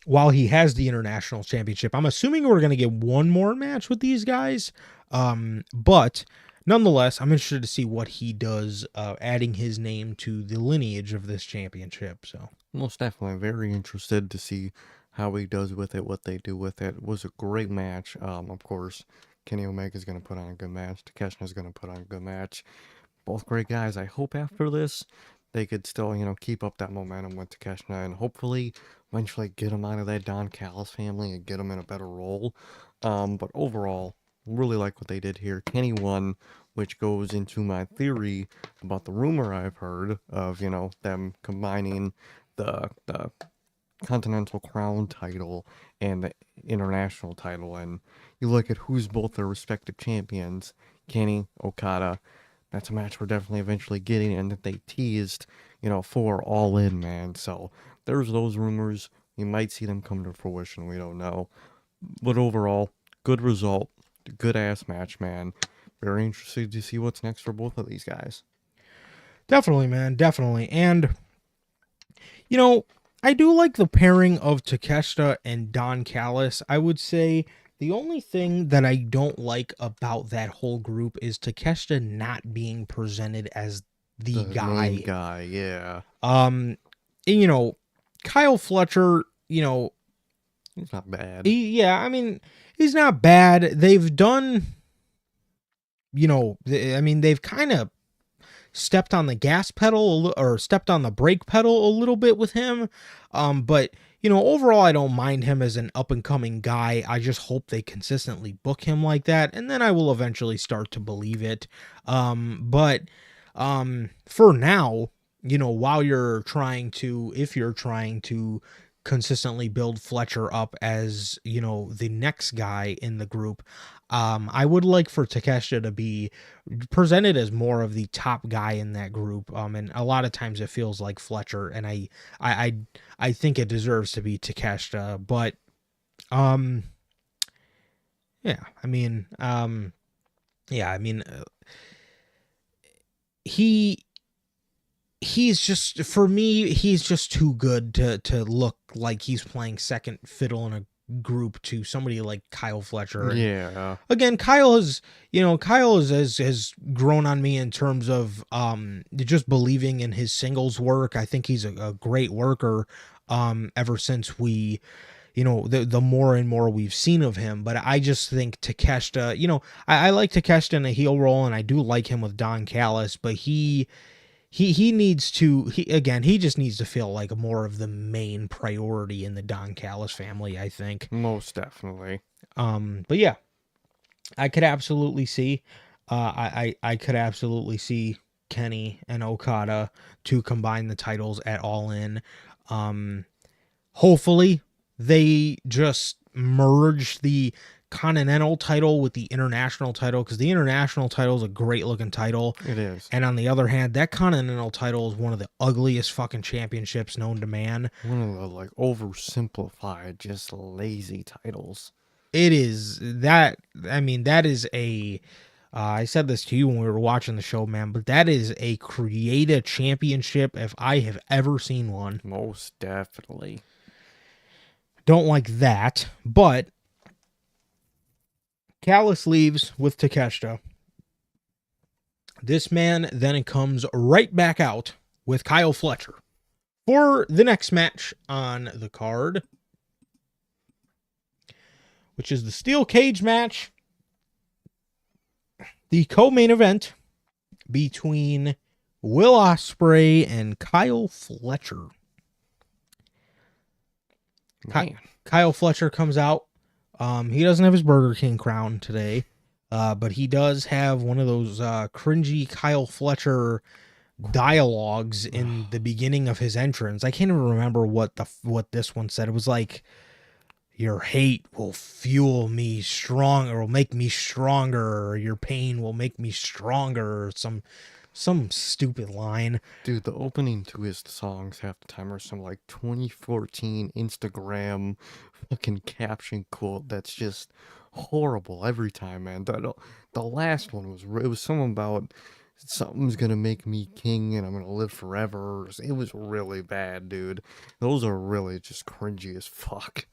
while he has the international championship. I'm assuming we're going to get one more match with these guys, but nonetheless, I'm interested to see what he does, adding his name to the lineage of this championship. So most definitely very interested to see how he does with it, what they do with it. It was a great match. Of course, Kenny Omega's going to put on a good match. Takeshita's going to put on a good match. Both great guys. I hope after this they could still, keep up that momentum with Takeshita and hopefully eventually get him out of that Don Callis family and get him in a better role. But overall, really like what they did here. Kenny won, which goes into my theory about the rumor I've heard of, them combining the Continental Crown title and the International title, and you look at who's both their respective champions, Kenny, Okada. That's a match we're definitely eventually getting, and that they teased, for All In, man. So there's those rumors. You might see them come to fruition. We don't know, but overall, good result, good ass match, man. Very interested to see what's next for both of these guys. Definitely, man, definitely, and I do like the pairing of Takeshita and Don Callis. I would say the only thing that I don't like about that whole group is Takeshita not being presented as the guy. Main guy, yeah. And, Kyle Fletcher, he's not bad. He's not bad. They've done, they've kind of stepped on the gas pedal or stepped on the brake pedal a little bit with him. But, overall, I don't mind him as an up and coming guy. I just hope they consistently book him like that. And then I will eventually start to believe it. But for now, while if you're trying to consistently build Fletcher up as, the next guy in the group, I would like for Takeshita to be presented as more of the top guy in that group. And a lot of times it feels like Fletcher, and I think it deserves to be Takeshita, but, he's just, for me, he's just too good to look like he's playing second fiddle in a group to somebody like Kyle Fletcher. Yeah. Again, Kyle has grown on me in terms of just believing in his singles work. I think he's a great worker ever since we, the more and more we've seen of him. But I just think Takeshita, I like Takeshita in a heel role, and I do like him with Don Callis, but he needs to, he just needs to feel like more of the main priority in the Don Callis family, I think. Most definitely. But yeah, I could absolutely see, I could absolutely see Kenny and Okada to combine the titles at All In. Hopefully they just merge the Continental title with the international title, because the international title is a great looking title. It is. And on the other hand, that Continental title is one of the ugliest fucking championships known to man. One of the like oversimplified, just lazy titles. It is that. I mean, that is a. I said this to you when we were watching the show, man, but that is a creative championship if I have ever seen one. Most definitely. Don't like that, but Callis leaves with Takeshita. This man then comes right back out with Kyle Fletcher for the next match on the card, which is the steel cage match, the co-main event between Will Ospreay and Kyle Fletcher. Man. Kyle Fletcher comes out. He doesn't have his Burger King crown today, but he does have one of those cringy Kyle Fletcher dialogues in the beginning of his entrance. I can't even remember what this one said. It was like, "Your hate will fuel me stronger, will make me stronger, or your pain will make me stronger," or some stupid line. Dude, the opening to his songs half the time are some like 2014 Instagram fucking caption quote that's just horrible every time, man. The last one was, it was something about something's gonna make me king and I'm gonna live forever. It was really bad, dude. Those are really just cringy as fuck.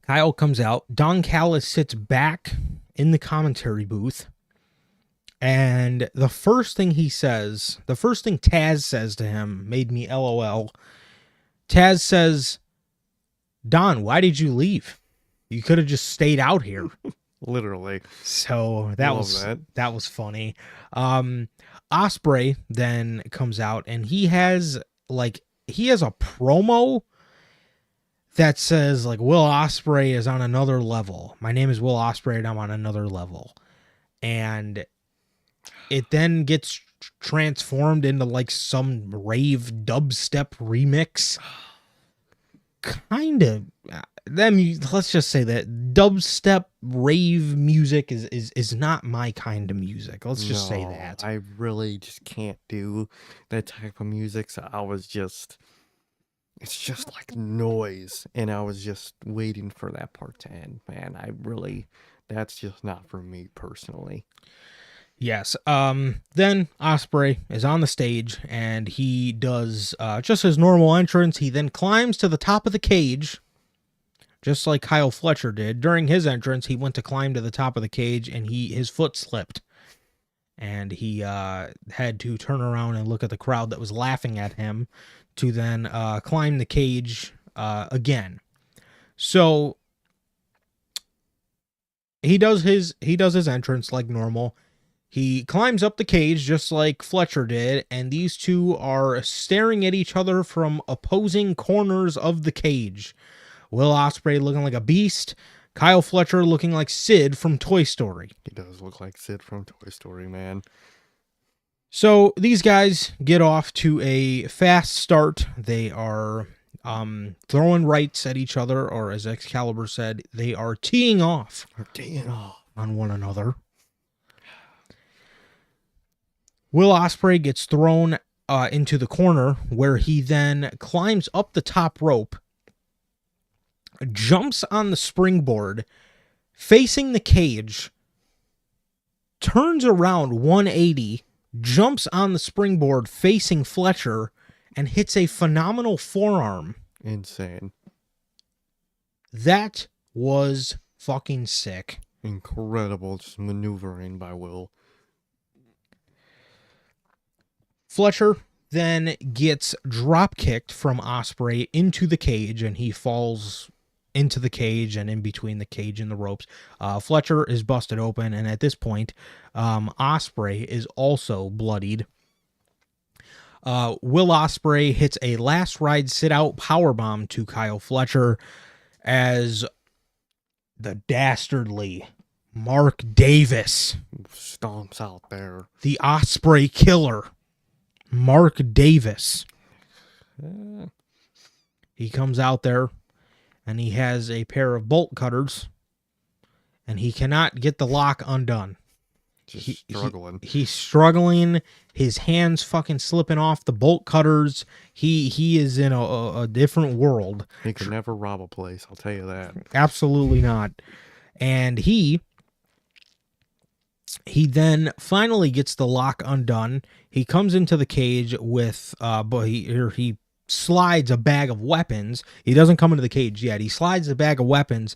Kyle comes out. Don Callis sits back in the commentary booth. And the first thing Taz says to him made me LOL. Taz says, "Don, why did you leave? You could have just stayed out here." Literally. So that was funny. Ospreay then comes out and he has a promo that says like, "Will Ospreay is on another level. My name is Will Ospreay and I'm on another level." And it then gets transformed into like some rave dubstep remix. Kind of. Let's just say that dubstep rave music is not my kind of music. Let's just say that. I really just can't do that type of music. So it's just like noise, and I was just waiting for that part to end, man. That's just not for me personally. Yes. Then Ospreay is on the stage, and he does just his normal entrance. He then climbs to the top of the cage, just like Kyle Fletcher did. During his entrance, he went to climb to the top of the cage, and his foot slipped. And he had to turn around and look at the crowd that was laughing at him to then climb the cage again. So he does his entrance like normal. He climbs up the cage just like Fletcher did, and these two are staring at each other from opposing corners of the cage. Will Ospreay looking like a beast, Kyle Fletcher looking like Sid from Toy Story. He does look like Sid from Toy Story, man. So these guys get off to a fast start. They are throwing rights at each other, or as Excalibur said, they are teeing off. On one another. Will Ospreay gets thrown into the corner, where he then climbs up the top rope, jumps on the springboard, facing the cage, turns around 180, jumps on the springboard facing Fletcher, and hits a phenomenal forearm. Insane. That was fucking sick. Incredible just maneuvering by Will. Fletcher then gets drop kicked from Ospreay into the cage, and he falls into the cage and in between the cage and the ropes. Fletcher is busted open, and at this point, Ospreay is also bloodied. Will Ospreay hits a last ride sit-out powerbomb to Kyle Fletcher as the dastardly Mark Davis stomps out there. The Ospreay killer, Mark Davis. He comes out there and he has a pair of bolt cutters and he cannot get the lock undone. Just struggling. He's struggling. His hands fucking slipping off the bolt cutters. He is in a different world. He can never rob a place, I'll tell you that. Absolutely not. And he then finally gets the lock undone. He comes into the cage with but he slides a bag of weapons. He doesn't come into the cage yet. He slides a bag of weapons,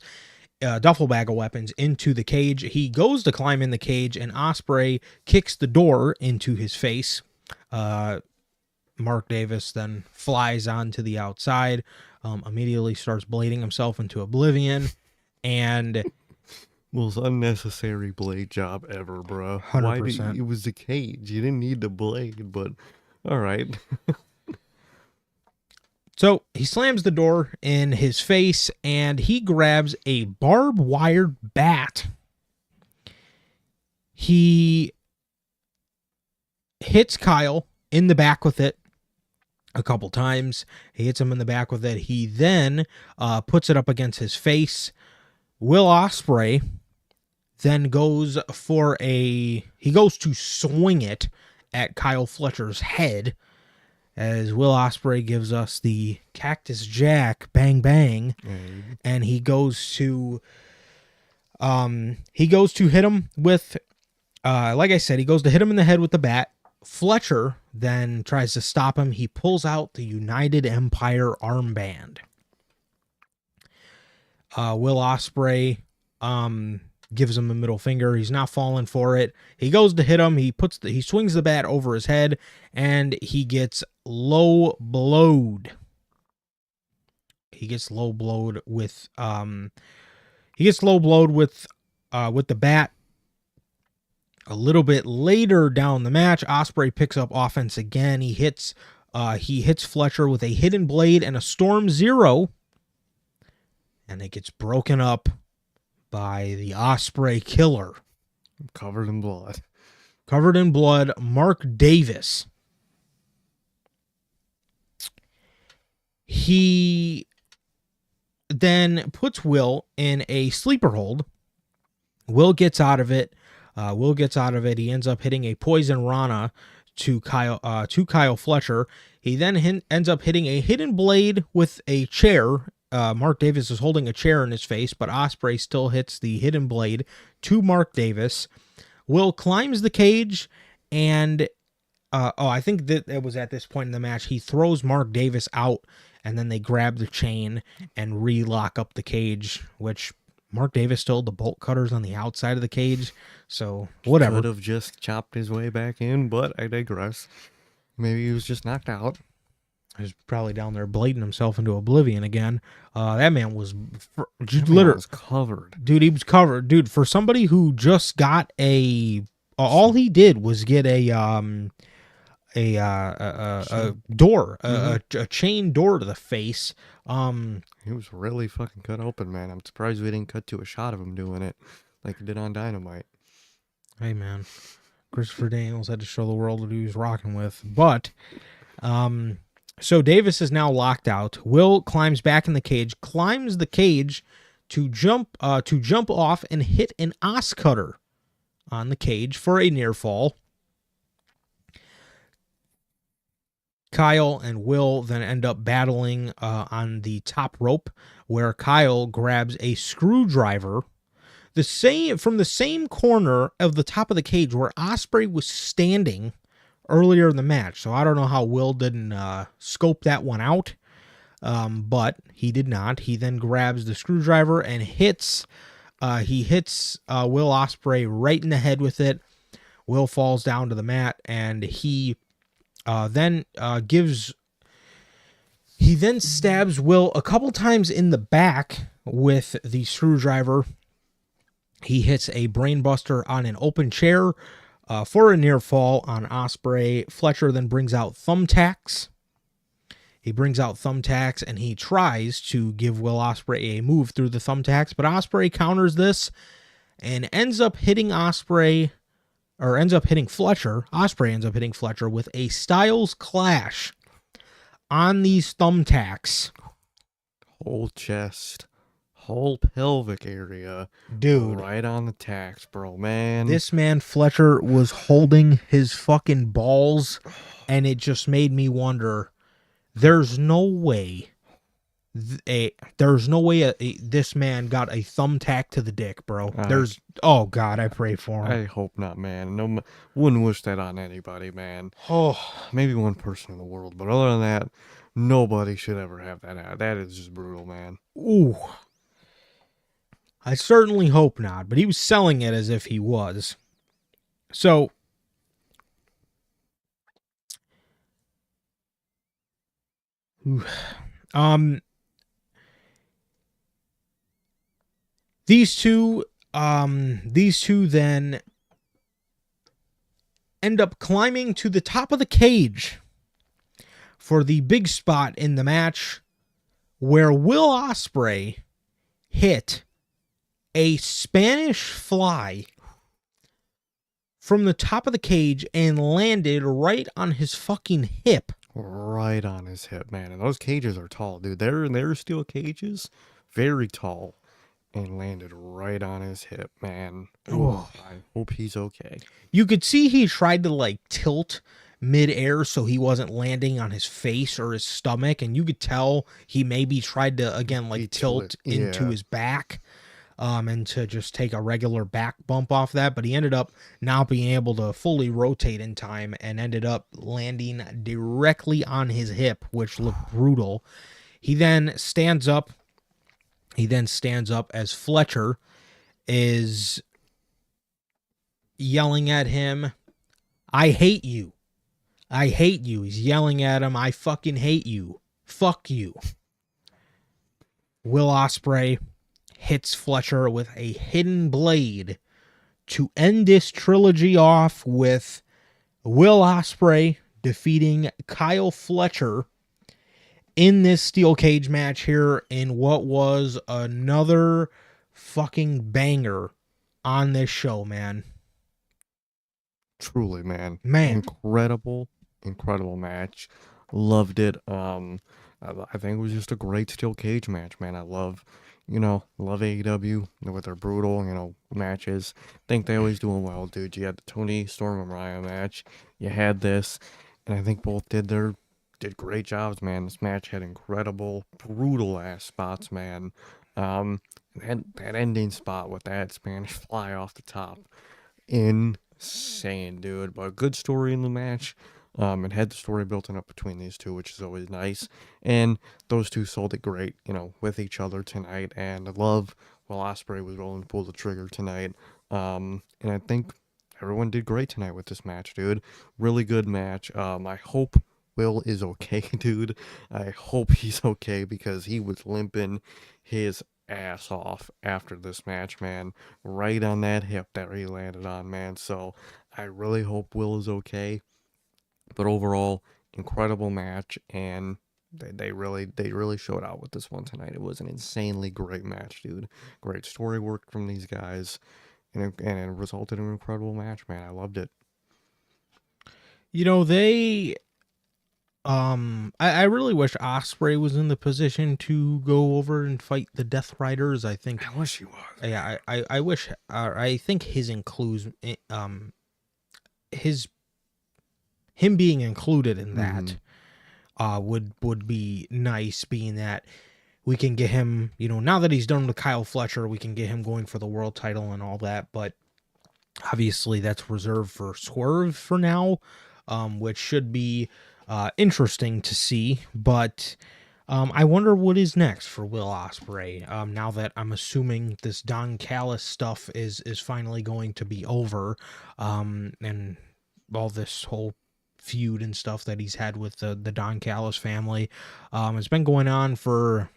duffel bag of weapons, into the cage. He goes to climb in the cage, and Ospreay kicks the door into his face. Mark Davis then flies onto the outside, immediately starts blading himself into oblivion, and Most unnecessary blade job ever, bro. 100%. It was a cage. You didn't need the blade, but all right. So he slams the door in his face and he grabs a barbed wire bat. He hits Kyle in the back with it a couple times. He hits him in the back with it. He then puts it up against his face. Will Ospreay then goes to swing it at Kyle Fletcher's head, as Will Ospreay gives us the Cactus Jack bang bang, and he goes to hit him with like I said, he goes to hit him in the head with the bat. Fletcher then tries to stop him. He pulls out the United Empire armband. Will Ospreay gives him a middle finger. He's not falling for it. He goes to hit him. He swings the bat over his head, and he gets low blowed. He gets low blowed with the bat. A little bit later down the match, Ospreay picks up offense again. He hits Fletcher with a hidden blade and a Storm Zero, and it gets broken up by the Ospreay killer. Covered in blood. Covered in blood, Mark Davis. He then puts Will in a sleeper hold. Will gets out of it. He ends up hitting a poison Rana to Kyle Fletcher. He then ends up hitting a hidden blade with a chair. Mark Davis is holding a chair in his face, but Ospreay still hits the hidden blade to Mark Davis. Will climbs the cage, and I think that it was at this point in the match, he throws Mark Davis out, and then they grab the chain and re-lock up the cage, which Mark Davis still had the bolt cutters on the outside of the cage, so whatever. Could have just chopped his way back in, but I digress. Maybe he was just knocked out. He's probably down there blading himself into oblivion again. That man was literally covered. Dude, he was covered. Dude, for somebody who just got all he did was get a door, a chain door to the face. He was really fucking cut open, man. I'm surprised we didn't cut to a shot of him doing it like he did on Dynamite. Hey, man. Christopher Daniels had to show the world what he was rocking with. But, so Davis is now locked out. Will climbs back in the cage, climbs the cage to jump off and hit an os cutter on the cage for a near fall. Kyle and Will then end up battling on the top rope, where Kyle grabs a screwdriver from the same corner of the top of the cage where Ospreay was standing earlier in the match. So I don't know how Will didn't scope that one out, but he did not. He then grabs the screwdriver and hits Will Ospreay right in the head with it. Will falls down to the mat, and he then stabs Will a couple times in the back with the screwdriver. He hits a brainbuster on an open chair for a near fall on Ospreay. Fletcher then brings out thumbtacks. And he tries to give Will Ospreay a move through the thumbtacks, but Ospreay counters this and ends up hitting Fletcher. Ospreay ends up hitting Fletcher with a Styles Clash on these thumbtacks. whole chest, whole pelvic area, Dude, right on the tax, bro, man. this man Fletcher was holding his fucking balls, and it just made me wonder. There's no way, there's no way this man got a thumbtack to the dick, bro. Oh God, I pray for him. I hope not, man. No, wouldn't wish that on anybody, man. Oh, Maybe one person in the world, but other than that, nobody should ever have that. That is just brutal, man. ooh. I certainly hope not, but he was selling it as if he was. So, um, these two then end up climbing to the top of the cage for the big spot in the match, where Will Ospreay hit a Spanish fly from the top of the cage and landed right on his fucking hip. Right on his hip, man. And those cages are tall, dude. They're steel cages, very tall, and landed right on his hip, man. Ooh, I hope he's okay. You could see he tried to like tilt midair so he wasn't landing on his face or his stomach, and you could tell he maybe tried to again like tilt into his back. And to just take a regular back bump off that, but he ended up not being able to fully rotate in time and ended up landing directly on his hip, which looked brutal. He then stands up. As Fletcher is yelling at him, "I hate you. I hate you." He's yelling at him, "I fucking hate you. Fuck you." Will Ospreay hits Fletcher with a hidden blade to end this trilogy off, with Will Ospreay defeating Kyle Fletcher in this steel cage match here in what was another fucking banger on this show, man. Truly, man. Man. Incredible match. Loved it. I think it was just a great steel cage match, man. I love AEW with their brutal, matches. Think they always do them well, dude. You had the Toni Storm and Mariah match. You had this, and I think both did great jobs, man. This match had incredible, brutal ass spots, man. That ending spot with that Spanish fly off the top, insane, dude. But a good story in the match. It had the story built up between these two, which is always nice. And those two sold it great, with each other tonight. And I love Will Ospreay was willing to pull the trigger tonight. And I think everyone did great tonight with this match, dude. Really good match. I hope Will is okay, dude. I hope he's okay, because he was limping his ass off after this match, man. Right on that hip that he landed on, man. So I really hope Will is okay. But overall, incredible match, and they really showed out with this one tonight. It was an insanely great match, dude. Great story work from these guys, and it resulted in an incredible match, man. I loved it. I really wish Ospreay was in the position to go over and fight the Death Riders. I wish he was. Yeah, I wish. I think him being included in that would be nice, being that we can get him, now that he's done with Kyle Fletcher, we can get him going for the world title and all that. But obviously that's reserved for Swerve for now, which should be interesting to see. But I wonder what is next for Will Ospreay, now that I'm assuming this Don Callis stuff is finally going to be over, and all this whole feud and stuff that he's had with the Don Callis family. It's been going on for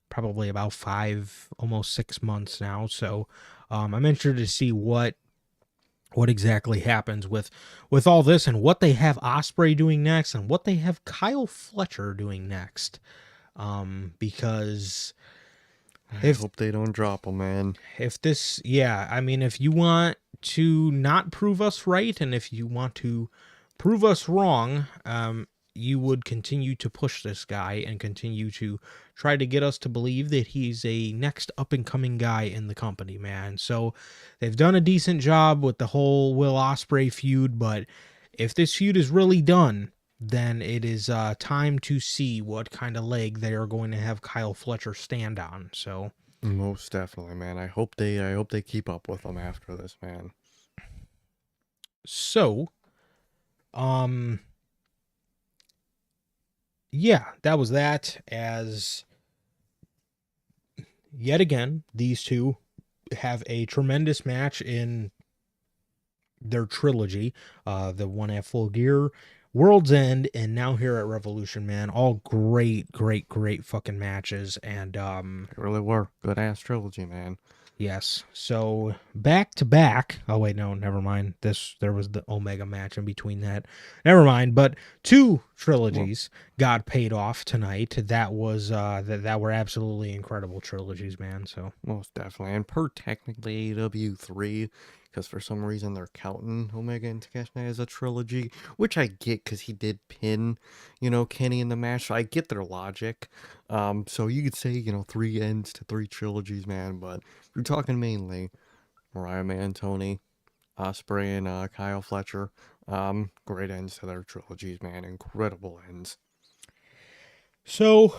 probably about 5, almost 6 months now. So I'm interested to see what exactly happens with all this, and what they have Ospreay doing next, and what they have Kyle Fletcher doing next. Because I hope they don't drop him, man. If you want to not prove us right, and if you want to prove us wrong, you would continue to push this guy and continue to try to get us to believe that he's a next up and coming guy in the company, man. So they've done a decent job with the whole Will Ospreay feud, but if this feud is really done, then it is time to see what kind of leg they are going to have Kyle Fletcher stand on. So Most definitely, man. I hope they keep up with him after this, man. So, yeah, that was that. As yet again, these two have a tremendous match in their trilogy. The one at Full Gear, World's End, and now here at Revolution, man. All great fucking matches. And They really were good ass trilogy, man. yes. So back to back. Oh wait, no, never mind. There was the Omega match in between that. Never mind. But two trilogies got paid off tonight. That was that were absolutely incredible trilogies, man. So Most definitely. And per technically AEW 3, because for some reason they're counting Omega and Takeshita as a trilogy, which I get because he did pin, Kenny in the match. So I get their logic. So you could say, 3 ends to 3 trilogies, man. But if you're talking mainly Mariah, man, Toni, Ospreay, and Kyle Fletcher, great ends to their trilogies, man. Incredible ends. So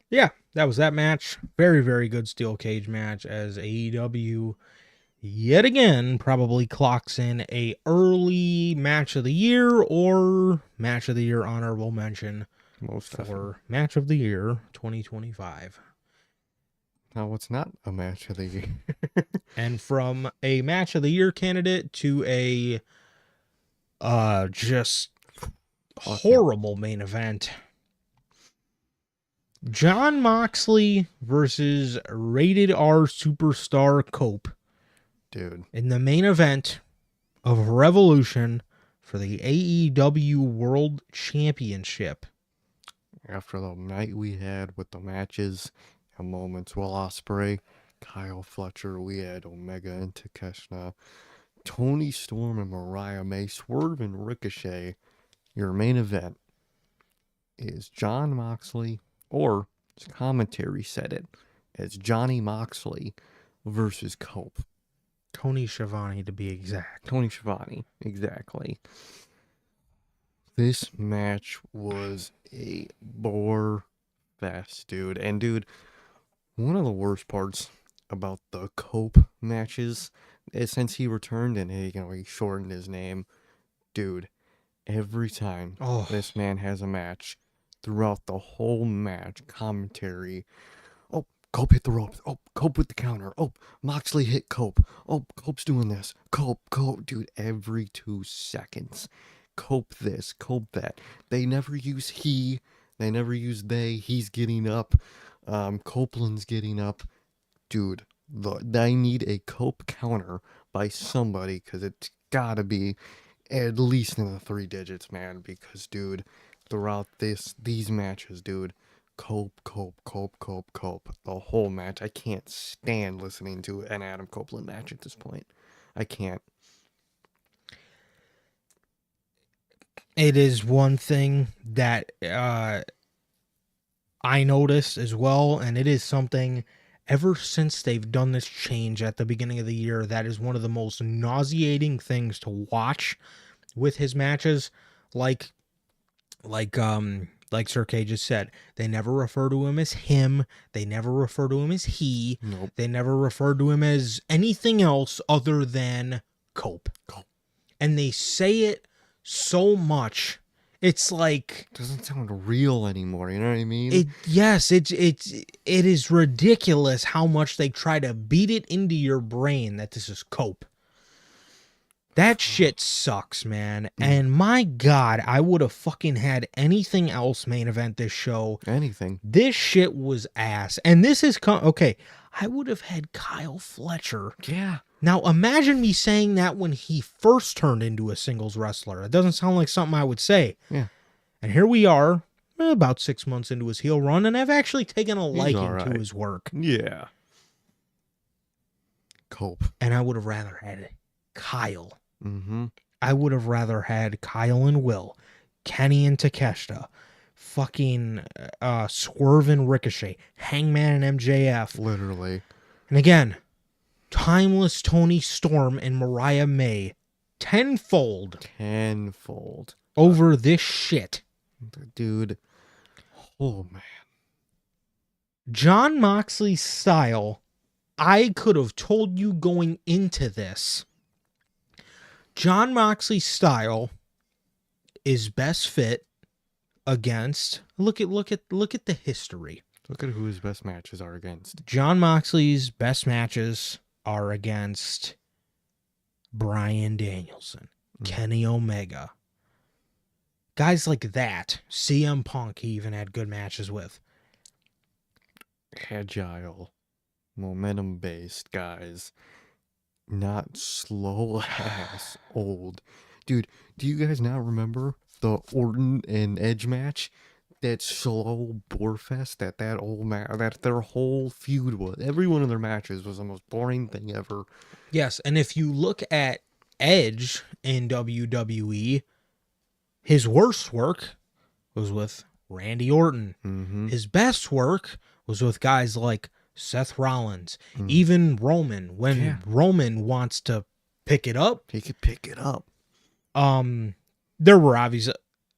yeah, that was that match. Very good steel cage match as AEW yet again probably clocks in a early match of the year or match of the year honorable mention Most definitely. for match of the year 2025. No, it's not a match of the year. And from a match of the year candidate to a just horrible main event. Jon Moxley versus Rated R superstar Cope Dude. in the main event of Revolution for the AEW World Championship. After the night we had with the matches and moments, Will Ospreay, Kyle Fletcher, we had Omega and Takeshita, Toni Storm and Mariah May, Swerve and Ricochet. Your main event is Jon Moxley, or as commentary said it, as Johnny Moxley versus Cope. Tony Schiavone, to be exact. Tony Schiavone, exactly. This match was a bore fest, dude. And, dude, one of the worst parts about the Cope matches is since he returned and he shortened his name, dude, every time this man has a match, throughout the whole match, commentary, oh, Cope hit the ropes. Oh, Cope with the counter. Oh, Moxley hit Cope. Oh, Cope's doing this. Cope. Dude, every 2 seconds. Cope this, Cope that. They never use he. They never use they. He's getting up. Copeland's getting up. Dude, I need a Cope counter by somebody because it's gotta be at least in the 3 digits, man. Because, dude, throughout these matches, dude, Cope. The whole match. I can't stand listening to an Adam Copeland match at this point. I can't. It is one thing that I noticed as well, and it is something ever since they've done this change at the beginning of the year, that is one of the most nauseating things to watch with his matches. Like Sir K just said, they never refer to him as him. They never refer to him as he. Nope. They never refer to him as anything else other than Cope. And they say it so much. It's like It doesn't sound real anymore, you know what I mean? it is ridiculous how much they try to beat it into your brain that this is Cope. That shit sucks, man. And my God, I would have fucking had anything else main event this show. Anything. This shit was ass. And this is okay. I would have had Kyle Fletcher. Yeah. Now imagine me saying that when he first turned into a singles wrestler. It doesn't sound like something I would say. Yeah. And here we are, about 6 months into his heel run, and I've actually taken a liking to his work. Yeah. Cope. And I would have rather had Kyle. Mm-hmm. I would have rather had Kyle and Will, Kenny and Takeshita, fucking Swerve and Ricochet, Hangman and MJF. Literally. And again, Timeless Tony Storm and Mariah May tenfold over this shit. Dude. Oh, man. Jon Moxley's style, I could have told you going into this. Jon Moxley's style is best fit against look at the history. Look at who his best matches are against. Jon Moxley's best matches are against Bryan Danielson, Kenny Omega. Guys like that. CM Punk he even had good matches with. Agile, momentum-based guys. Not slow ass old. Dude, do you guys not remember the Orton and Edge match? That slow bore fest that old that their whole feud was. Every one of their matches was the most boring thing ever. Yes, and if you look at Edge in WWE, his worst work was with Randy Orton. Mm-hmm. His best work was with guys like Seth Rollins, even Roman. When Roman wants to pick it up, he could pick it up. There were obviously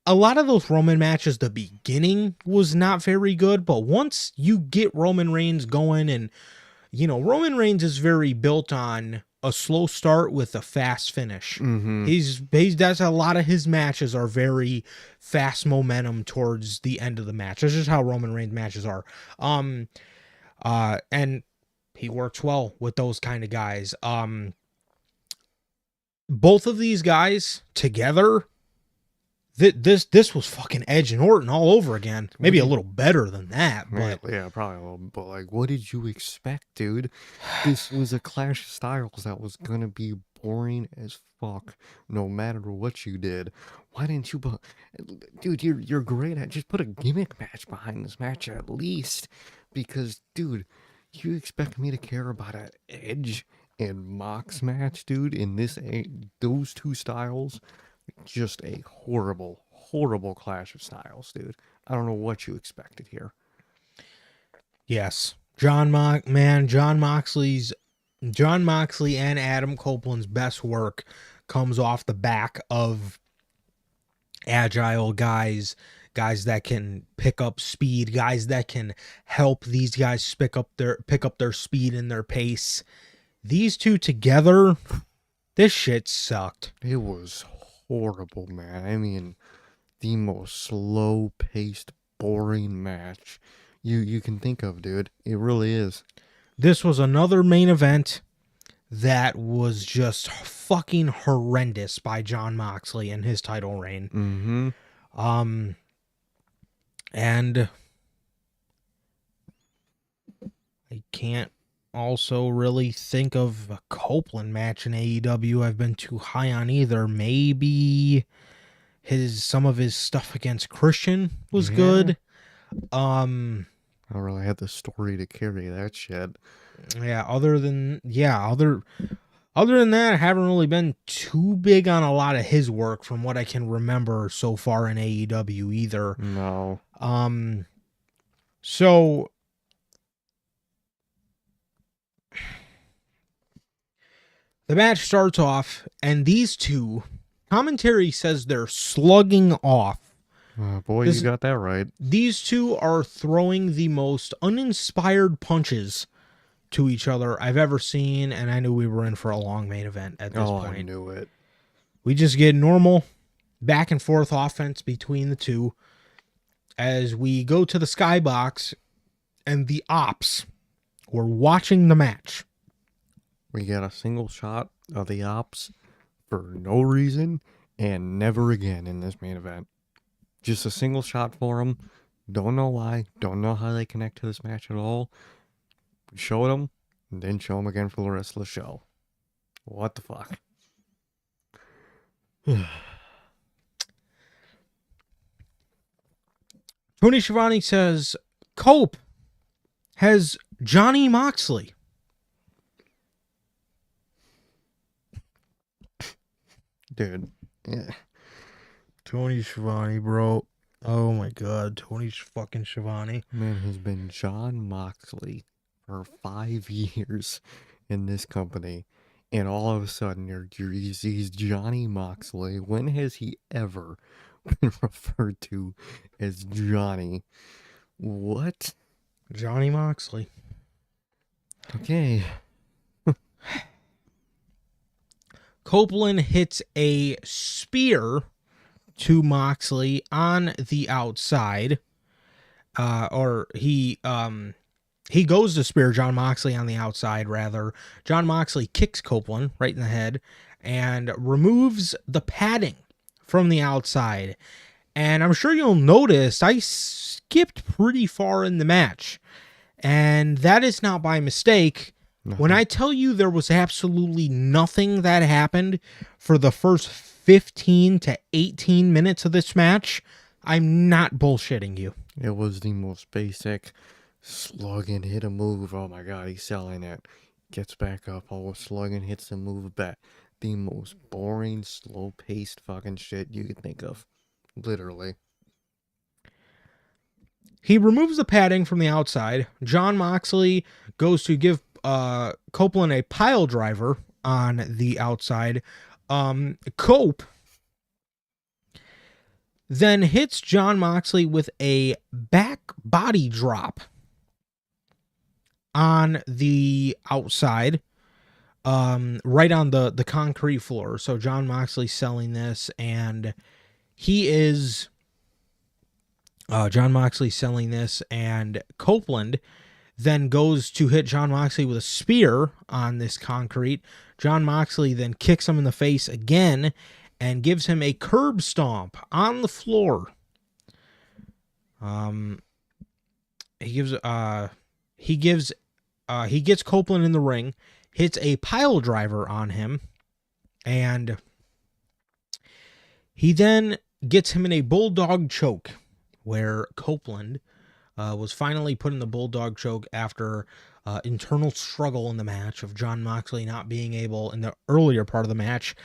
a lot of those Roman matches. The beginning was not very good, but once you get Roman Reigns going, and you know Roman Reigns is very built on a slow start with a fast finish. Mm-hmm. That's a lot of his matches are very fast momentum towards the end of the match. That's just how Roman Reigns matches are. And he works well with those kind of guys. Both of these guys together, this was fucking Edge and Orton all over again. Maybe a little better than that, but yeah, probably a little. But like, what did you expect, dude? This was a clash of styles that was gonna be boring as fuck, no matter what you did. Why didn't you? Dude, you're great at just put a gimmick match behind this match at least, because dude, you expect me to care about an Edge and Mox match, dude? In those two styles. Just a horrible clash of styles, dude. I don't know what you expected here. Yes. Jon Moxley and Adam Copeland's best work comes off the back of agile guys that can pick up speed, guys that can help these guys pick up their speed and their pace. These two together, this shit sucked. It was horrible, man. I mean, the most slow-paced, boring match you can think of, dude. It really is. This was another main event that was just fucking horrendous by Jon Moxley in his title reign. Mm-hmm. And I can't also really think of a Copeland match in AEW I've been too high on either. Maybe some of his stuff against Christian was good. I don't really have the story to carry that shit. Yeah, other than that, I haven't really been too big on a lot of his work from what I can remember so far in AEW either. No. So the match starts off, and these two, commentary says they're slugging off. Boy, you got that right. These two are throwing the most uninspired punches to each other I've ever seen, and I knew we were in for a long main event at this point. I knew it. We just get normal back and forth offense between the two as we go to the skybox, and the ops were watching the match. We got a single shot of the ops for no reason and never again in this main event. Just a single shot for them. Don't know why. Don't know how they connect to this match at all. We showed them and then show them again for the rest of the show. What the fuck? Tony Schiavone says, Cope has Johnny Moxley. Dude. Yeah. Tony Schiavone, bro. Oh my god, Tony fucking Schiavone. Man has been Jon Moxley for 5 years in this company. And all of a sudden, he's Johnny Moxley. When has he ever been referred to as Johnny? What? Johnny Moxley. Okay. Copeland hits a spear to Moxley on the outside. Or he goes to spear Jon Moxley on the outside, rather. Jon Moxley kicks Copeland right in the head and removes the padding from the outside. And I'm sure you'll notice I skipped pretty far in the match. And that is not by mistake. Nothing. When I tell you there was absolutely nothing that happened for the first 15 to 18 minutes of this match, I'm not bullshitting you. It was the most basic slug and hit a move. Oh my god, he's selling it. Gets back up, slug and hits the move back. The most boring, slow-paced fucking shit you could think of. Literally. He removes the padding from the outside. Jon Moxley goes to give Copeland a pile driver on the outside. Cope then hits Jon Moxley with a back body drop on the outside, right on the concrete floor. So Jon Moxley selling this, and he is Jon Moxley selling this, and Copeland then goes to hit Jon Moxley with a spear on this concrete. Jon Moxley then kicks him in the face again and gives him a curb stomp on the floor. He gets Copeland in the ring, hits a pile driver on him, and he then gets him in a bulldog choke, where Copeland was finally put in the bulldog choke after internal struggle in the match of Jon Moxley not being able, in the earlier part of the match,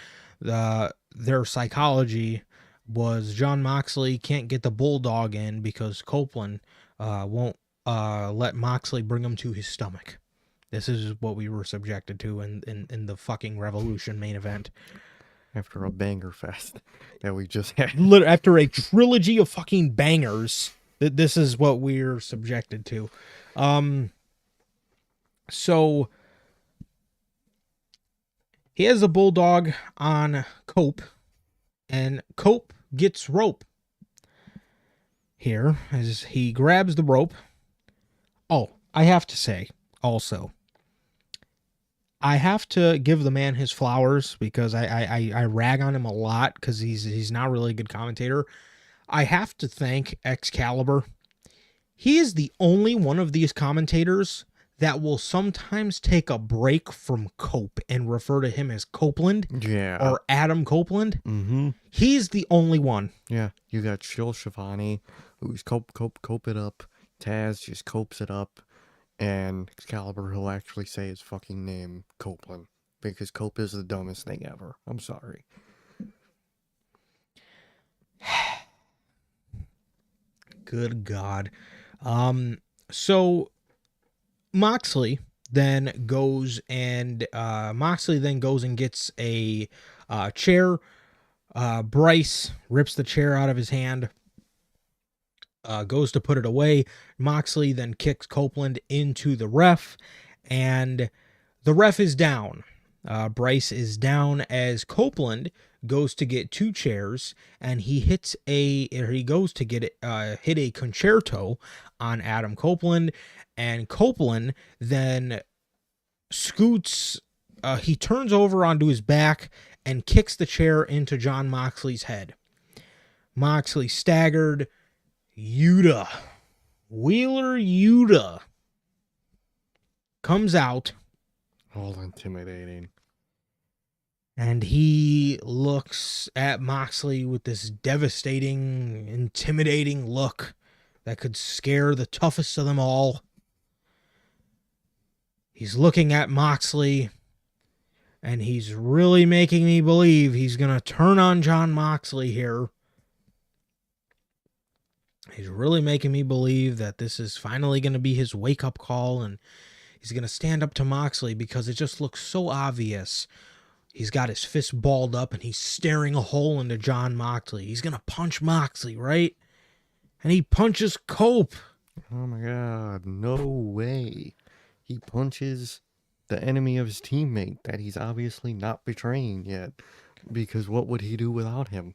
their psychology was Jon Moxley can't get the bulldog in because Copeland won't let Moxley bring him to his stomach. This is what we were subjected to in the fucking Revolution main event. After a banger fest that we just had. After a trilogy of fucking bangers, this is what we're subjected to. So he has a bulldog on Cope, and Cope gets rope here as he grabs the rope. Oh, I have to say also, I have to give the man his flowers because I rag on him a lot because he's not really a good commentator. I have to thank Excalibur. He is the only one of these commentators that will sometimes take a break from Cope and refer to him as Copeland, or Adam Copeland. Mm-hmm. He's the only one. Yeah, you got Chill Shivani, who's cope it up. Taz just copes it up. And Excalibur, he'll actually say his fucking name, Copeland, because Cope is the dumbest thing ever. I'm sorry. Good God. So Moxley then goes and gets a chair. Bryce rips the chair out of his hand. Goes to put it away. Moxley then kicks Copeland into the ref, and the ref is down. Bryce is down as Copeland goes to get two chairs, and he hit a concerto on Adam Copeland, and Copeland then scoots. He turns over onto his back and kicks the chair into Jon Moxley's head. Moxley staggered. Wheeler Yuta comes out. All intimidating. And he looks at Moxley with this devastating, intimidating look that could scare the toughest of them all. He's looking at Moxley, And he's really making me believe he's going to turn on Jon Moxley here. He's really making me believe that this is finally going to be his wake-up call, and he's going to stand up to Moxley because it just looks so obvious. He's got his fist balled up, and he's staring a hole into Jon Moxley. He's going to punch Moxley, right? And he punches Cope. Oh my god, no way. He punches the enemy of his teammate that he's obviously not betraying yet. Because what would he do without him?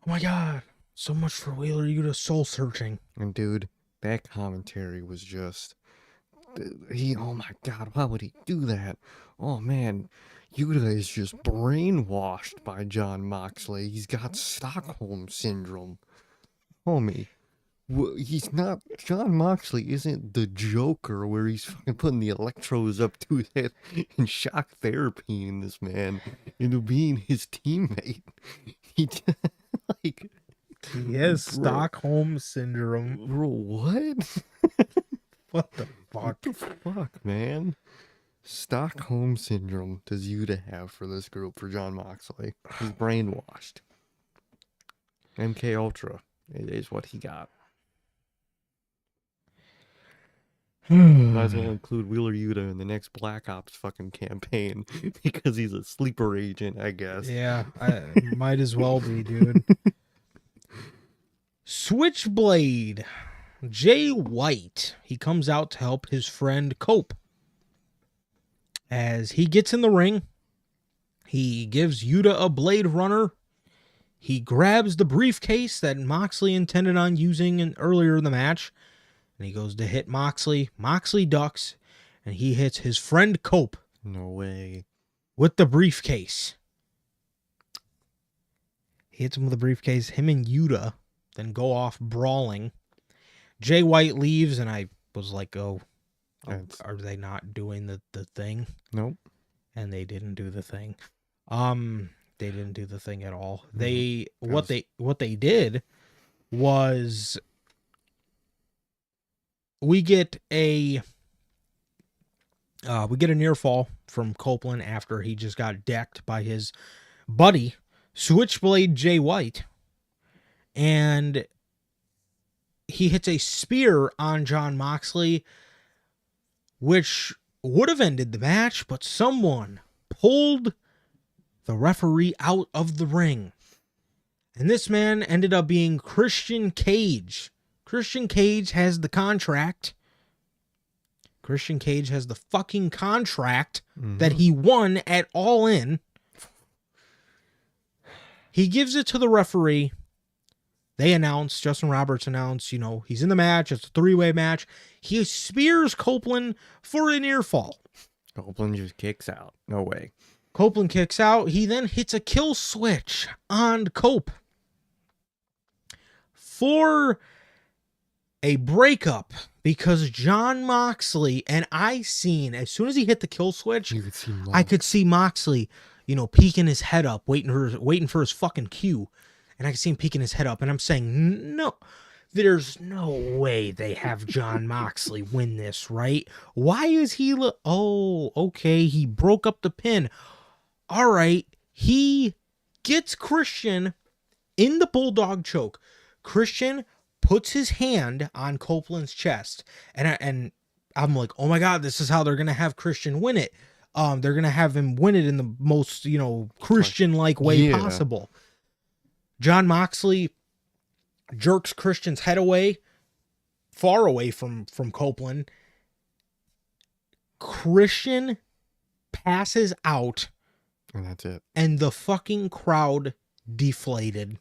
Oh my god. So much for Wheeler Yuta soul searching. And dude, that commentary was just... oh my god, why would he do that? Oh man, Yuta is just brainwashed by Jon Moxley. He's got Stockholm Syndrome. Homie. He's not... Jon Moxley isn't the Joker where he's fucking putting the electrodes up to his head and shock therapy in this man into being his teammate. He just, like... He has Stockholm Syndrome. Bro, what? What the fuck? What the fuck, man? Stockholm Syndrome does Yuta have for this group, for Jon Moxley? He's brainwashed. MK Ultra is what he got. Might as well include Wheeler Yuta in the next Black Ops fucking campaign because he's a sleeper agent, I guess. Yeah, I might as well be, dude. Switchblade. Jay White. He comes out to help his friend Cope. As he gets in the ring, he gives Yuta a Blade Runner. He grabs the briefcase that Moxley intended on using earlier in the match. And he goes to hit Moxley. Moxley ducks. And he hits his friend Cope. No way. With the briefcase. He hits him with the briefcase. Him and Yuta then go off brawling. Jay White leaves, and I was like, oh, are they not doing the thing? Nope. And they didn't do the thing. They didn't do the thing at all. What they did was we get a near fall from Copeland after he just got decked by his buddy Switchblade Jay White, and he hits a spear on Jon Moxley, which would have ended the match, but someone pulled the referee out of the ring. And this man ended up being Christian Cage. Christian Cage has the contract. Christian Cage has the fucking contract that he won at All In. He gives it to the referee. They announce, Justin Roberts announced, he's in the match. It's a 3-way match. He spears Copeland for a near fall. Copeland just kicks out. No way. Copeland kicks out. He then hits a kill switch on Cope for a breakup because Jon Moxley, and as soon as he hit the kill switch, I could see Moxley, peeking his head up, waiting for his fucking cue. And I could see him peeking his head up, and I'm saying, no, there's no way they have Jon Moxley win this, right? Why is he... Oh, okay, he broke up the pin. All right, he gets Christian in the Bulldog choke. Christian puts his hand on Copeland's chest, and I'm like, oh my God, this is how they're going to have Christian win it. They're going to have him win it in the most, Christian-like way possible. Jon Moxley jerks Christian's head away, far away from Copeland. Christian passes out. And that's it. And the fucking crowd deflated.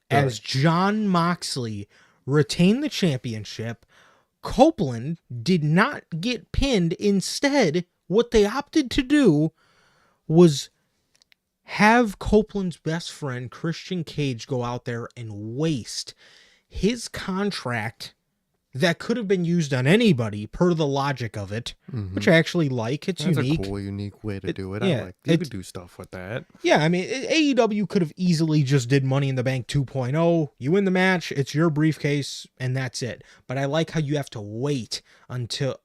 As Jon Moxley retained the championship, Copeland did not get pinned. Instead, what they opted to do was have Copeland's best friend, Christian Cage, go out there and waste his contract that could have been used on anybody per the logic of it, which I actually like. It's unique. That's a cool, unique way to do it. Yeah, I like you could do stuff with that. Yeah, I mean, AEW could have easily just did Money in the Bank 2.0. You win the match, it's your briefcase, and that's it. But I like how you have to wait until,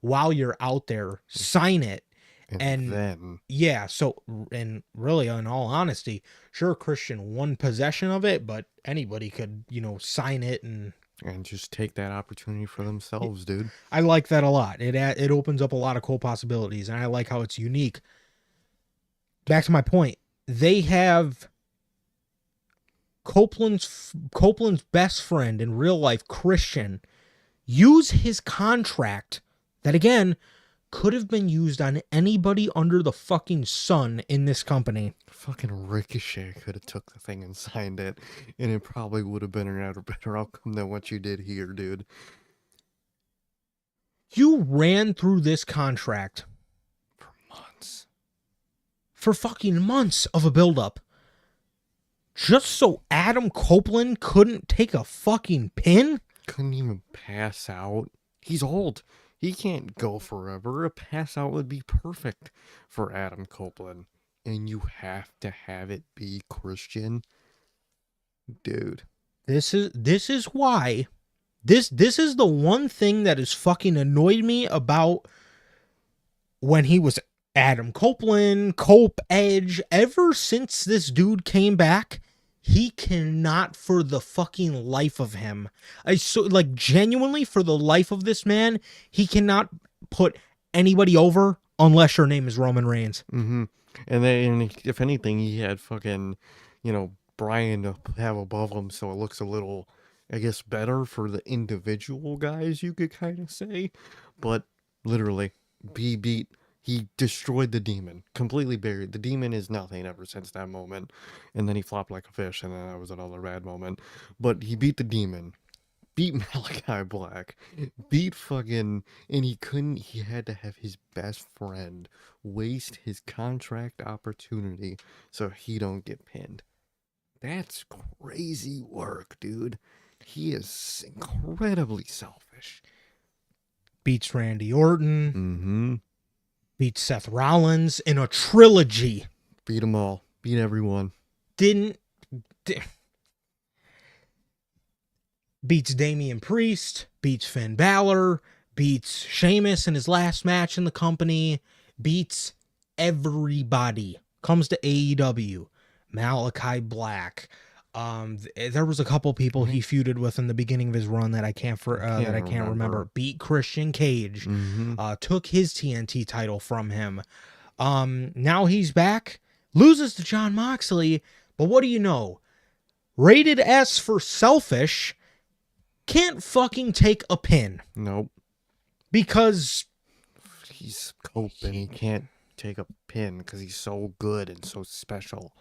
while you're out there, sign it, And And then, yeah, so, and really, in all honesty, sure, Christian won possession of it, but anybody could, sign it. And just take that opportunity for themselves, dude. I like that a lot. It opens up a lot of cool possibilities, and I like how it's unique. Back to my point, they have Copeland's best friend in real life, Christian, use his contract that, again, could have been used on anybody under the fucking sun in this company. Fucking Ricochet could have took the thing and signed it, and it probably would have been a better outcome than what you did here, dude. You ran through this contract For months. for fucking months of a buildup just so Adam Copeland couldn't take a fucking pin? Couldn't even pass out. He's old. He can't go forever. A pass out would be perfect for Adam Copeland. And you have to have it be Christian. Dude. This is why this is the one thing that has fucking annoyed me about when he was Adam Copeland, Cope, Edge. Ever since this dude came back, he cannot, for the fucking life of him, genuinely, for the life of this man, he cannot put anybody over unless your name is Roman Reigns. Mm-hmm. And then, if anything, he had fucking, Brian to have above him, so it looks a little, I guess, better for the individual guys, you could kind of say. But literally, he destroyed the demon, completely buried. The demon is nothing ever since that moment. And then he flopped like a fish, and then that was another bad moment. But he beat the demon, beat Malachi Black, beat fucking, and he had to have his best friend waste his contract opportunity so he don't get pinned. That's crazy work, dude. He is incredibly selfish. Beats Randy Orton. Mm-hmm. Beats Seth Rollins in a trilogy. Beat them all. Beat everyone. Beats Damian Priest. Beats Finn Balor. Beats Sheamus in his last match in the company. Beats everybody. Comes to AEW. Malachi Black. There was a couple people he feuded with in the beginning of his run that I can't remember. Beat Christian Cage. Mm-hmm. Took his TNT title from him. Now he's back. Loses to Jon Moxley. But what do you know? Rated S for selfish. Can't fucking take a pin. Nope. Because he's Cope and he can't take a pin because he's so good and so special.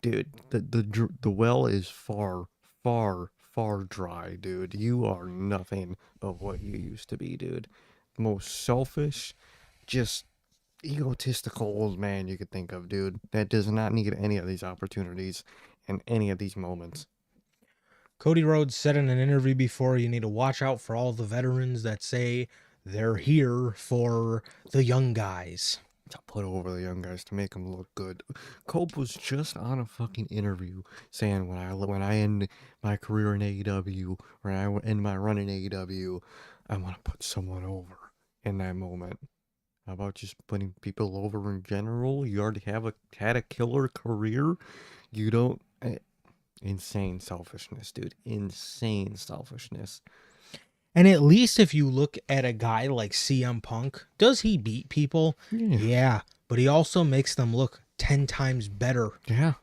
Dude, the well is far, far, far dry, dude. You are nothing of what you used to be, dude. Most selfish, just egotistical old man you could think of, dude. That does not need any of these opportunities and any of these moments. Cody Rhodes said in an interview before, you need to watch out for all the veterans that say they're here for the young guys. To put over the young guys to make them look good. Cope was just on a fucking interview saying when I end my career in AEW, or I end my run in AEW, I want to put someone over in that moment. How about just putting people over in general? You already had a killer career. You don't. Insane selfishness, dude. Insane selfishness. And at least if you look at a guy like CM Punk, does he beat people? Yeah. But he also makes them look 10 times better. Yeah.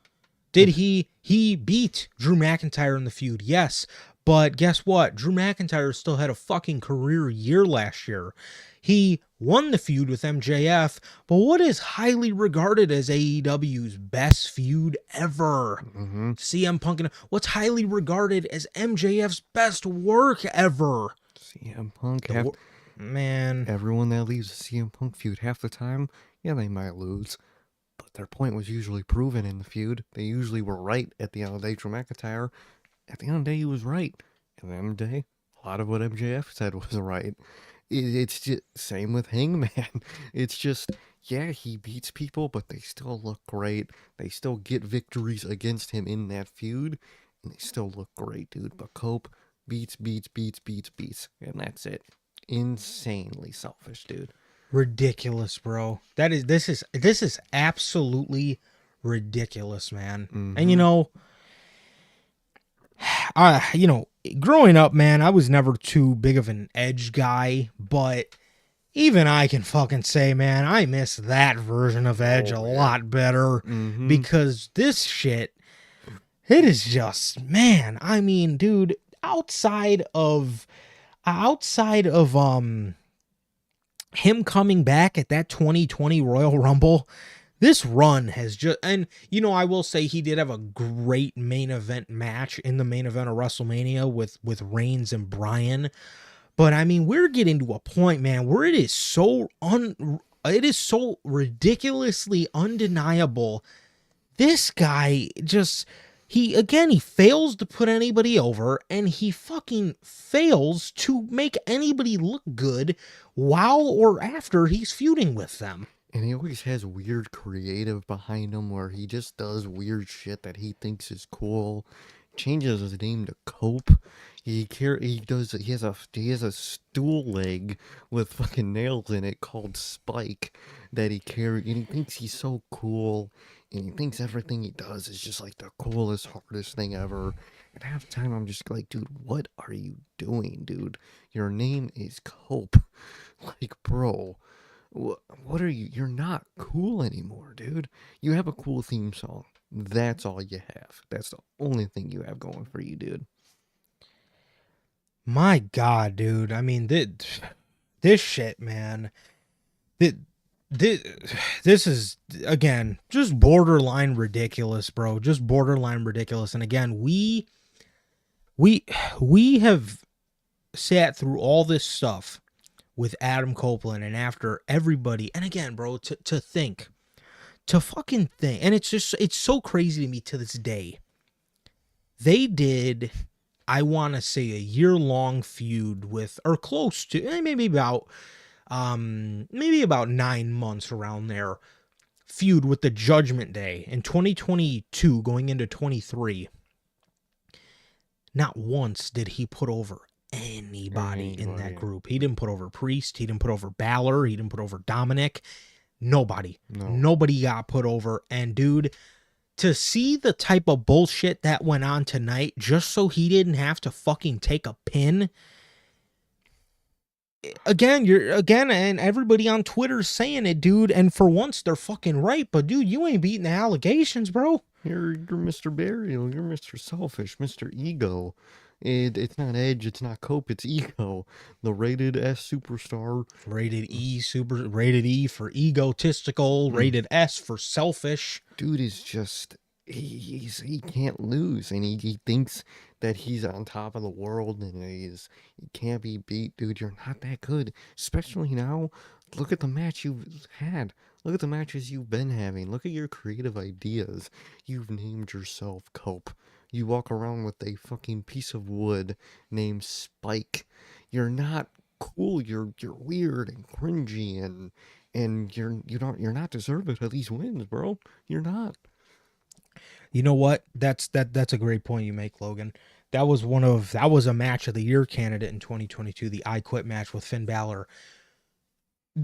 Did he beat Drew McIntyre in the feud? Yes. But guess what? Drew McIntyre still had a fucking career year last year. He won the feud with MJF, but what is highly regarded as AEW's best feud ever? Mm-hmm. CM Punk. What's highly regarded as MJF's best work ever? CM Punk. Man. Everyone that leaves a CM Punk feud half the time, yeah, they might lose. But their point was usually proven in the feud. They usually were right at the end of the day. Drew McIntyre, at the end of the day, he was right. At the end of the day, a lot of what MJF said was right. It's just same with Hangman. It's just, yeah, he beats people, but they still look great. They still get victories against him in that feud, and they still look great, dude. But Cope beats, and that's it. Insanely selfish, dude. Ridiculous, bro. This is absolutely ridiculous, man. And Mm-hmm. you know, growing up, man, I was never too big of an Edge guy, but even I can fucking say, man, I miss that version of Edge a Oh yeah. lot better Mm-hmm. because this shit, it is just, man, I mean, dude, outside of him coming back at that 2020 Royal Rumble, this run has just, and I will say he did have a great main event match in the main event of WrestleMania with Reigns and Bryan. But I mean, we're getting to a point, man, where it is so ridiculously undeniable. This guy just, he fails to put anybody over, and he fucking fails to make anybody look good while or after he's feuding with them. And he always has weird creative behind him where he just does weird shit that he thinks is cool. Changes his name to Cope. He has a stool leg with fucking nails in it called Spike that he carries, and he thinks he's so cool, and he thinks everything he does is just like the coolest, hardest thing ever. And half the time I'm just like, dude, what are you doing, dude? Your name is Cope. Like, bro, what are you? You're not cool anymore, dude. You have a cool theme song. That's all you have. That's the only thing you have going for you, dude. My God, dude. I mean, this shit, man. This, this is, again, just borderline ridiculous, bro. Just borderline ridiculous. And again, we have sat through all this stuff with Adam Copeland, and after everybody, and again, bro, to fucking think, and it's so crazy to me to this day. They did, I want to say, a year-long feud with, or close to, maybe about 9 months around there, feud with the Judgment Day in 2022 going into 23. Not once did he put over anybody in that Anybody. group. He didn't put over Priest. He didn't put over Balor. He didn't put over Dominic. Nobody. No. Nobody got put over. And dude, to see the type of bullshit that went on tonight just so he didn't have to fucking take a pin. Again, and everybody on Twitter's saying it, dude. And for once, they're fucking right. But dude, you ain't beating the allegations, bro. You're Mr. Burial. You're Mr. Selfish. Mr. Ego. It's not Edge. It's not Cope. It's Ego. The rated S superstar. Rated E for egotistical, Mm. rated S for selfish. Dude is just he can't lose, and he thinks that he's on top of the world, and he can't be beat. Dude, you're not that good, especially now. Look at the match you've had. Look at the matches you've been having. Look at your creative ideas. You've named yourself Cope. You walk around with a fucking piece of wood named Spike. You're not cool. You're weird and cringy, and you're not deserving of these wins, bro. You're not. You know what? That's a great point you make, Logan. That was a match of the year candidate in 2022, the I Quit match with Finn Balor.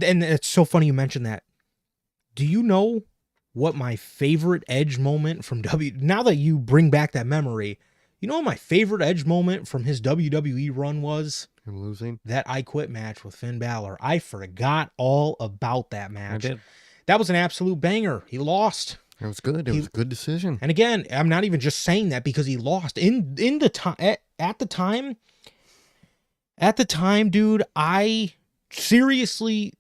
And it's so funny you mentioned that. Do you know what my favorite Edge moment from now that you bring back that memory, you know what my favorite Edge moment from his WWE run was? You're losing. That I Quit match with Finn Balor. I forgot all about that match. I did. That was an absolute banger. He lost. It was good. It was a good decision. And again, I'm not even just saying that because he lost. In the time at the time, dude, I seriously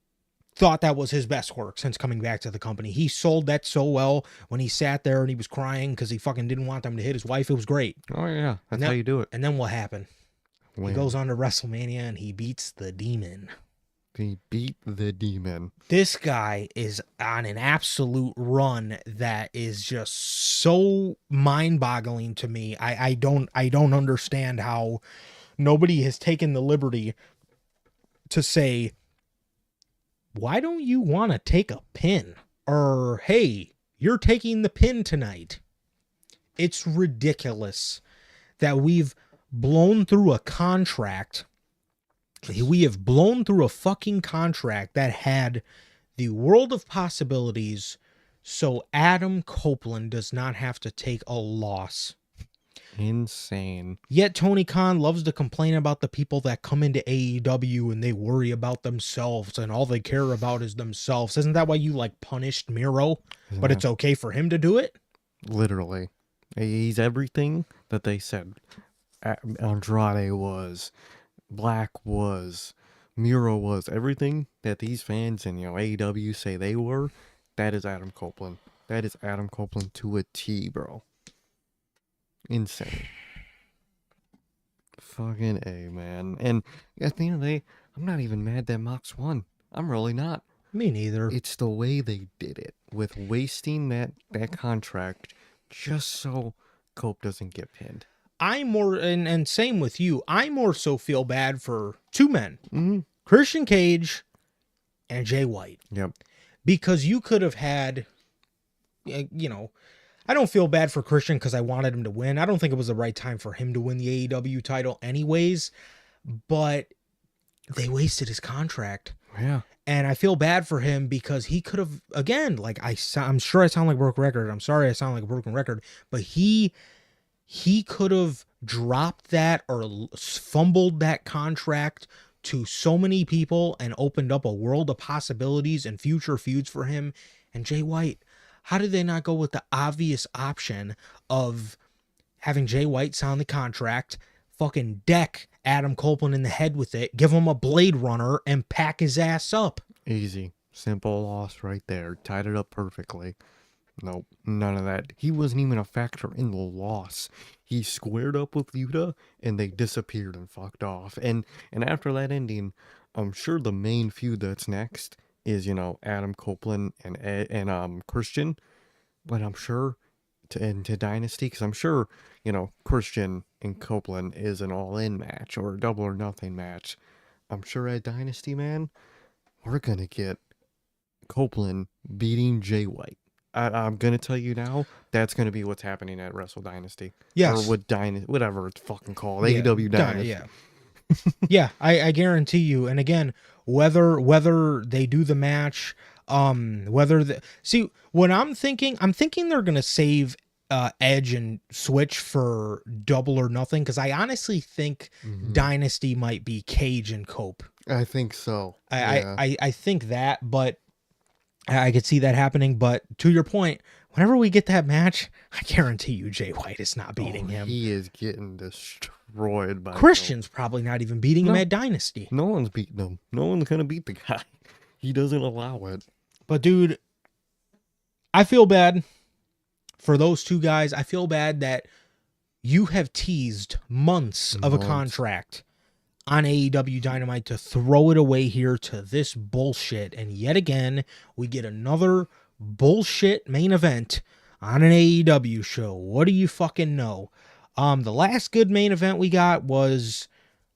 thought that was his best work since coming back to the company. He sold that so well when he sat there and he was crying because he fucking didn't want them to hit his wife. It was great. Oh yeah, that's how you do it. And then what happened? When He goes on to WrestleMania and he beats the Demon. he beat the Demon. This guy is on an absolute run that is just so mind-boggling to me. I don't understand how nobody has taken the liberty to say, why don't you want to take a pin? Or, hey, you're taking the pin tonight. It's ridiculous that we've blown through a contract We have blown through a fucking contract that had the world of possibilities so Adam Copeland does not have to take a loss. Insane. Yet Tony Khan loves to complain about the people that come into AEW and they worry about themselves and all they care about is themselves. Isn't that why you like punished Miro? Isn't But that it's okay for him to do it? literally? He's everything that they said Andrade was, Black was, Miro was, everything that these fans and AEW say they were. That is Adam Copeland. That is Adam Copeland to a T, bro. Insane. Fucking A, man. And at the end of the day, I'm not even mad that Mox won. I'm really not. Me neither. It's the way they did it with wasting that contract just so Cope doesn't get pinned. I more, and same with you, I more so feel bad for two men, Mm-hmm. Christian Cage and Jay White. Yep. Because you could have had, I don't feel bad for Christian because I wanted him to win. I don't think it was the right time for him to win the AEW title anyways, but they wasted his contract. Yeah. And I feel bad for him because he could have, again, like I'm sure I sound like a broken record. I'm sorry I sound like a broken record, but he could have dropped that or fumbled that contract to so many people and opened up a world of possibilities and future feuds for him. And Jay White, how did they not go with the obvious option of having Jay White sign the contract, fucking deck Adam Copeland in the head with it, give him a Blade Runner, and pack his ass up? Easy. Simple loss right there. Tied it up perfectly. Nope. None of that. He wasn't even a factor in the loss. He squared up with Yuta and they disappeared and fucked off. And after that ending, I'm sure the main feud that's next is, Adam Copeland and Christian. But I'm sure to Dynasty, because I'm sure, Christian and Copeland is an all-in match or a double or nothing match. I'm sure at Dynasty, man, we're going to get Copeland beating Jay White. I'm going to tell you now, that's going to be what's happening at Wrestle Dynasty. Yes. Or with Dynasty, whatever it's fucking called. AEW Dynasty. Yeah. Yeah, I guarantee you. And again, whether they do the match, see what I'm thinking they're gonna save Edge and Switch for Double or Nothing, because I honestly think Dynasty might be Cage and Cope. I think so. I think that, but I could see that happening. But to your point, whenever we get that match, I guarantee you Jay White is not beating him. He is getting destroyed by Christian's probably not even beating him at Dynasty. No one's beating him. No one's gonna beat the guy. He doesn't allow it. But dude, I feel bad for those two guys. I feel bad that you have teased months of a contract on AEW Dynamite to throw it away here to this bullshit. And yet again, we get another bullshit main event on an AEW show. What do you fucking know? The last good main event we got was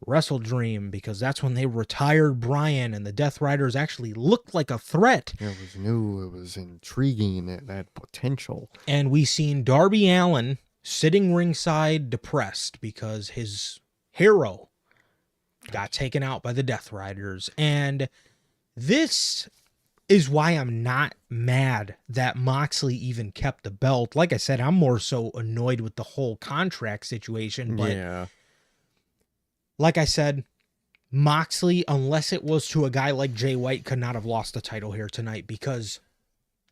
Wrestle Dream, because that's when they retired Bryan and the Death Riders actually looked like a threat. It was new, it was intriguing, it had potential. And we seen Darby Allin sitting ringside depressed because his hero got taken out by the Death Riders. And this is why I'm not mad that Moxley even kept the belt. Like I said, I'm more so annoyed with the whole contract situation. But yeah. Like I said, Moxley, unless it was to a guy like Jay White, could not have lost the title here tonight, because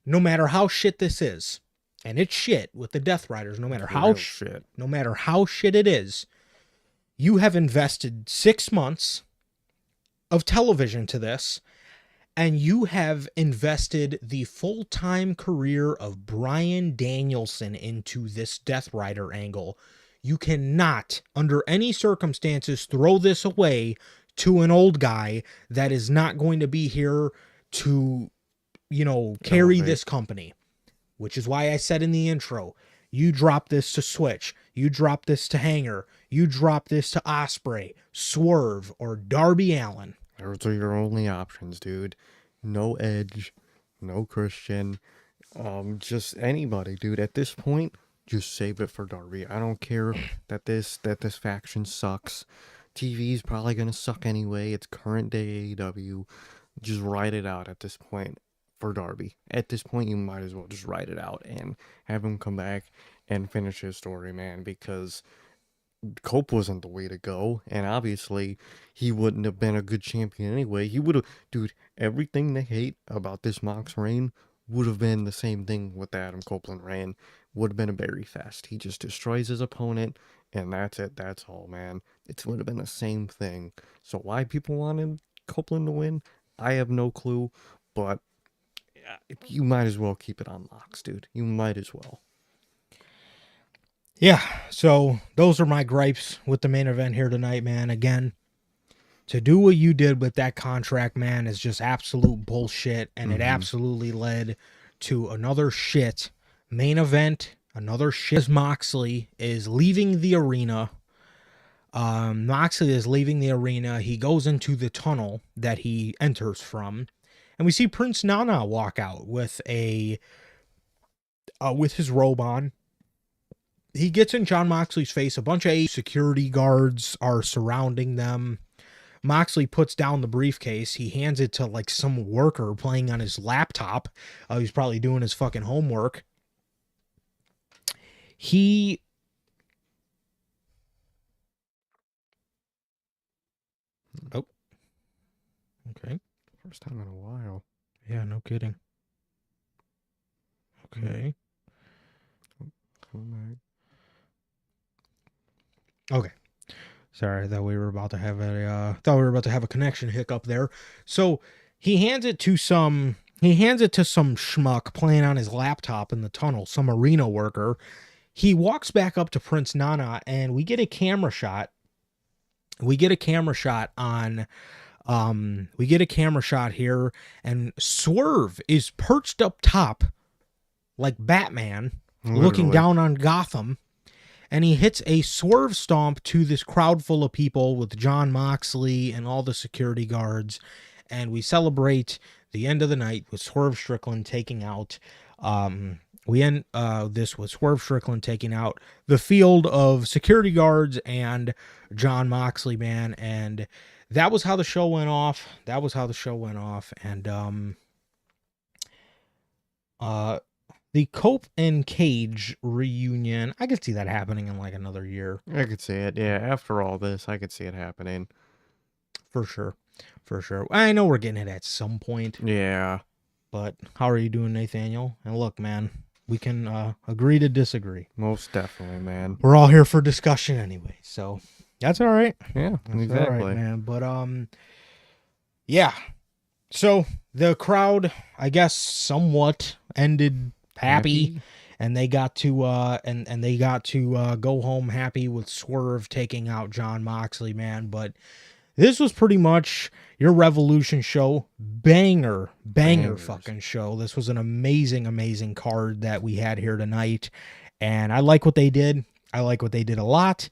no matter how shit this is, and it's shit with the Death Riders, no matter how shit it is, you have invested 6 months of television to this, and you have invested the full-time career of Bryan Danielson into this Death Rider angle. You cannot, under any circumstances, throw this away to an old guy that is not going to be here to, carry this company. Which is why I said in the intro, you drop this to Switch, you drop this to Hanger, you drop this to Ospreay, Swerve, or Darby Allin. Those are your only options, dude. No Edge, no Christian, just anybody, dude. At this point, just save it for Darby. I don't care that this faction sucks. TV's probably gonna suck anyway. It's current day AEW. Just ride it out at this point for Darby. At this point, you might as well just ride it out and have him come back and finish his story, man, because Cope wasn't the way to go, and obviously he wouldn't have been a good champion anyway. He would have, dude, everything they hate about this Mox reign would have been the same thing with the Adam Copeland reign. Would have been a berry fest. He just destroys his opponent, and that's it. That's all, man. It would have been the same thing. So why people wanted Copeland to win, I have no clue, but you might as well keep it on Mox, dude. You might as well. Yeah, so those are my gripes with the main event here tonight, man. Again, to do what you did with that contract, man, is just absolute bullshit, and it absolutely led to another shit main event, another shit. Moxley is leaving the arena. Moxley is leaving the arena. He goes into the tunnel that he enters from, and we see Prince Nana walk out with a with his robe on. He gets in Jon Moxley's face. A bunch of security guards are surrounding them. Moxley puts down the briefcase. He hands it to like some worker playing on his laptop. He's probably doing his fucking homework. Oh. Okay. First time in a while. Yeah, no kidding. Okay. Okay. Sorry, I thought we were about to have a connection hiccup there. So he hands it to some schmuck playing on his laptop in the tunnel, some arena worker. He walks back up to Prince Nana, and we get a camera shot. We get a camera shot here, and Swerve is perched up top like Batman, looking down on Gotham. And he hits a swerve stomp to this crowd full of people with Jon Moxley and all the security guards. And we celebrate the end of the night with Swerve Strickland taking out, we end this with Swerve Strickland taking out the field of security guards and Jon Moxley, man. And that was how the show went off. And, the Cope and Cage reunion, I could see that happening in like another year. I could see it. Yeah, after all this, I could see it happening. For sure. I know we're getting it at some point. Yeah. But how are you doing, Nathaniel? And look, man, we can agree to disagree. Most definitely, man. We're all here for discussion anyway, so that's all right. Yeah, that's exactly. All right, man. But yeah. So the crowd, I guess, somewhat ended happy. And they got to go home happy with Swerve taking out Jon Moxley, man. But this was pretty much your Revolution show. Banger fucking show. This was an amazing card that we had here tonight. And I like what they did. I like what they did a lot.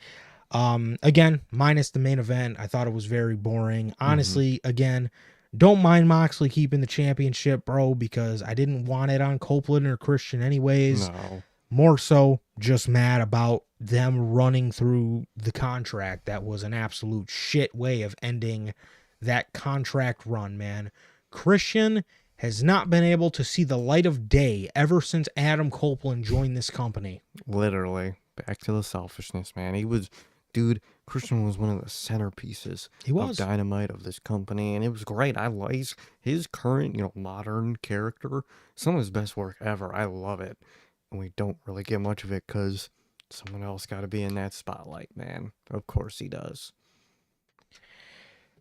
Again, minus the main event. I thought it was very boring. Honestly, again, don't mind Moxley keeping the championship, bro, because I didn't want it on Copeland or Christian anyways. No. More so just mad about them running through the contract. That was an absolute shit way of ending that contract run, man. Christian has not been able to see the light of day ever since Adam Copeland joined this company. Literally. Back to the selfishness, man. Dude, Christian was one of the centerpieces of Dynamite of this company, and it was great. I like his current, modern character. Some of his best work ever. I love it. And we don't really get much of it because someone else got to be in that spotlight, man. Of course he does.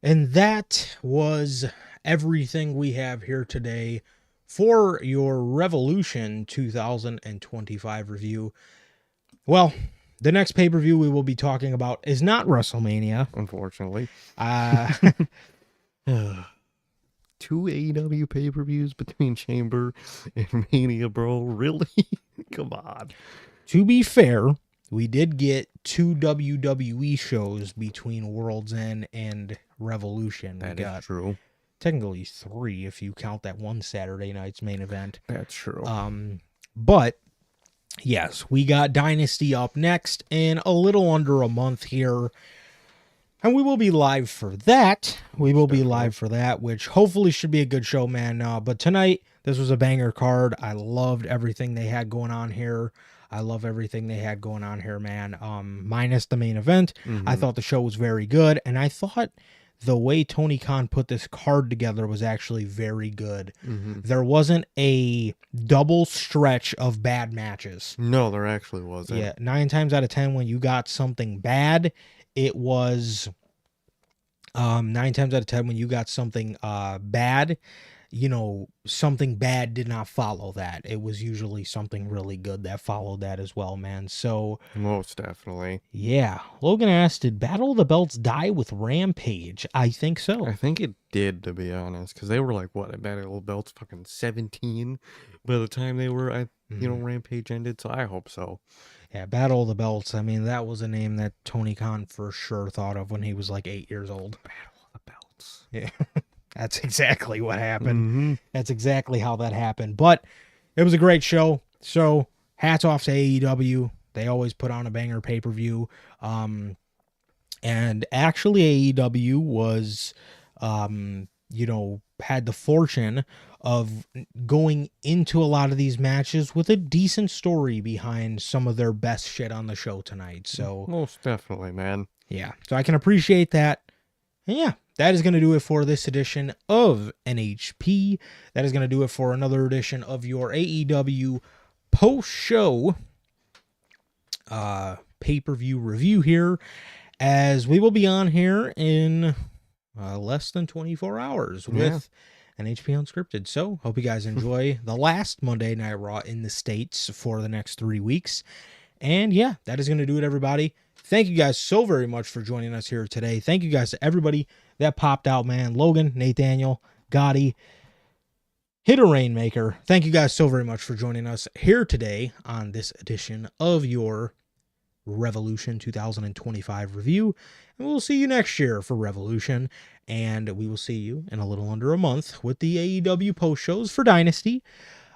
And that was everything we have here today for your Revolution 2025 review. Well, the next pay-per-view we will be talking about is not WrestleMania. Unfortunately. 2 AEW pay-per-views between Chamber and Mania, bro. Really? Come on. To be fair, we did get 2 WWE shows between World's End and Revolution. That is true. Technically 3 if you count that one Saturday night's main event. That's true. But yes, we got Dynasty up next in a little under a month here. And we will be live for that. We will be Definitely. live for that, which hopefully should be a good show, man. But tonight, this was a banger card. I loved everything they had going on here. I love everything they had going on here, man. Minus the main event. I thought the show was very good, and I thought the way Tony Khan put this card together was actually very good. There wasn't a double stretch of bad matches. No, there actually wasn't. Yeah, 9 times out of 10, when you got something bad, it was 9 times out of 10 when you got something bad, you know, something bad did not follow that. It was usually something really good that followed that as well, man. So Most definitely. yeah, Logan asked, did Battle of the Belts die with Rampage? I think so. I think it did, to be honest, because they were like, what, at Battle of the Belts fucking 17 by the time they were at, Rampage ended, so I hope so. Yeah, Battle of the Belts. I mean, that was a name that Tony Khan for sure thought of when he was like 8 years old. Battle of the Belts. Yeah, that's exactly what happened. That's exactly how that happened. But it was a great show. So hats off to AEW. They always put on a banger pay-per-view. And actually AEW was, had the fortune of going into a lot of these matches with a decent story behind some of their best shit on the show tonight. So Most definitely, man. yeah, so I can appreciate that. And yeah, that is going to do it for this edition of NHP. That is going to do it for another edition of your AEW post-show pay-per-view review here, as we will be on here in less than 24 hours with NHP Unscripted. So hope you guys enjoy the last Monday Night Raw in the States for the next 3 weeks. And yeah, that is going to do it, everybody. Thank you guys so very much for joining us here today. Thank you guys to everybody that popped out, man. Logan, Nathaniel, Gotti, Hitter Rainmaker. Thank you guys so very much for joining us here today on this edition of your Revolution 2025 review. And we'll see you next year for Revolution. And we will see you in a little under a month with the AEW post shows for Dynasty.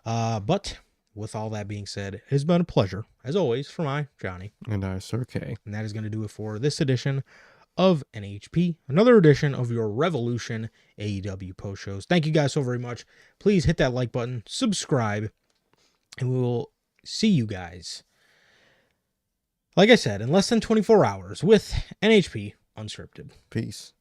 But with all that being said, it has been a pleasure, as always, for my Johnny. And I, Sir K. And that is going to do it for this edition of NHP, another edition of your Revolution AEW post shows. Thank you guys so very much. Please hit that like button, subscribe, and we will see you guys, like I said, in less than 24 hours with NHP Unscripted. Peace.